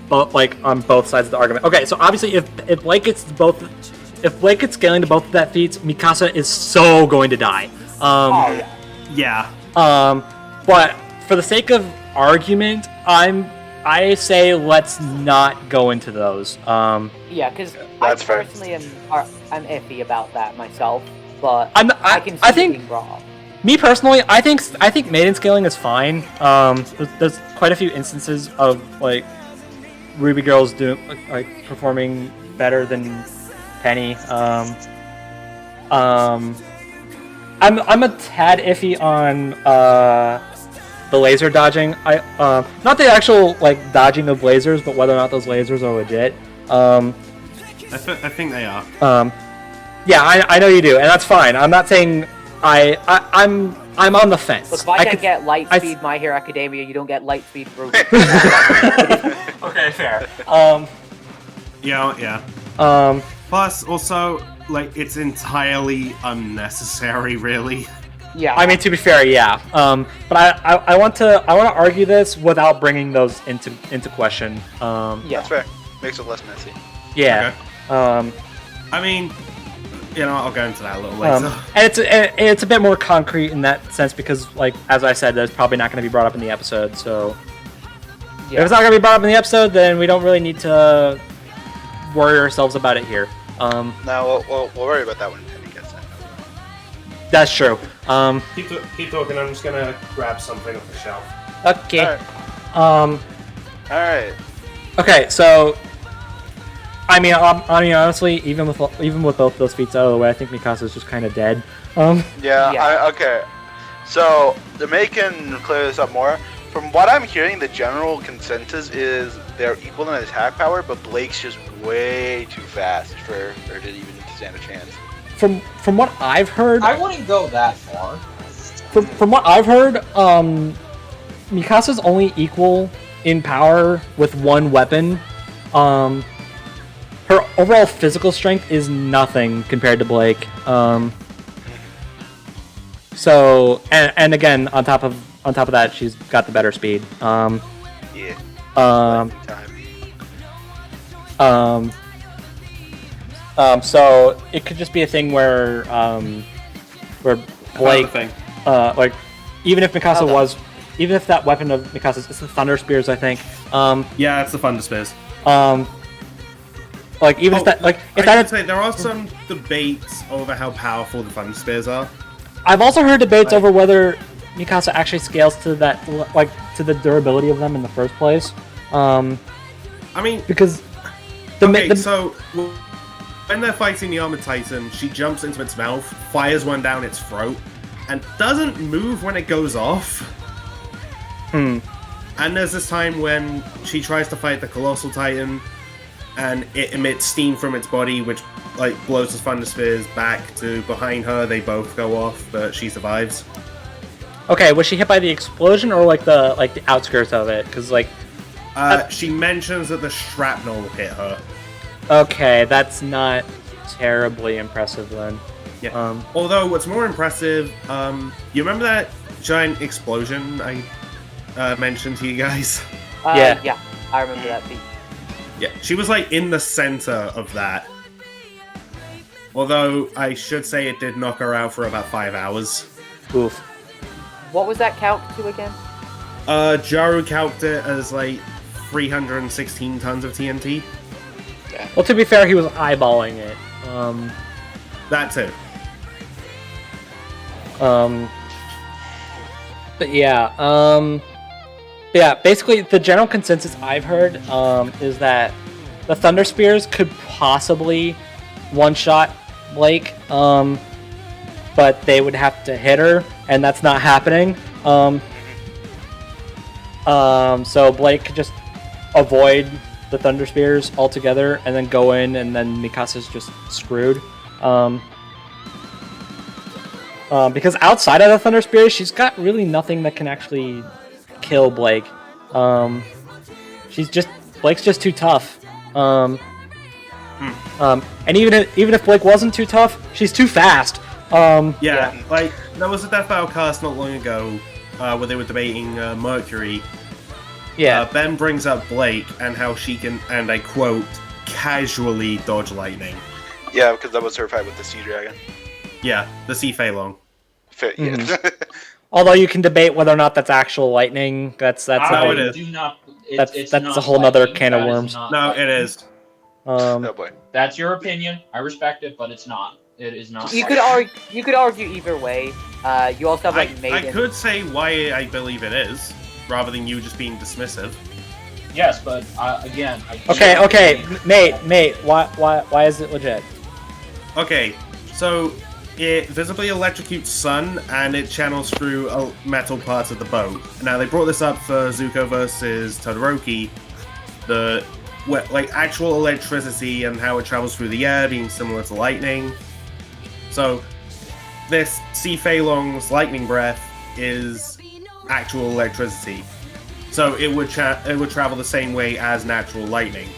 both, like on both sides of the argument. Okay, so obviously if Blake gets scaling to both of that feats, Mikasa is so going to die. Yeah. But for the sake of argument, I say let's not go into those. Yeah, because I personally am iffy about that myself, but I can see I think, being wrong. Me personally, I think maiden scaling is fine. There's quite a few instances of like RWBY girls performing better than Penny. I'm a tad iffy on the laser dodging. Not the actual like dodging of lasers, but whether or not those lasers are legit. I think they are. Yeah, I know you do, and that's fine. I'm not saying I'm on the fence. Look, if I can't get light speed My Hero Academia, you don't get light speed Brobus. Okay, fair. Yeah. Plus, also, like, it's entirely unnecessary, really. Yeah. I mean, to be fair, yeah. But I want to argue this without bringing those into question. Yeah. That's fair. Makes it less messy. Yeah. Okay. I mean, I'll go into that a little later. And it's a bit more concrete in that sense because, like, as I said, that's probably not going to be brought up in the episode. So, if it's not going to be brought up in the episode, then we don't really need to worry ourselves about it here. No, we'll worry about that when Penny gets in. That's true. Keep talking. I'm just gonna grab something off the shelf. Okay. All right. Okay, so I mean, honestly, even with both those feats out of the way, I think Mikasa's just kind of dead. Yeah. Okay. So to make and clear this up more, from what I'm hearing, the general consensus is they're equal in attack power, but Blake's just way too fast for her to even stand a chance. From what I've heard, I wouldn't go that far. From what I've heard, Mikasa's only equal in power with one weapon. Her overall physical strength is nothing compared to Blake. So, and again, on top of that, she's got the better speed. So it could just be a thing where Blake, even if Mikasa Hold on. was, even if that weapon of Mikasa's, it's the Thunder Spears, I think. Yeah, it's the Thunder Spears. Like even if that, like if that, I'd say there are some debates over how powerful the Thunder Spears are. I've also heard debates over whether Mikasa actually scales to that, like to the durability of them in the first place. I mean, Because so when they're fighting the Armored Titan, she jumps into its mouth, fires one down its throat, and doesn't move when it goes off. And there's this time when she tries to fight the Colossal Titan, and it emits steam from its body, which like blows the Thunder Spears back to behind her. They both go off, but she survives. Okay, was she hit by the explosion or like the outskirts of it? Because like, She mentions that the shrapnel hit her. okay, that's not terribly impressive then. Yeah. Although what's more impressive, you remember that giant explosion I mentioned to you guys? Yeah, I remember that beat. Yeah, she was like in the center of that. Although I should say it did knock her out for about 5 hours. Oof. What was that count to again? Jaru calced it as like 316 tons of TNT. Well, to be fair, he was eyeballing it. That too. But yeah, basically the general consensus I've heard is that the Thunder Spears could possibly one-shot Blake, but they would have to hit her, and that's not happening. So Blake could just avoid the Thunder Spears altogether, and then go in, and then Mikasa's just screwed. Because outside of the Thunder Spears, she's got really nothing that can actually kill Blake. Blake's just too tough. And even if Blake wasn't too tough, she's too fast. Yeah, like there was a Death Battle cast not long ago where they were debating Mercury. Yeah. Ben brings up Blake and how she can, and I quote, casually dodge lightning. Yeah, because that was her fight with the Sea Dragon. Yeah, the Sea Fei Long. Although you can debate whether or not that's actual lightning. That's it a, is. Do not. that's not a whole nother lightning. can of That is worms. not No, lightning. it is. Oh boy. That's your opinion. I respect it, but it's not. It is not. You could argue either way. You also have like Maiden. I could say why I believe it is, rather than you just being dismissive. Yes, but again. Okay, mate. Why is it legit? Okay, so it visibly electrocutes Sun, and it channels through metal parts of the boat. Now, they brought this up for Zuko versus Todoroki, the actual electricity and how it travels through the air being similar to lightning. So, this Sea Fei Long's lightning breath is actual electricity. So it would travel the same way as natural lightning.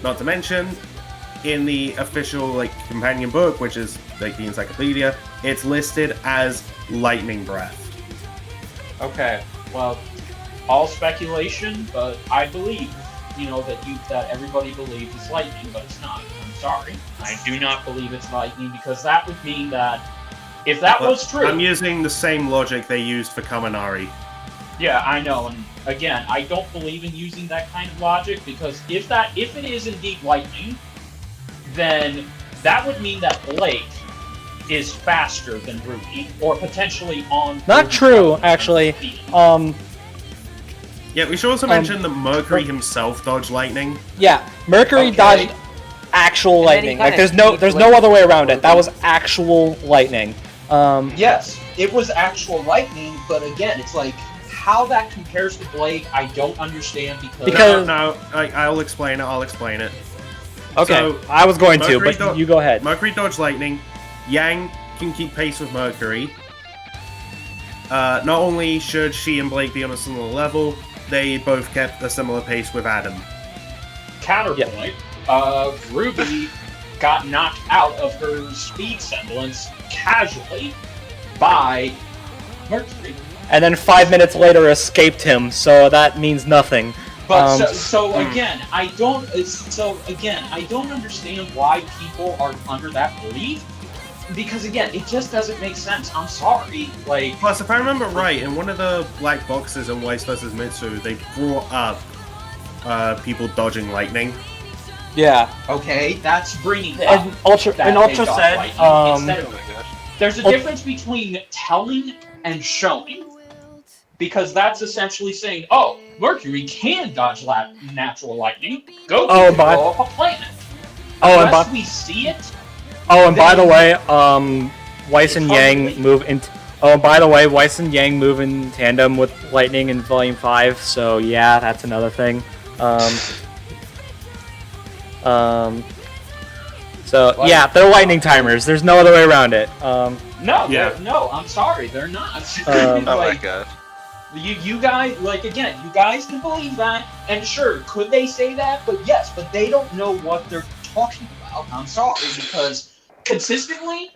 Not to mention, in the official companion book, which is the encyclopedia, it's listed as lightning breath. Okay, well, all speculation, but I believe, that everybody believes it's lightning, but it's not. I'm sorry. I do not believe it's lightning, because that would mean that if that was true. I'm using the same logic they used for Kaminari. Yeah, I know, and again, I don't believe in using that kind of logic, because if it is indeed lightning, then that would mean that Blake is faster than RWBY, or potentially on. Not true, actually. Yeah, we should also mention that Mercury himself dodged lightning. Yeah, Mercury dodged actual And then he lightning. Like kinda there's no other way around it. That was actual lightning. Yes, it was actual lightning, but again, it's like how that compares to Blake, I don't understand because No, I'll explain it. I'll explain it. Okay, So, I was going to, Mercury but you go ahead. Mercury dodged lightning. Yang can keep pace with Mercury. Not only should she and Blake be on a similar level, they both kept a similar pace with Adam. Counterpoint, RWBY got knocked out of her speed semblance casually by Mercury. And then 5 minutes later escaped him, so that means nothing. But again, I don't understand why people are under that belief, because again, it just doesn't make sense. I'm sorry. Like, Plus, if I remember right, in one of the black boxes in Weiss vs. Mitsu, they brought up people dodging lightning. Yeah. okay, that's bringing up And Ultra that and they Ultra dodge said, lightning instead Oh of- my gosh. there's a Ul- difference between telling and showing. Because that's essentially saying, oh, Mercury can dodge natural lightning. Go Oh, can by- blow up a planet. Oh, and Unless by- we see it, Oh, and by the Then- way, Weiss and It's Yang ugly. move in. Oh, and by the way, Weiss and Yang move in tandem with Lightning in Volume 5. So yeah, that's another thing. So Like- yeah, they're lightning timers. There's no other way around it. no, Yeah. no, I'm sorry, they're not. Oh my Like, god. you guys, like, again, you guys can believe that, and sure, could they say that? But yes, but they don't know what they're talking about. I'm sorry, because consistently,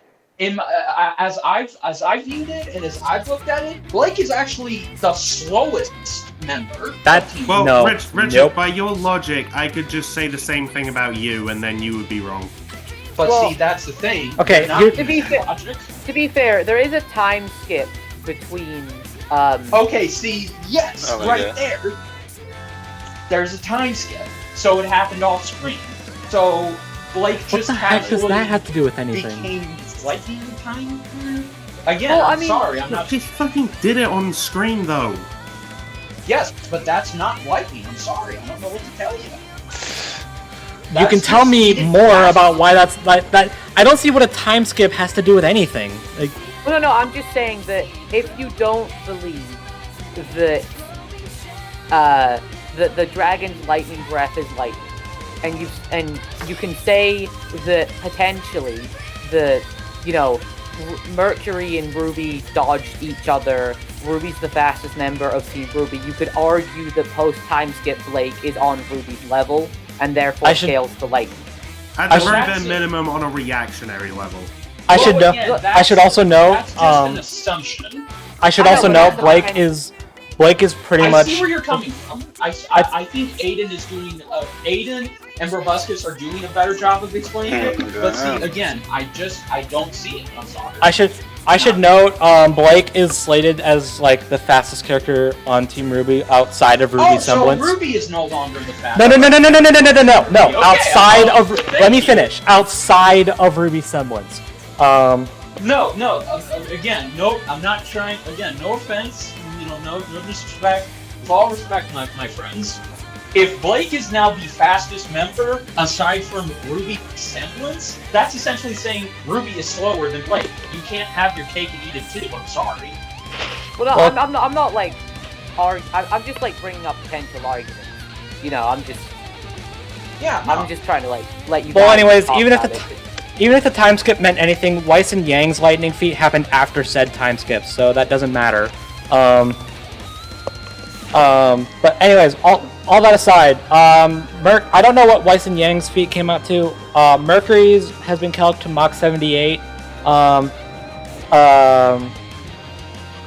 as I've viewed it and as I've looked at it, Blake is actually the slowest member. That- of Team Well, No. Richard, Nope. by your logic, I could just say the same thing about you, and then you would be wrong. But Well- see, that's the thing. Okay, You're not here- To be using fair- logic. To be fair, there is a time skip between. Okay, see, yes, Oh my right God. there. There's a time skip, so it happened off screen. So Blake What just the heck does casually that have to do with anything? became lightning time. Again, Well, I I'm mean- sorry, I'm not. He fucking did it on screen, though. Yes, but that's not lightning. I'm sorry, I don't know what to tell you. You That's can tell just- me it more flashed. about why that's like that. I don't see what a time skip has to do with anything. Like, Well, no, I'm just saying that if you don't believe that the dragon's lightning breath is lightning, and you can say that potentially Mercury and Ruby dodged each other. Ruby's the fastest member of Team Ruby. You could argue that post time skip Blake is on Ruby's level and therefore I should- scales to lightning. At I the should- very That's bare it. minimum on a reactionary level. I Well, should know. again, I that's- should also know. That's just an assumption. I should I know, also but know that's the Blake kind- is pretty I much. see where you're coming from. I think Aidan is doing. Aidan and Brobuscus are doing a better job of explaining it. But see, again, I don't see it. I'm sorry. I should note. Blake is slated as like the fastest character on Team Ruby outside of Ruby Oh, so Semblance. Ruby is no longer the fastest. No. Okay, Outside well, of. thank Let me you. finish. Outside of Ruby Semblance. No. Again, no. I'm not trying. Again, no offense. No disrespect. With all respect, my friends. If Blake is now the fastest member, aside from Ruby Semblance, that's essentially saying Ruby is slower than Blake. You can't have your cake and eat it too. I'm sorry. Well, no, Well- I'm not like, I'm just like bringing up potential arguments. I'm just trying to like let you. Well, guys anyways, talk even if about the it. Even if the time skip meant anything, Weiss and Yang's lightning feat happened after said time skip, so that doesn't matter. But anyways, all that aside, I don't know what Weiss and Yang's feat came out to. Mercury's has been calced to Mach 78.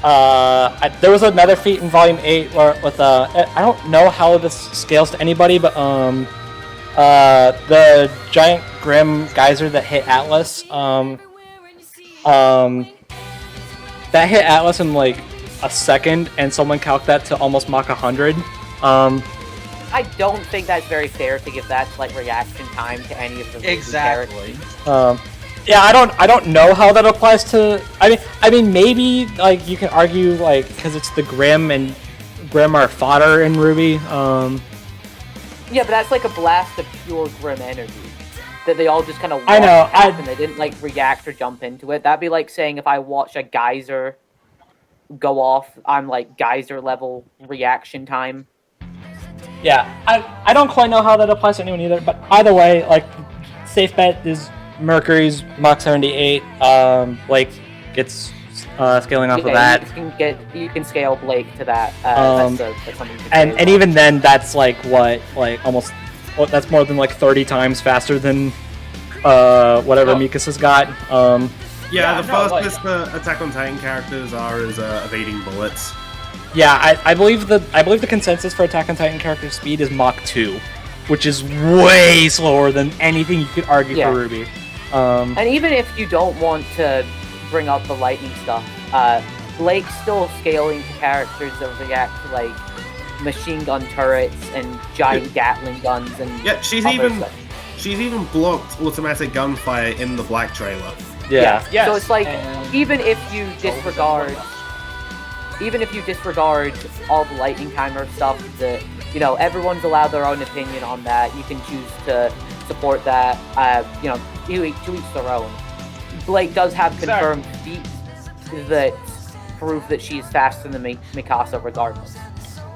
There was another feat in Volume 8 with I don't know how this scales to anybody, but the giant Grim geyser that hit Atlas, that hit Atlas in like a second, and someone calced that to almost Mach 100. I don't think that's very fair to give that like reaction time to any of the Exactly. characters. Yeah, I don't know how that applies to. I mean, maybe like you can argue like because it's the Grim and Grim are fodder in Ruby. Yeah, but that's like a blast of pure Grim energy that they all just kind of I know, and they didn't like react or jump into it. That'd be like saying if I watch a geyser go off, I'm like geyser level reaction time. Yeah, I don't quite know how that applies to anyone either. But either way, like safe bet is Mercury's Mach 78. Blake gets scaling off of that. You can scale Blake to that. Um, that's something you can And say and as even then, that's like what, like almost, that's more than like 30 times faster than whatever Oh. Mikas has got. Yeah, Yeah, the no, fastest Attack on Titan characters are is evading bullets. Yeah, I believe the consensus for Attack on Titan character speed is Mach 2, which is way slower than anything you could argue Yeah. for Ruby. And even if you don't want to bring up the lightning stuff, Blake's still scaling to characters that react to like machine gun turrets and giant Gatling guns and she's even blocked automatic gunfire in the Black trailer. Yeah. Yes. So it's like even if you disregard all the lightning timer stuff, that everyone's allowed their own opinion on that. You can choose to support that. To each their own. Blake does have confirmed feats that prove that she's faster than Mikasa regardless.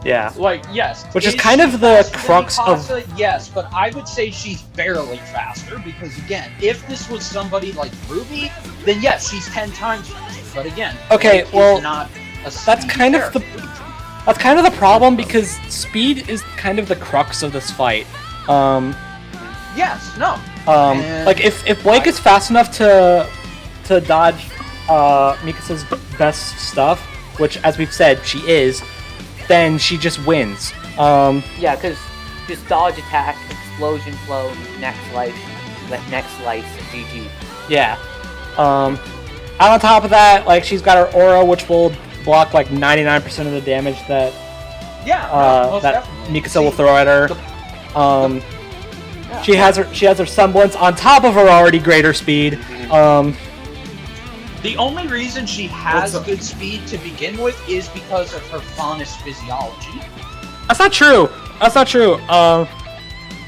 Yeah. Yes. Which is kind of the crux of... Yes, but I would say she's barely faster, because again, if this was somebody like RWBY, then yes, she's 10 times faster. But again, okay, well, not a that's kind of the problem, because speed is kind of the crux of this fight. Yes, no. Like if Blake is fast enough to dodge Mikasa's best stuff, which as we've said she is, then she just wins. Yeah, because just dodge attack, explosion flow, next slice, GG. Yeah. And on top of that, like she's got her aura, which will block like 99% of the damage that Mikasa will throw at her. She has her semblance on top of her already greater speed. The only reason she has good speed to begin with is because of her faunus physiology. That's not true. That's not true.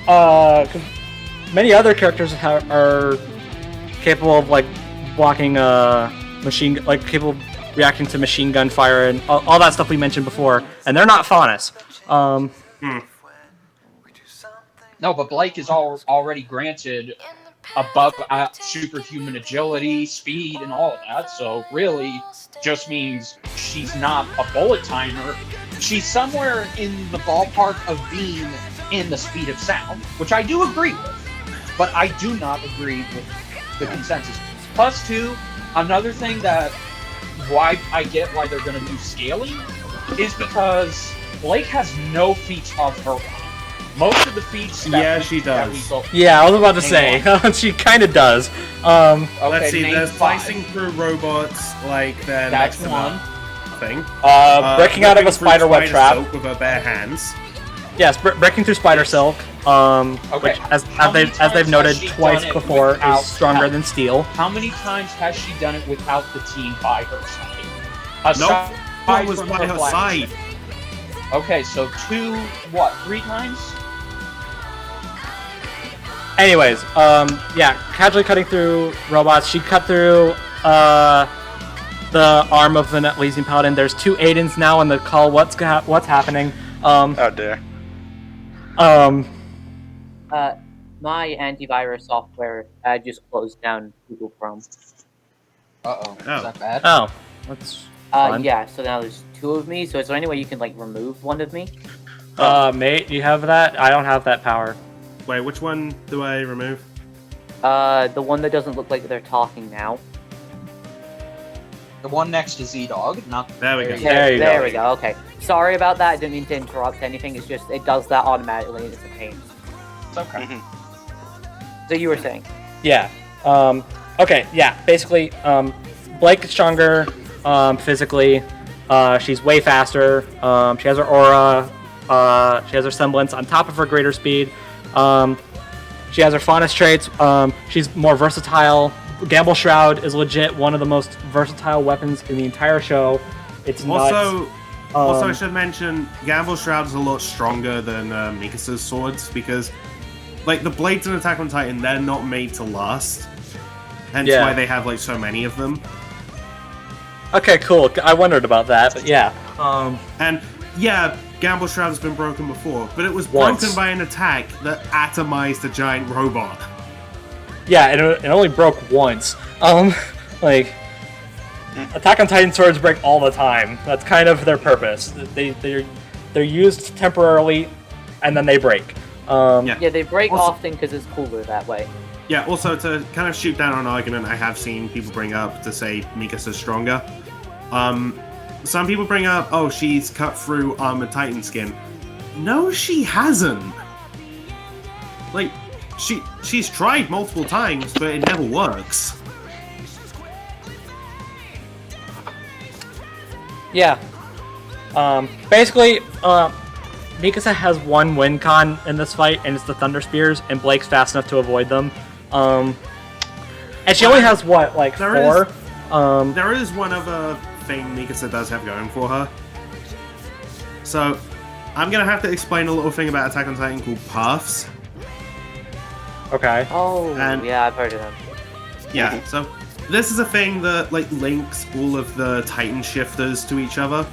'Cause many other characters are capable of like blocking capable of reacting to machine gun fire and all that stuff we mentioned before, and they're not faunus. No, but Blake is already granted above superhuman agility, speed, and all of that, so really just means she's not a bullet timer. She's somewhere in the ballpark of being in the speed of sound, which I do agree with, but I do not agree with the consensus. Plus two, another thing that why I get why they're going to do scaling is because Blake has no feats of her own. Most of the feats she does. Yeah, I was about to say, she kind of does. Let's see, there's slicing through robots, like their that's next one thing. Breaking out of a spiderweb trap with her bare hands. Yes, breaking through spider silk, which, as they've noted twice before, is stronger than steel. How many times has she done it without the team by her side? Nope, one was by her side. Okay, so 3 times? Anyways, casually cutting through robots. She cut through the arm of the Netlesian Paladin. There's 2 Aidans now in the call. What's happening? Out there. My antivirus software just closed down Google Chrome. Uh-oh. Is that bad? Oh, that's fun. Yeah, so now there's 2 of me, so is there any way you can, like, remove one of me? Mate, do you have that? I don't have that power. Wait, which one do I remove? The one that doesn't look like they're talking now. The one next to ZDogg, not... There we go. There we go, okay. Sorry about that, I didn't mean to interrupt anything, it's just, it does that automatically, and it's a pain. It's okay. So you were saying? Yeah. Okay, yeah, basically, Blake is stronger, physically. She's way faster. She has her aura. She has her semblance on top of her greater speed. She has her faunus traits. She's more versatile. Gamble Shroud is legit one of the most versatile weapons in the entire show. It's nuts. Also, I should mention, Gamble Shroud is a lot stronger than Mikasa's swords, because, like, the blades in Attack on Titan, they're not made to last. Hence why they have, like, so many of them. Okay, cool. I wondered about that, but yeah. And, yeah, Gamble Shroud has been broken before, but it was Once. broken by an attack that atomized a giant robot. Yeah, it only broke once. Like, Attack on Titan swords break all the time. That's kind of their purpose. They're used temporarily, and then they break. Yeah, they break often because it's cooler that way. Yeah, also to kind of shoot down an argument I have seen people bring up to say Mikasa's stronger. Some people bring up, oh, she's cut through Armored Titan skin. No, she hasn't. Like, she's tried multiple times, but it never works. Yeah. Basically, Mikasa has one win con in this fight, and it's the Thunder Spears, and Blake's fast enough to avoid them. And she only has, what, like, There 4? There is one other thing Mikasa does have going for her. So, I'm gonna have to explain a little thing about Attack on Titan called paths. Okay. Oh, And- yeah, I've heard of them. Yeah, so this is a thing that like links all of the Titan shifters to each other.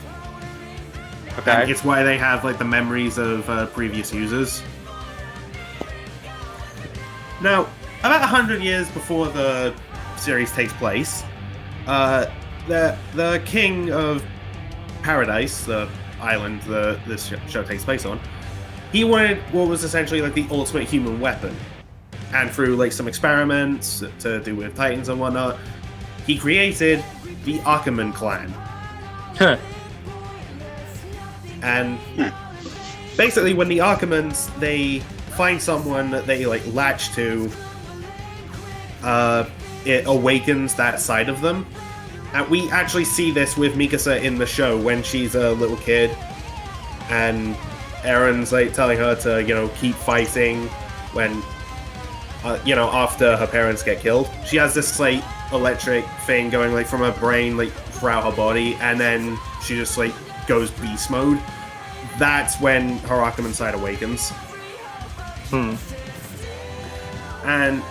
And Okay. it's why they have like the memories of previous users. Now, about 100 years before the series takes place, the king of Paradise, the island this show takes place on, he wanted what was essentially like the ultimate human weapon. And through like some experiments to do with Titans and whatnot, he created the Ackerman clan. Huh. And basically, when the Ackermans they find someone that they like latch to, it awakens that side of them. And we actually see this with Mikasa in the show when she's a little kid, and Aaron's like telling her to keep fighting when. After her parents get killed, she has this like electric thing going like from her brain like throughout her body, and then she just like goes beast mode. That's when her Ackerman side awakens. And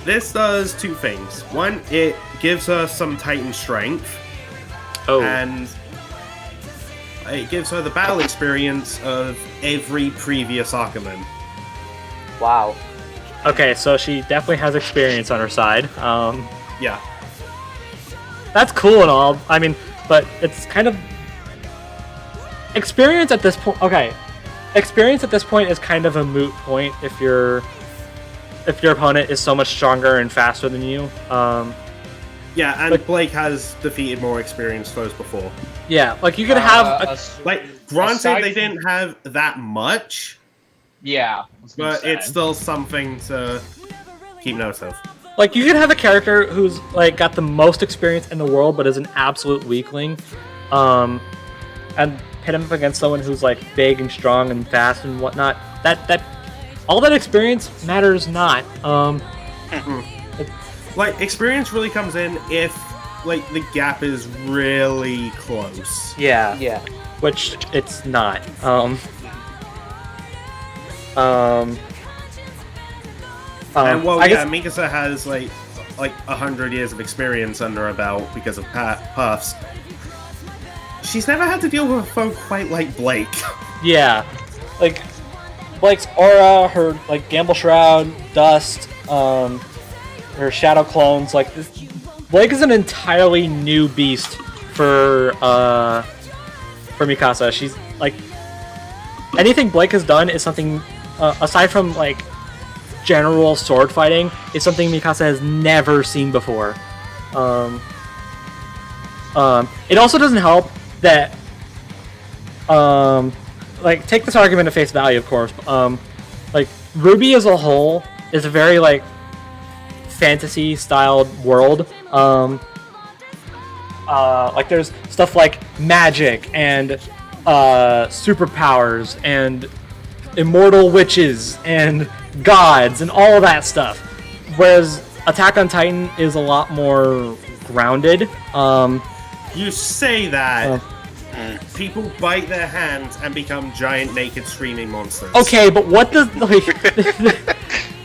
this does two things. One, it gives her some Titan strength. Oh. And it gives her the battle experience of every previous Ackerman. Wow. Okay, so she definitely has experience on her side. Yeah. That's cool and all. I mean, but it's kind of experience at this point. Okay, experience at this point is kind of a moot point if your opponent is so much stronger and faster than you. Yeah, and But- Blake has defeated more experienced foes before. Yeah, like you could have. Like, granted, Aside they from- didn't have that much, Yeah. I was gonna but say. it's still something to keep note of. Like you could have a character who's like got the most experience in the world, but is an absolute weakling, and pit him up against someone who's like big and strong and fast and whatnot. That all that experience matters not. Like, experience really comes in if, like, the gap is really close. Yeah. Yeah. Which it's not. And, well, I yeah, guess, Mikasa has, like 100 years of experience under her belt because of Puffs. She's never had to deal with a foe quite like Blake. yeah, like Blake's aura, her like Gamble Shroud, Dust, her Shadow Clones. Like Blake is an entirely new beast for Mikasa. She's like anything Blake has done is something aside from like general sword fighting is something Mikasa has never seen before. It also doesn't help that like take this argument at face value, of course. Like RWBY as a whole is a very like fantasy styled world. Like there's stuff like magic and superpowers and immortal witches and gods and all of that stuff. Whereas Attack on Titan is a lot more grounded. You say that. People bite their hands and become giant, naked, screaming monsters. Okay, but what does like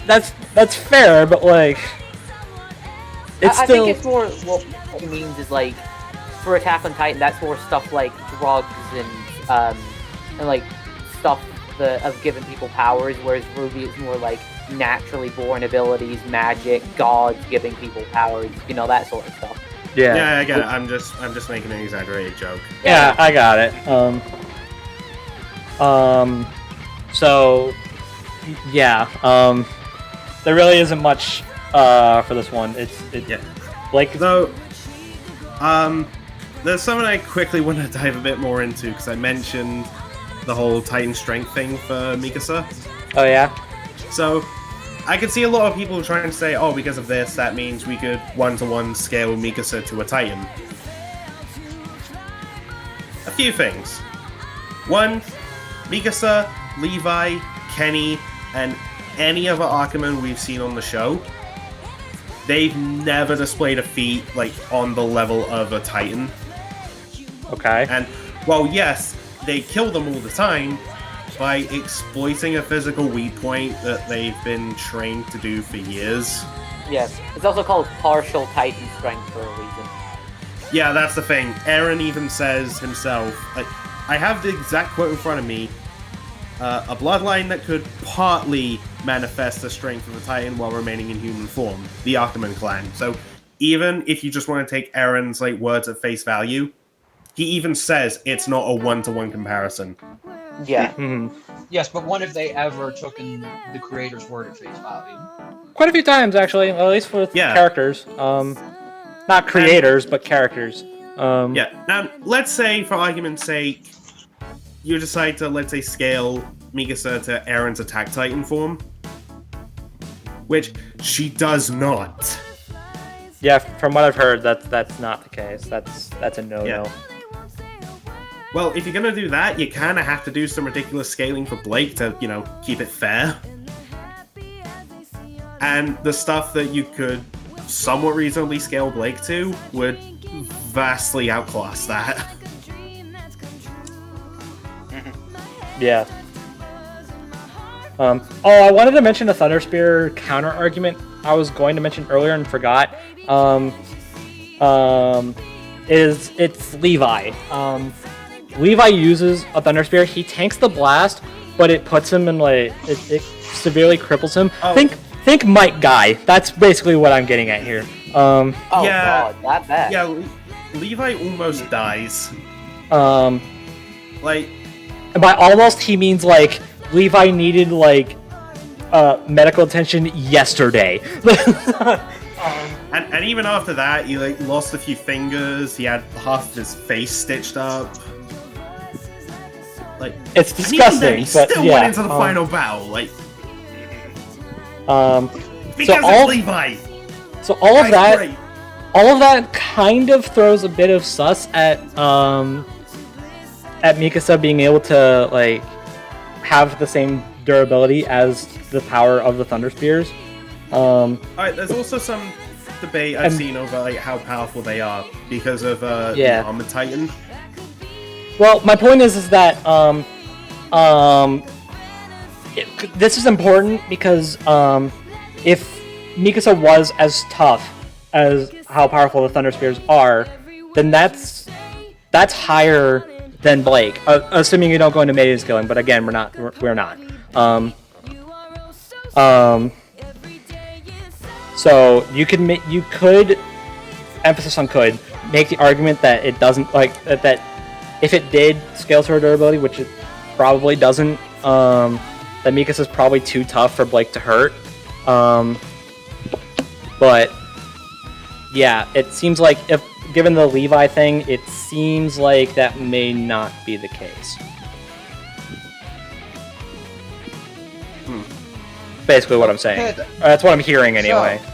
that's fair, but like it's I still think it's more what it means is like for Attack on Titan, that's more stuff like drugs and like stuff of giving people powers, whereas RWBY is more like naturally born abilities, magic, gods giving people powers, that sort of stuff. Yeah, I get it. I'm just making an exaggerated joke. Yeah, I got it. So yeah, there really isn't much for this one. Yeah. Blake. Though, there's something I quickly want to dive a bit more into because I mentioned the whole Titan strength thing for Mikasa. Oh yeah. So, I could see a lot of people trying to say, oh, because of this, that means we could one-to-one scale Mikasa to a Titan. A few things. One, Mikasa, Levi, Kenny, and any other Archiman we've seen on the show, they've never displayed a feat like on the level of a Titan. Okay. And while yes, they kill them all the time by exploiting a physical weak point that they've been trained to do for years. Yes, it's also called partial Titan strength for a reason. Yeah, that's the thing. Eren even says himself, like, I have the exact quote in front of me, a bloodline that could partly manifest the strength of a Titan while remaining in human form, the Archiman clan. So even if you just want to take Eren's like words at face value, he even says it's not a one-to-one comparison. Yeah. Yes, but when have they ever taken the creator's word at face value? Quite a few times, actually, at least with characters. Not creators, but characters. Yeah. Now, let's say, for argument's sake, you decide to, let's say, scale Mikasa to Eren's Attack Titan form, which she does not. Yeah, from what I've heard, that's not the case. That's a no-no. Yeah. Well, if you're gonna do that, you kind of have to do some ridiculous scaling for Blake to, you know, keep it fair. And the stuff that you could somewhat reasonably scale Blake to would vastly outclass that. Yeah. I wanted to mention a Thunder Spear counter argument I was going to mention earlier and forgot. It's Levi. Levi uses a Thunder Spear. He tanks the blast, but it puts him in like it severely cripples him. Oh. Think Mike Guy. That's basically what I'm getting at here. Oh yeah, god, that bad. Yeah, Levi almost dies. Like, and by almost he means like Levi needed like medical attention yesterday. and even after that, he like lost a few fingers. He had half of his face stitched up. Like, it's disgusting. He but still yeah, went into the final battle. Like, because so it's Levi. So all of that kind of throws a bit of sus at Mikasa being able to like have the same durability as the power of the Thunder Spears. Alright, there's also some debate I've seen over like how powerful they are because of the Armored Titan. Well, my point is that this is important because if Mikasa was as tough as how powerful the Thunder Spears are, then that's higher than Blake, assuming you don't go into melee scaling. But again, we're not. So you could emphasis on could make the argument that it doesn't like that if it did scale to her durability, which it probably doesn't, that Mikasa's probably too tough for Blake to hurt. But yeah, it seems like if given the Levi thing, it seems like that may not be the case. Basically what I'm saying. That's what I'm hearing anyway. So,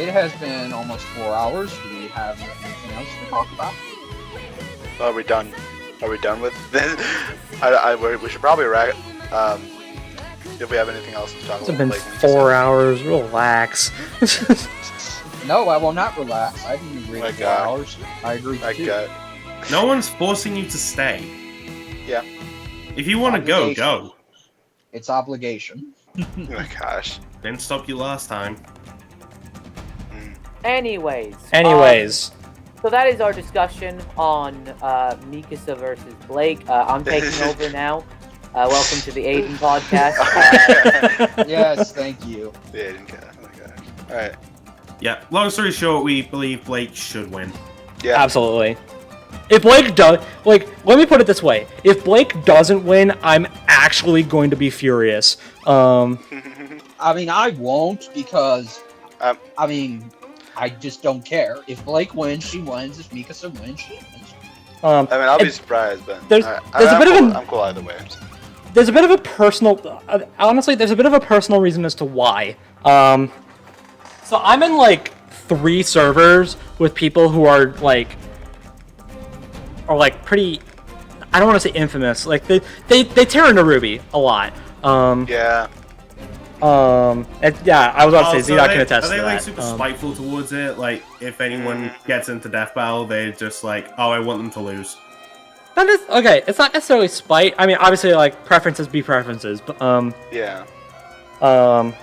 it has been almost 4 hours. Do we have anything else to talk about? Are we done? Are we done with this? We should probably wrap. If we have anything else to talk about. It's been 4 hours. Relax. No, I will not relax. I didn't agree to 4 hours. I agree too. No one's forcing you to stay. Yeah. If you want to go, go. It's obligation. Oh my gosh. Didn't stop you last time. Anyways. So that is our discussion on Mikasa versus Blake. I'm taking over now. Welcome to the Aidan podcast. Yes, thank you. The Aidan cast. Oh my gosh. Alright. Yeah, long story short, we believe Blake should win. Yeah. Absolutely. If Blake does, like, let me put it this way. If Blake doesn't win, I'm actually going to be furious. I mean, I won't because, I mean, I just don't care. If Blake wins, she wins. If Mikasa wins, she wins. I mean, I'll be surprised, but there's a bit of I'm cool either way. there's a bit of a personal. Honestly, there's a bit of a personal reason as to why. So I'm in like 3 servers with people who are like pretty. I don't want to say infamous. Like they tear into RWBY a lot. Yeah. Yeah, I was about to say ZDogg can attest to that. Are they like super spiteful towards it? Like, if anyone gets into Death Battle, they're just like, oh, I want them to lose. That is okay. It's not necessarily spite. I mean, obviously, like preferences be preferences, but Yeah. and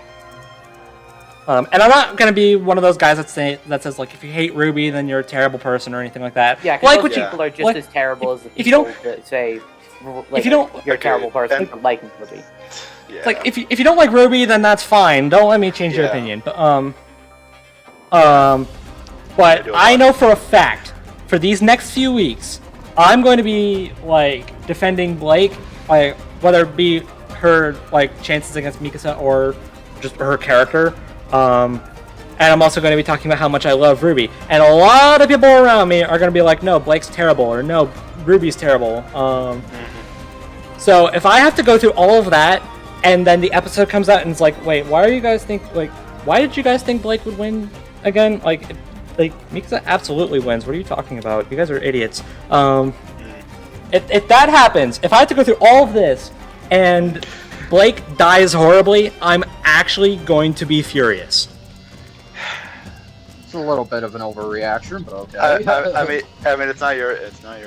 I'm not gonna be one of those guys that says like if you hate RWBY then you're a terrible person or anything like that. Yeah, like because people are just as terrible as the people if you don't that say if you don't you're a terrible person for liking RWBY. Yeah. It's like if you don't like RWBY then that's fine. Don't let me change your opinion. But I know for a fact for these next few weeks I'm going to be like defending Blake, like whether it be her like chances against Mikasa or just her character. And I'm also going to be talking about how much I love RWBY. And a lot of people around me are going to be like, no, Blake's terrible, or no, RWBY's terrible. So if I have to go through all of that, and then the episode comes out and it's like, wait, why did you guys think Blake would win again? Like Mikasa absolutely wins. What are you talking about? You guys are idiots. If that happens, if I have to go through all of this, and Blake dies horribly, I'm actually going to be furious. It's a little bit of an overreaction, but okay. I mean, it's not your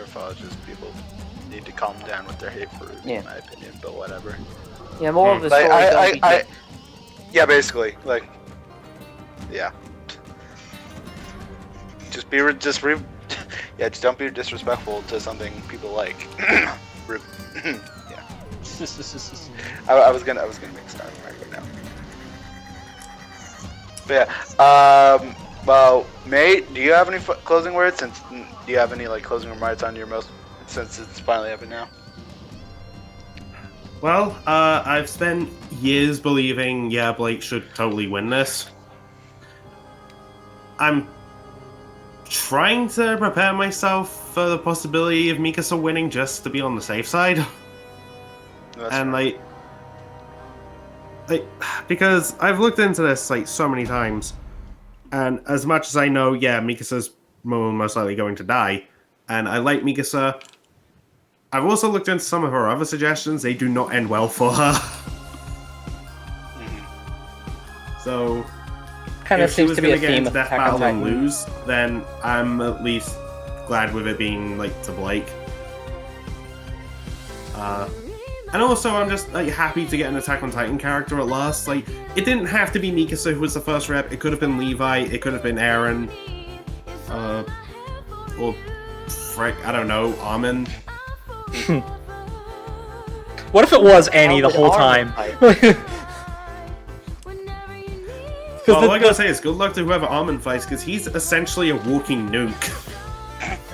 fault. It's just people need to calm down with their hate for RWBY, in my opinion. But whatever. Yeah, more of the story. Yeah, basically, like, yeah. Just don't be disrespectful to something people like. Yeah. I was gonna make Star right now. But yeah, well, mate, do you have any closing words? Do you have any like closing remarks on your since it's finally happened now? Well, I've spent years believing, Blake should totally win this. I'm trying to prepare myself for the possibility of Mikasa winning just to be on the safe side. And because I've looked into this like so many times, and as much as I know, Mikasa's most likely going to die, and I like Mikasa, I've also looked into some of her other suggestions. They do not end well for her. So, Kind of if she seems was to be a going to get theme into of Death Attack on Battle and Titan. lose, then I'm at least glad with it being like to Blake. And also, I'm just like happy to get an Attack on Titan character at last. Like, it didn't have to be Mikasa who was the first rep. It could have been Levi. It could have been Aaron. Or frick, I don't know, Armin. What if it was Annie the whole time? Well, all I gotta say is good luck to whoever Armin fights, because he's essentially a walking nuke.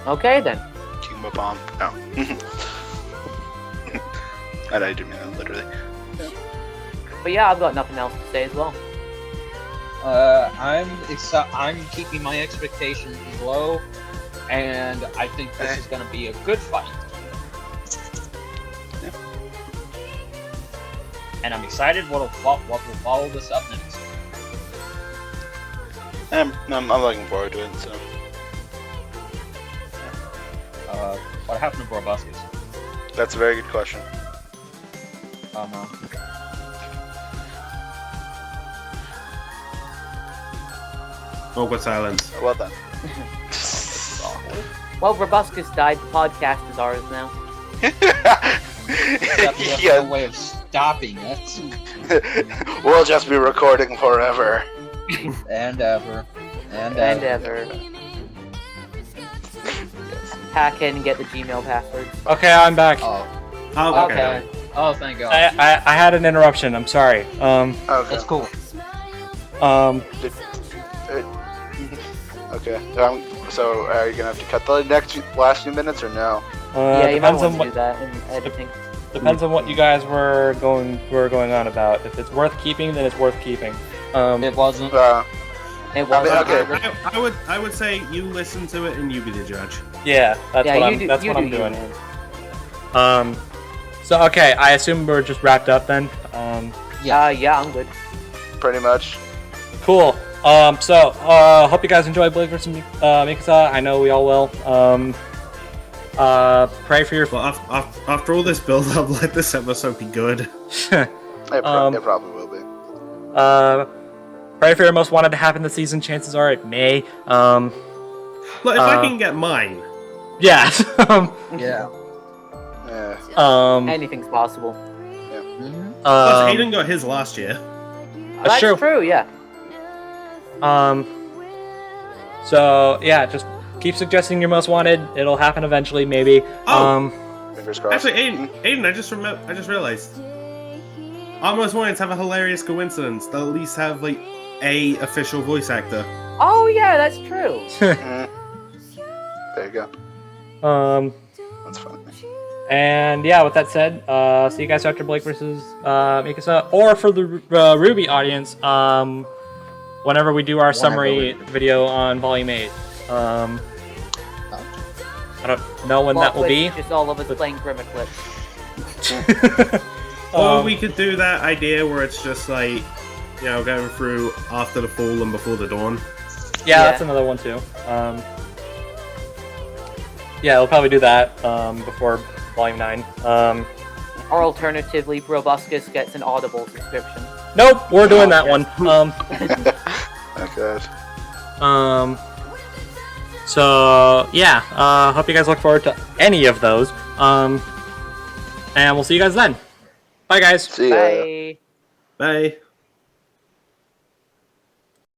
Okay then. King of a bomb. No. I didn't mean that literally. But yeah, I've got nothing else to say as well. I'm keeping my expectations low, and I think this is going to be a good fight. Yeah. And I'm excited what will follow this up next. I'm looking forward to it. So. What happened to Brobuscus? That's a very good question. No. Awkward silence. Well done. Well, Brobuscus died. The podcast is ours now. That's no way of stopping it. We'll just be recording forever. And ever. And ever. Hack in and get the Gmail password. Okay, I'm back. Oh, Okay. Oh, thank God. I had an interruption. I'm sorry. Okay. that's cool. Okay. So are you gonna have to cut the last few minutes or no? Yeah, you might depends want on to do that in editing. Depends on what you guys were going on about. If it's worth keeping, then it's worth keeping. It wasn't. It was okay. I would say you listen to it and you be the judge. Yeah, that's Yeah, what you I'm do doing. So okay, I assume we're just wrapped up then. Yeah, I'm good. Pretty much. Cool. Hope you guys enjoy Blake vs. Mikasa. I know we all will. Pray for your. Well, after all this build-up, let this episode be good. It probably will be. Pray for your most wanted to happen this season. Chances are it may. Look, if I can get mine. Yeah. Yeah. Yeah. Anything's possible. Plus, Aidan got his last year. That's true, yeah. So yeah, just keep suggesting your most wanted. It'll happen eventually, maybe. Fingers crossed. Actually, Aidan, I just realized. Our most wanted to have a hilarious coincidence. They'll at least have like a official voice actor. Oh yeah, that's true. There you go. That's funny. And yeah, with that said, see you guys after Blake versus Mikasa, or for the RWBY audience, whenever we do our summary video on Volume 8. I don't know when that will be. Just all of us playing Grimmer clips. Or we could do that idea where it's just like, you know, going through after the fall and before the dawn. Yeah, that's another one too. Yeah, we'll probably do that before Volume 9. Or alternatively, Brobuscus gets an Audible subscription. Nope, we're doing that one. Okay. So yeah, hope you guys look forward to any of those. And we'll see you guys then. Bye, guys. See ya. Bye. Bye.